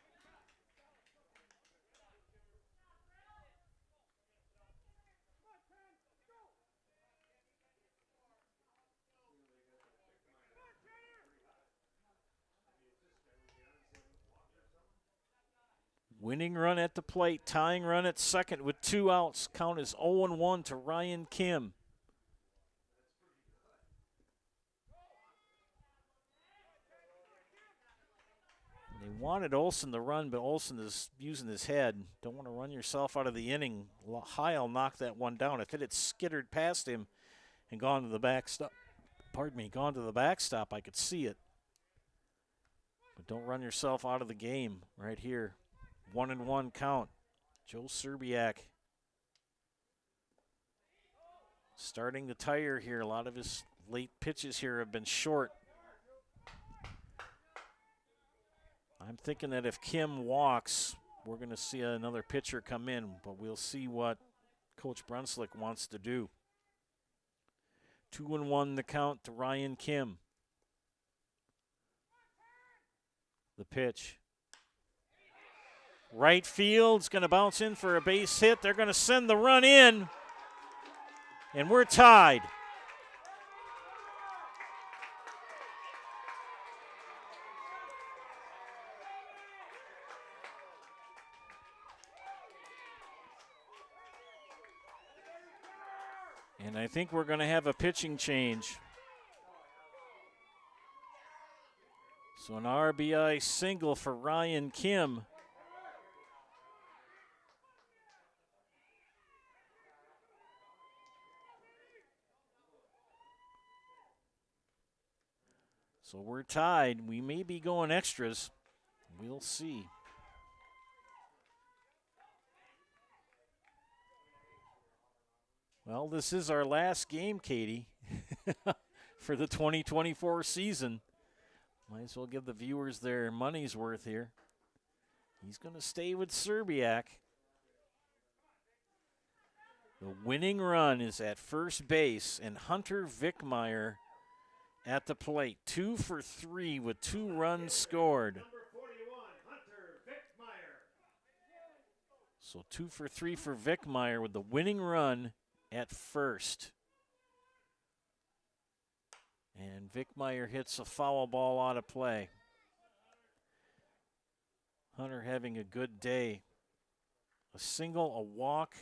Winning run at the plate, tying run at second with 2 outs. Count is 0-1 to Ryan Kim. They wanted Olson to run, but Olson is using his head. Don't want to run yourself out of the inning. Heil knocked that one down. If it had skittered past him and gone to the backstop, gone to the backstop, I could see it. But don't run yourself out of the game right here. 1-1 count. Joe Serbiak starting to tire here. A lot of his late pitches here have been short. I'm thinking that if Kim walks, we're going to see another pitcher come in, but we'll see what Coach Brunslick wants to do. 2-1 the count to Ryan Kim. The pitch. Right field's going to bounce in for a base hit. They're going to send the run in, and we're tied. And I think we're going to have a pitching change. So an RBI single for Ryan Kim. So we're tied. We may be going extras. We'll see. Well, this is our last game, Katie, for the 2024 season. Might as well give the viewers their money's worth here. He's going to stay with Serbiak. The winning run is at first base, and Hunter Vickmeyer at the plate. 2 for 3 with 2 runs scored. So 2 for 3 for Vickmeyer with the winning run at first. And Vickmeyer hits a foul ball out of play. Hunter having a good day. A single, a walk,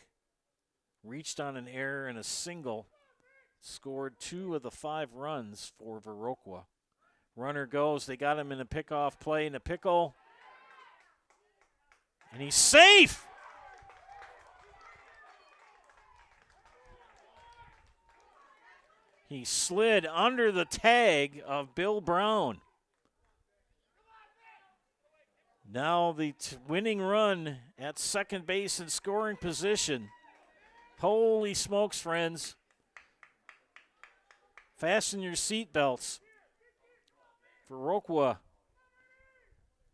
reached on an error, and a single. scored 2 of the 5 runs for Viroqua. Runner goes. They got him in a pickoff play in a pickle. And he's safe. He slid under the tag of Bill Brown. Now the winning run at second base in scoring position. Holy smokes, friends. Fasten your seatbelts. Viroqua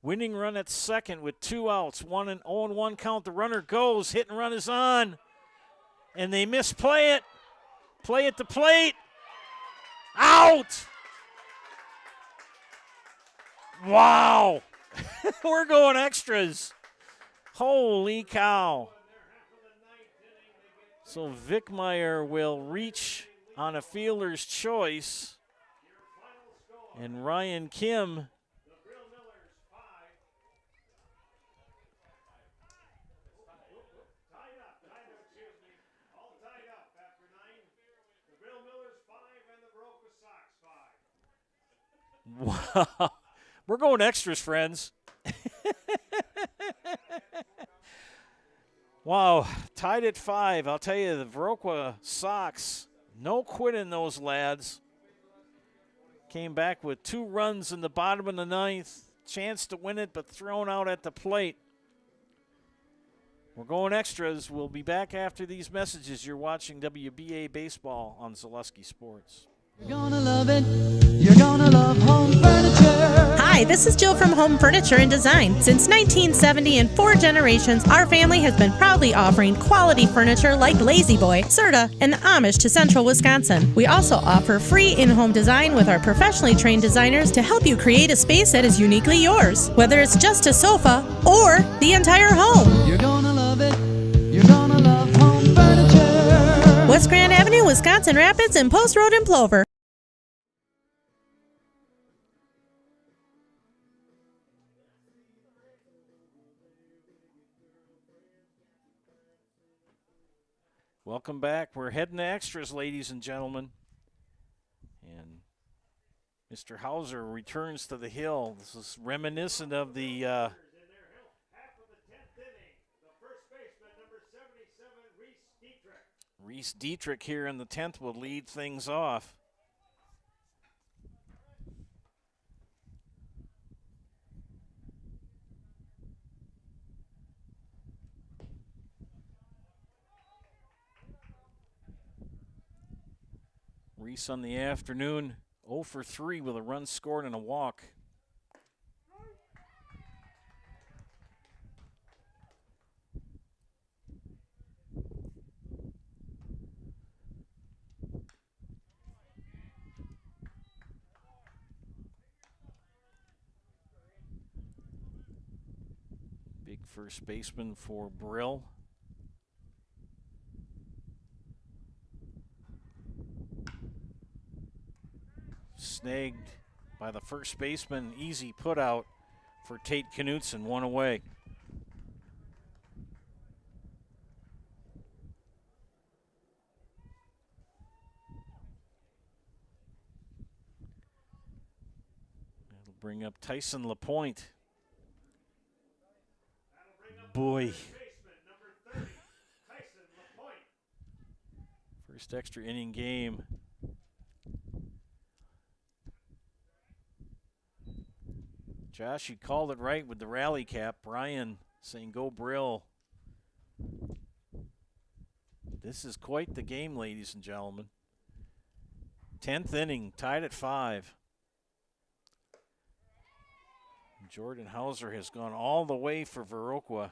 winning run at second with 2 outs, 0-1 count. The runner goes, hit and run is on, and they misplay it. Play at the plate. Out! Wow. We're going extras. Holy cow. So Vickmeyer will reach on a fielder's choice. And Ryan Kim wow. We're going extras, friends. Wow, tied at 5. I'll tell you, the Viroqua Sox, no quitting those lads. Came back with 2 runs in the bottom of the 9th. Chance to win it, but thrown out at the plate. We're going extras. We'll be back after these messages. You're watching WBA Baseball on Zaleski Sports. You're gonna love it. You're gonna love home furniture. Hi, this is Jill from Home Furniture and Design. Since 1970 and 4 generations, our family has been proudly offering quality furniture like Lazy Boy, Serta, and Amish to Central Wisconsin. We also offer free in-home design with our professionally trained designers to help you create a space that is uniquely yours, whether it's just a sofa or the entire home. You're gonna love it. You're gonna love home furniture. West Grand Avenue, Wisconsin Rapids, and Post Road in Plover. Welcome back. We're heading to extras, ladies and gentlemen. And Mr. Hauser returns to the hill. This is reminiscent of the Reese Dietrich here in the 10th will lead things off. Reese on the afternoon, 0 for 3 with a run scored and a walk. Big first baseman for Brill. Snagged by the first baseman. Easy put out for Tate Knutson, 1 away. That'll bring up Tyson LaPointe. Boy. First extra inning game. Josh, you called it right with the rally cap. Brian saying go Brill. This is quite the game, ladies and gentlemen. 10th inning, tied at 5. Jordan Hauser has gone all the way for Viroqua.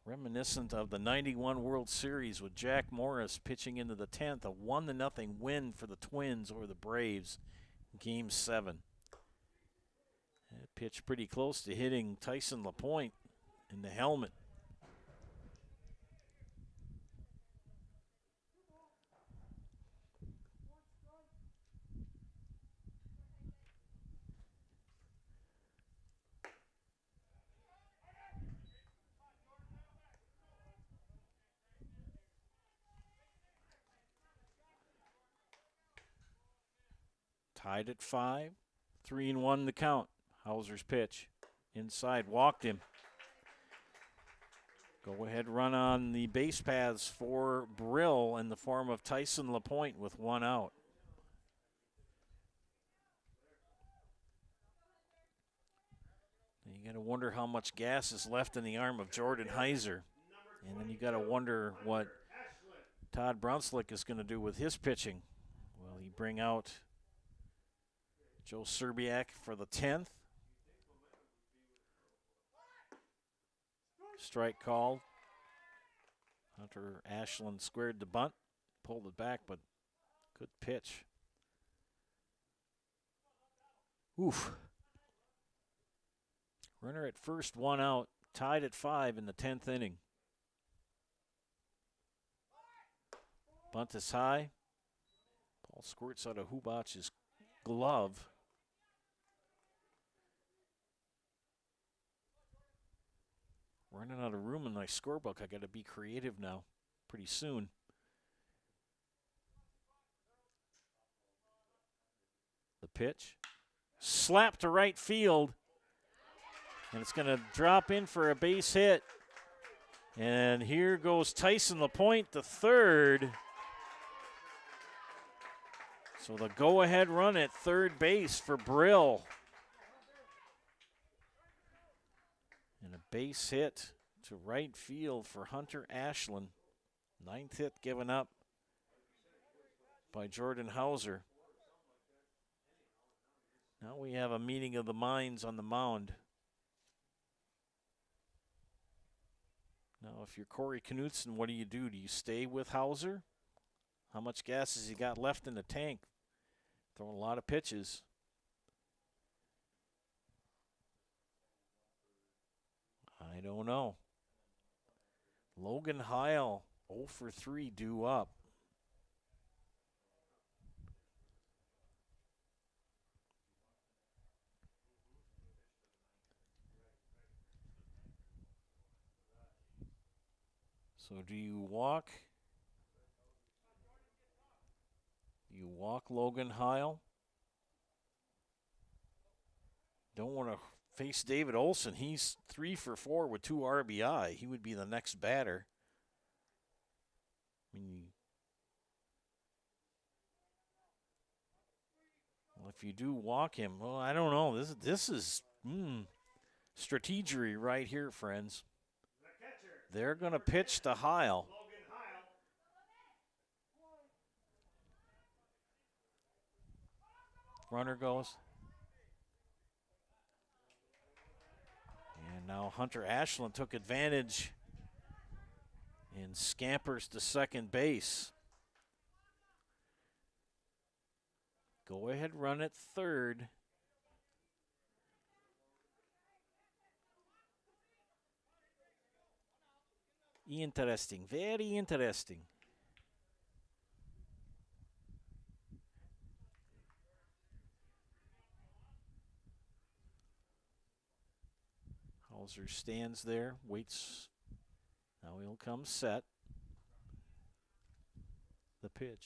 Reminiscent of the 91 World Series with Jack Morris pitching into the 10th. A 1-0 win for the Twins over the Braves in Game 7. That pitch pretty close to hitting Tyson LaPointe in the helmet. Tied at 5. 3-1 the count. Hauser's pitch. Inside, walked him. Go ahead run on the base paths for Brill in the form of Tyson LaPointe with 1 out. You got to wonder how much gas is left in the arm of Jordan Heiser. And then you got to wonder what Todd Brunslick is going to do with his pitching. Will he bring out Joe Serbiak for the 10th? Strike called. Hunter Ashland squared the bunt, pulled it back, but good pitch. Oof. Runner at first, 1 out, tied at 5 in the 10th inning. Bunt is high. Ball squirts out of Hubach's glove. Running out of room in my scorebook. I got to be creative now pretty soon. The pitch. Slap to right field. And it's going to drop in for a base hit. And here goes Tyson LaPointe, the third. So the go-ahead run at third base for Brill. And a base hit to right field for Hunter Ashland. 9th hit given up by Jordan Hauser. Now we have a meeting of the minds on the mound. Now, if you're Corey Knutson, what do? Do you stay with Hauser? How much gas has he got left in the tank? Throwing a lot of pitches. I don't know. Logan Heil, 0 for 3, due up. So do you walk? You walk Logan Heil? Don't want to face David Olson. He's 3 for 4 with 2 RBI. He would be the next batter. I mean, well, if you do walk him, well, I don't know. This is strategery right here, friends. They're going to pitch to Heil. Runner goes. And now Hunter Ashland took advantage and scampers to second base. Go ahead run at third. Interesting, very interesting. Hauser stands there, waits. Now he'll come set. The pitch.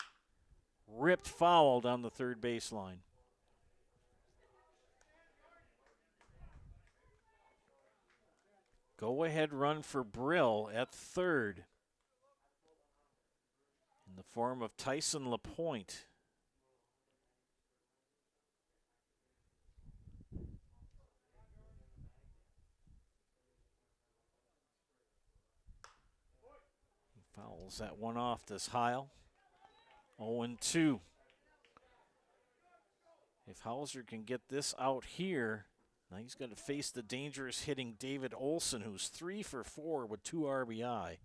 Ripped foul down the third baseline. Go ahead run for Brill at third in the form of Tyson LaPointe. He fouls that one off this Heil. 0-2. If Hauser can get this out here, now he's going to face the dangerous hitting David Olson, who's 3 for 4 with 2 RBI.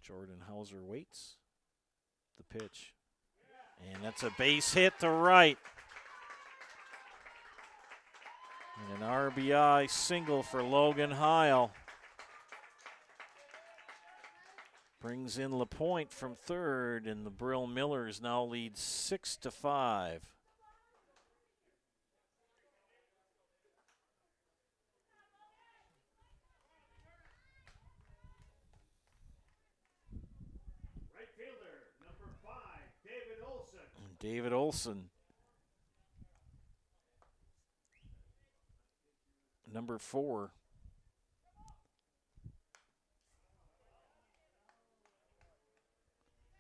Jordan Hauser waits. The pitch. And that's a base hit to right. And an RBI single for Logan Heil. Brings in LaPointe from third, and the Brill Millers now lead 6-5. David Olson, number 4.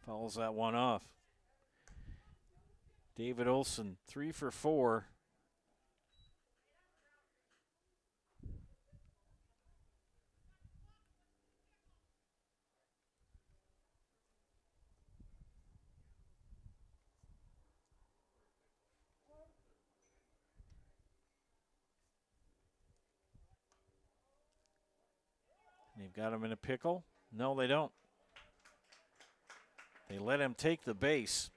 Fouls that one off. David Olson, 3 for 4. They've got him in a pickle. No, they don't. They let him take the base.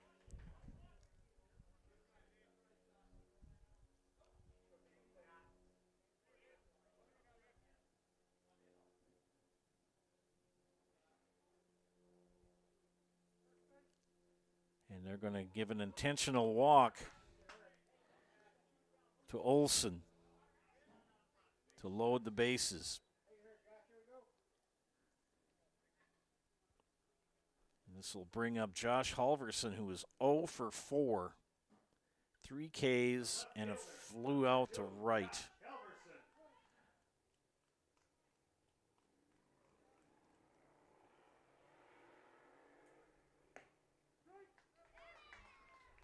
And they're going to give an intentional walk to Olson to load the bases. And this will bring up Josh Halverson, who is 0 for 4. 3 Ks and a flew out to right.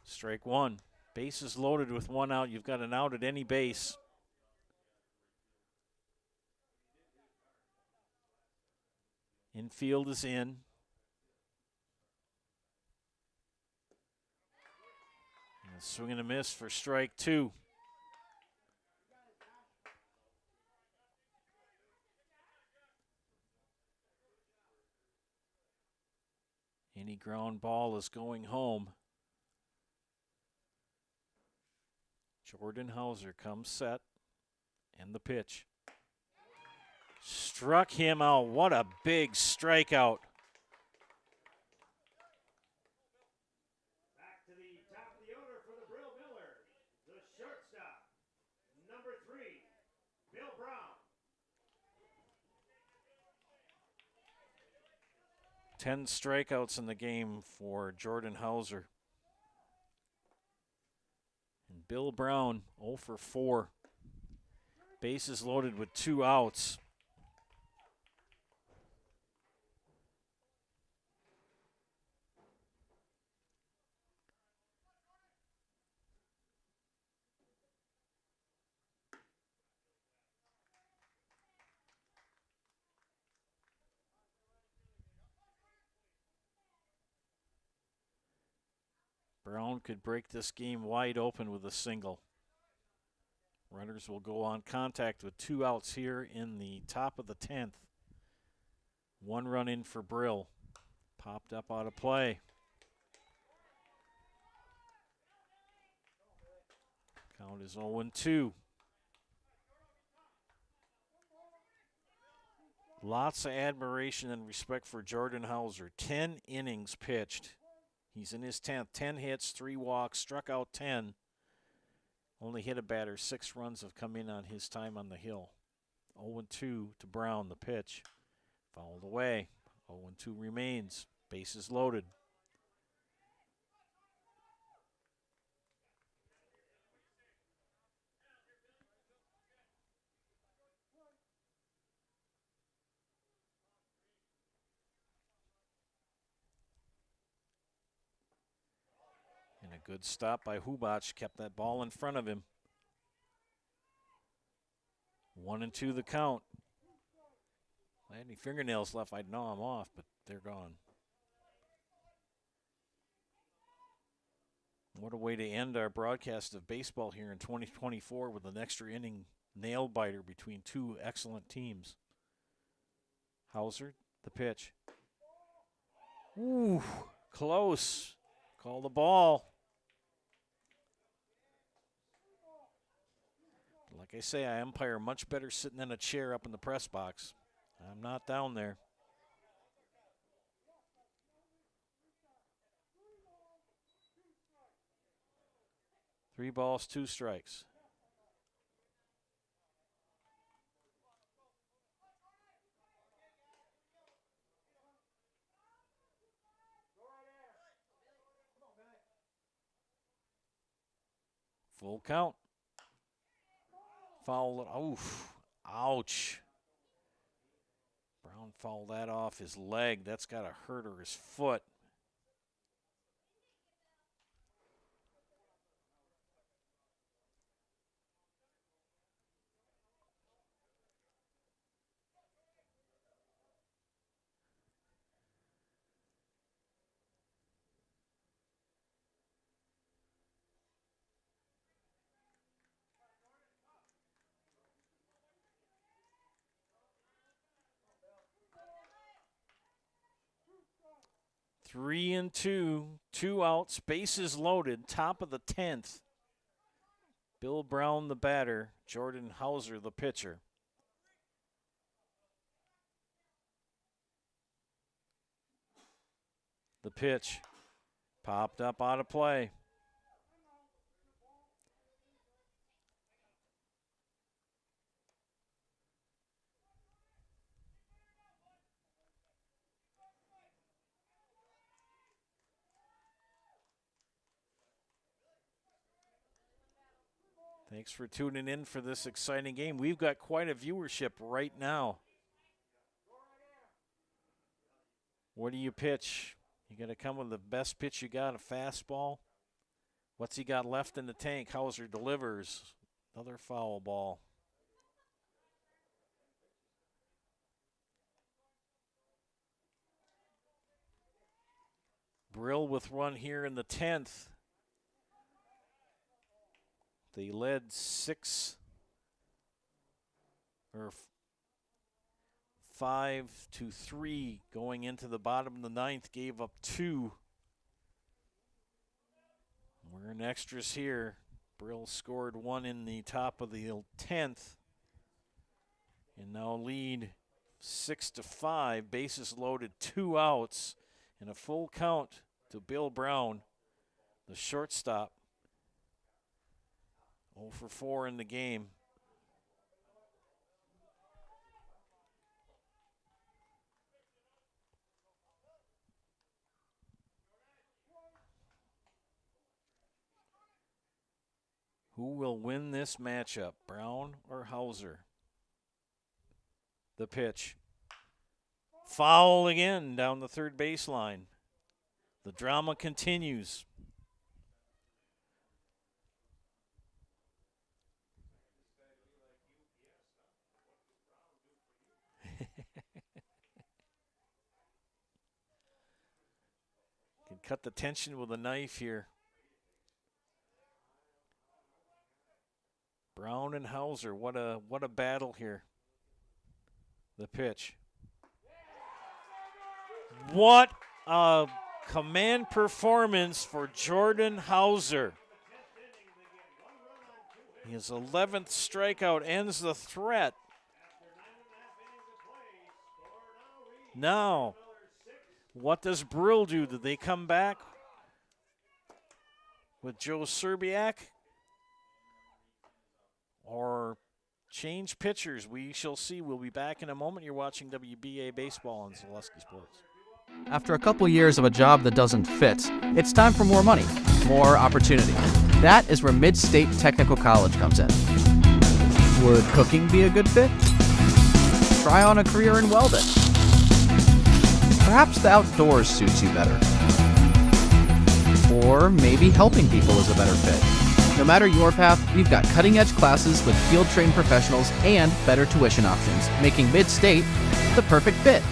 Strike 1. Bases loaded with 1 out. You've got an out at any base. Infield is in. And a swing and a miss for strike 2. Any ground ball is going home. Jordan Hauser comes set, and the pitch. Struck him out. What a big strikeout. Back to the top of the order for the Brill Millers, the shortstop, number 3, Bill Brown. 10 strikeouts in the game for Jordan Hauser. And Bill Brown, 0 for 4. Bases loaded with 2 outs. Brown could break this game wide open with a single. Runners will go on contact with 2 outs here in the top of the 10th. 1 run in for Brill. Popped up out of play. Count is 0-2. Lots of admiration and respect for Jordan Hauser. 10 innings pitched. He's in his 10th. 10 hits, 3 walks, struck out 10. Only hit a batter. 6 runs have come in on his time on the hill. 0-2 to Brown, the pitch. Fouled away. 0-2 remains. Bases loaded. And a good stop by Hubach. Kept that ball in front of him. 1-2 the count. If I had any fingernails left, I'd gnaw them off, but they're gone. What a way to end our broadcast of baseball here in 2024 with an extra inning nail biter between 2 excellent teams. Hauser, the pitch. Ooh, close. Call the ball. Like I say, I umpire much better sitting in a chair up in the press box. I'm not down there. Three balls, 2 strikes. Full count. Foul. Oof. Ouch. Brown fouled that off his leg. That's got to hurt or his foot. Three and two, 2 outs, bases loaded, top of the 10th. Bill Brown, the batter, Jordan Hauser, the pitcher. The pitch popped up out of play. Thanks for tuning in for this exciting game. We've got quite a viewership right now. What do you pitch? You got to come with the best pitch you got, a fastball. What's he got left in the tank? Hauser delivers. Another foul ball. Brill with one here in the 10th. They led 5-3 going into the bottom of the 9th, gave up 2. We're in extras here. Brill scored 1 in the top of the 10th and now lead 6-5. Bases loaded, 2 outs, and a full count to Bill Brown, the shortstop. 0 for 4 in the game. Who will win this matchup, Brown or Hauser? The pitch. Foul again down the third baseline. The drama continues. Can cut the tension with a knife here. Brown and Hauser, what a battle here. The pitch. What a command performance for Jordan Hauser. His 11th strikeout ends the threat. Now, what does Brill do? Do they come back with Joe Serbiak? Or change pitchers? We shall see. We'll be back in a moment. You're watching WBA Baseball on Zaleski Sports. After a couple years of a job that doesn't fit, it's time for more money, more opportunity. That is where Mid-State Technical College comes in. Would cooking be a good fit? Try on a career in welding. Perhaps the outdoors suits you better. Or maybe helping people is a better fit. No matter your path, we've got cutting-edge classes with field-trained professionals and better tuition options, making Mid-State the perfect fit.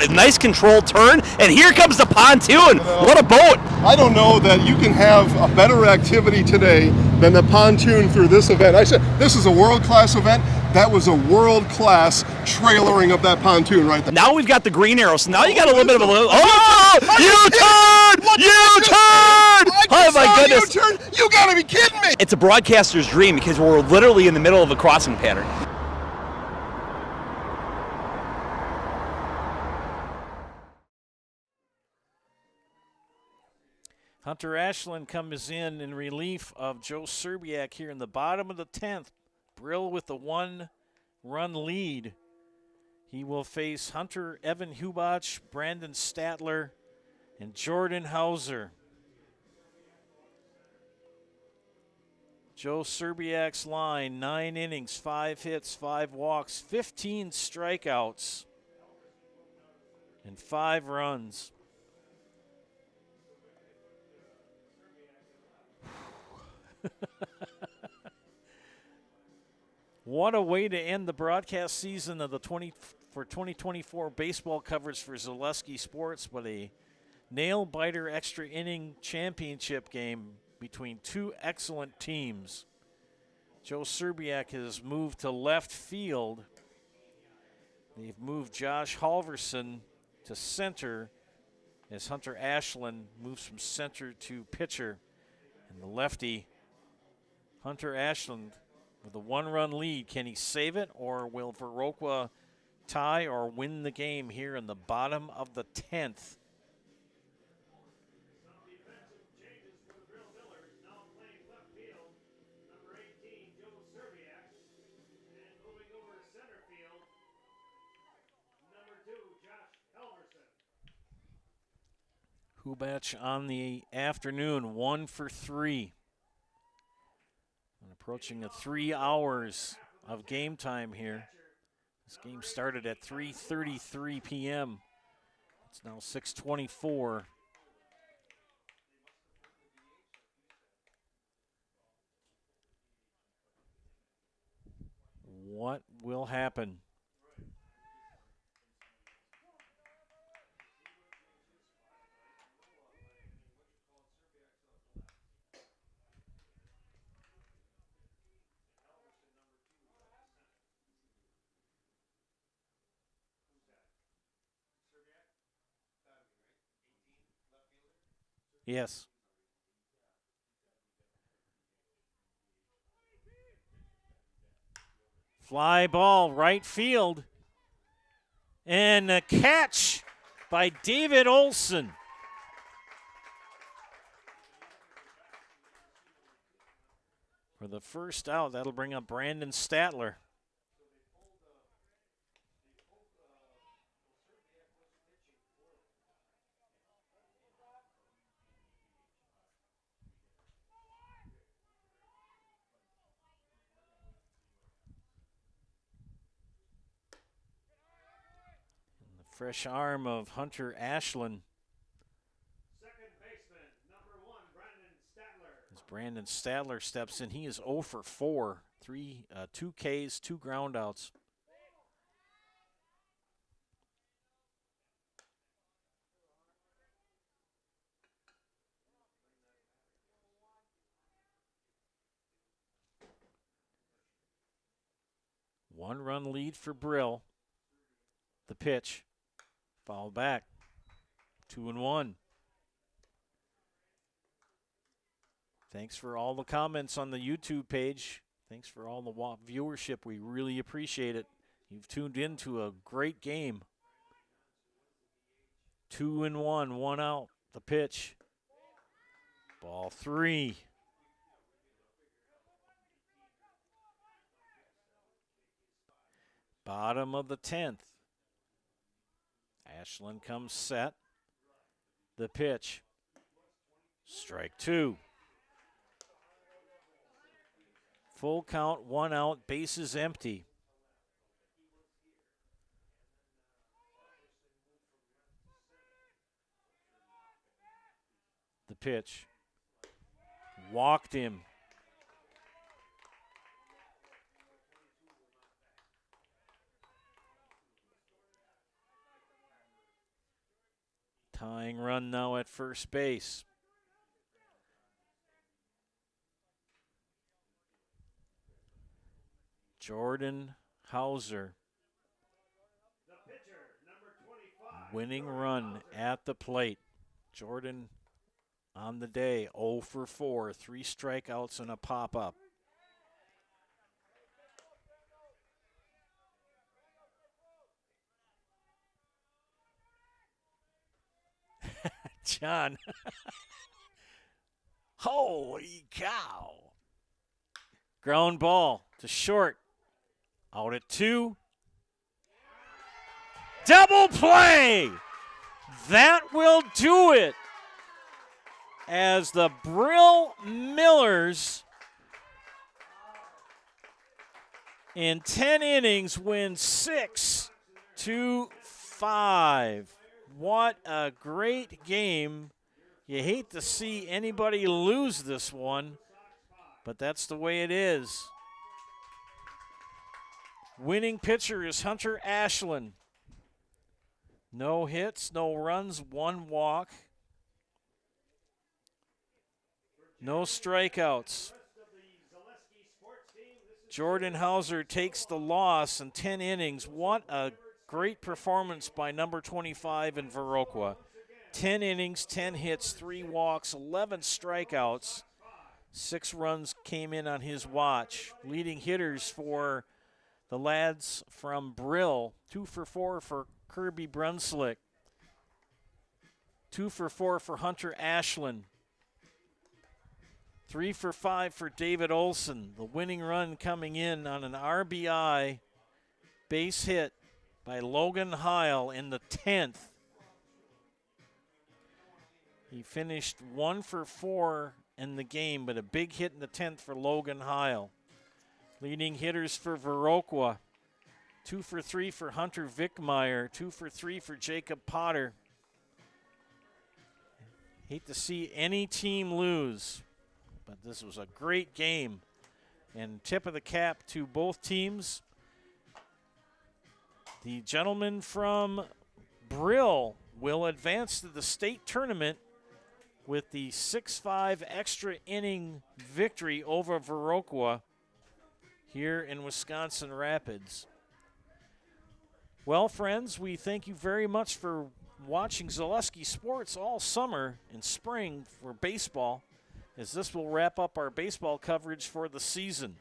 A nice controlled turn, and here comes the pontoon. What a boat! I don't know that you can have a better activity today than the pontoon through this event. I said this is a world-class event. That was a world-class trailering of that pontoon right there. Now we've got the green arrow, so now you got a little bit of a U-turn! U-turn! Oh my goodness! U-turn? You gotta be kidding me! It's a broadcaster's dream because we're literally in the middle of a crossing pattern. Hunter Ashland comes in relief of Joe Serbiak here in the bottom of the 10th. Brill with the 1-run lead. He will face Hunter, Evan Hubach, Brandon Statler, And Jordan Hauser. Joe Serbiak's line, 9 innings, 5 hits, 5 walks, 15 strikeouts, and 5 runs. What a way to end the broadcast season of the 2024 baseball coverage for Zaleski Sports, but a nail-biter extra inning championship game between two excellent teams. Joe Serbiak has moved to left field. They've moved Josh Halverson to center as Hunter Ashland moves from center to pitcher. And the lefty, Hunter Ashland, with a 1-run lead. Can he save it, or will Viroqua tie or win the game here in the bottom of the 10th? Hubach on the afternoon, 1 for 3. And approaching the 3 hours of game time here. This game started at 3:33 p.m. It's now 6:24. What will happen? Yes. Fly ball, right field. And a catch by David Olson. For the first out, that'll bring up Brandon Statler. Fresh arm of Hunter Ashland. Second baseman, number 1, Brandon Statler. As Brandon Statler steps in, he is 0 for 4. 2 Ks, 2 groundouts. One-run lead for Brill. The pitch. Foul back. 2-1. Thanks for all the comments on the YouTube page. Thanks for all the viewership. We really appreciate it. You've tuned in to a great game. 2-1, 1 out. The pitch. Ball 3. Bottom of the 10th. Ashland comes set. The pitch. Strike 2. Full count, 1 out, bases empty. The pitch. Walked him. Tying run now at first base. Jordan Hauser. The pitcher, number 25. Winning run at the plate. Jordan on the day, 0 for 4. 3 strikeouts and a pop-up. John. Holy cow. Ground ball to short. Out at 2. Double play. That will do it as the Brill Millers in 10 innings win 6-5. What a great game. You hate to see anybody lose this one, but that's the way it is. Winning pitcher is Hunter Ashland. No hits, no runs, 1 walk. No strikeouts. Jordan Hauser takes the loss in 10 innings. What a great performance by number 25 in Viroqua. 10 innings, 10 hits, 3 walks, 11 strikeouts. 6 runs came in on his watch. Leading hitters for the lads from Brill, 2 for 4 for Kirby Brunslick. 2 for 4 for Hunter Ashland. 3 for 5 for David Olson. The winning run coming in on an RBI base hit by Logan Heil in the 10th. He finished 1 for 4 in the game, but a big hit in the 10th for Logan Heil. Leading hitters for Viroqua, 2 for 3 for Hunter Vickmeyer, 2 for 3 for Jacob Potter. Hate to see any team lose, but this was a great game. And tip of the cap to both teams. The gentleman from Brill will advance to the state tournament with the 6-5 extra inning victory over Viroqua here in Wisconsin Rapids. Well, friends, we thank you very much for watching Zaleski Sports all summer and spring for baseball, as this will wrap up our baseball coverage for the season.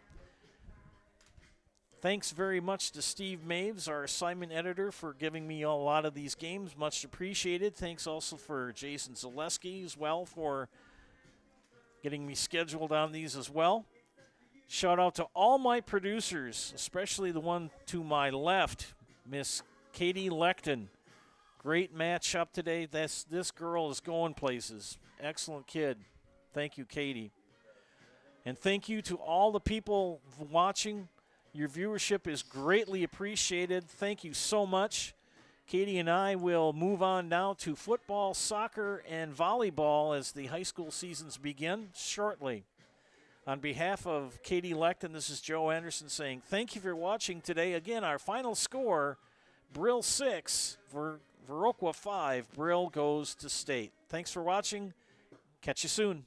Thanks very much to Steve Maves, our assignment editor, for giving me a lot of these games. Much appreciated. Thanks also for Jason Zaleski as well for getting me scheduled on these as well. Shout out to all my producers, especially the one to my left, Miss Katie Leckton. Great match up today. This girl is going places. Excellent kid. Thank you, Katie. And thank you to all the people watching. Your viewership is greatly appreciated. Thank you so much. Katie and I will move on now to football, soccer, and volleyball as the high school seasons begin shortly. On behalf of Katie Leckton, this is Joe Anderson saying thank you for watching today. Again, our final score, Brill 6, Viroqua 5. Brill goes to state. Thanks for watching. Catch you soon.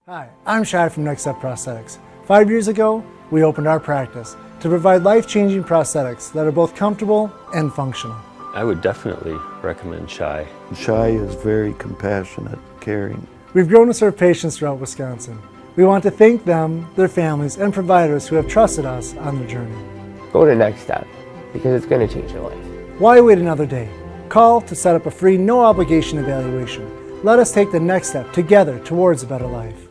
Hi, I'm Shad from Next Step Prosthetics. 5 years ago, we opened our practice to provide life-changing prosthetics that are both comfortable and functional. I would definitely recommend Shai. Shai is very compassionate, caring. We've grown to serve patients throughout Wisconsin. We want to thank them, their families, and providers who have trusted us on their journey. Go to Next Step, because it's going to change your life. Why wait another day? Call to set up a free, no-obligation evaluation. Let us take the next step together towards a better life.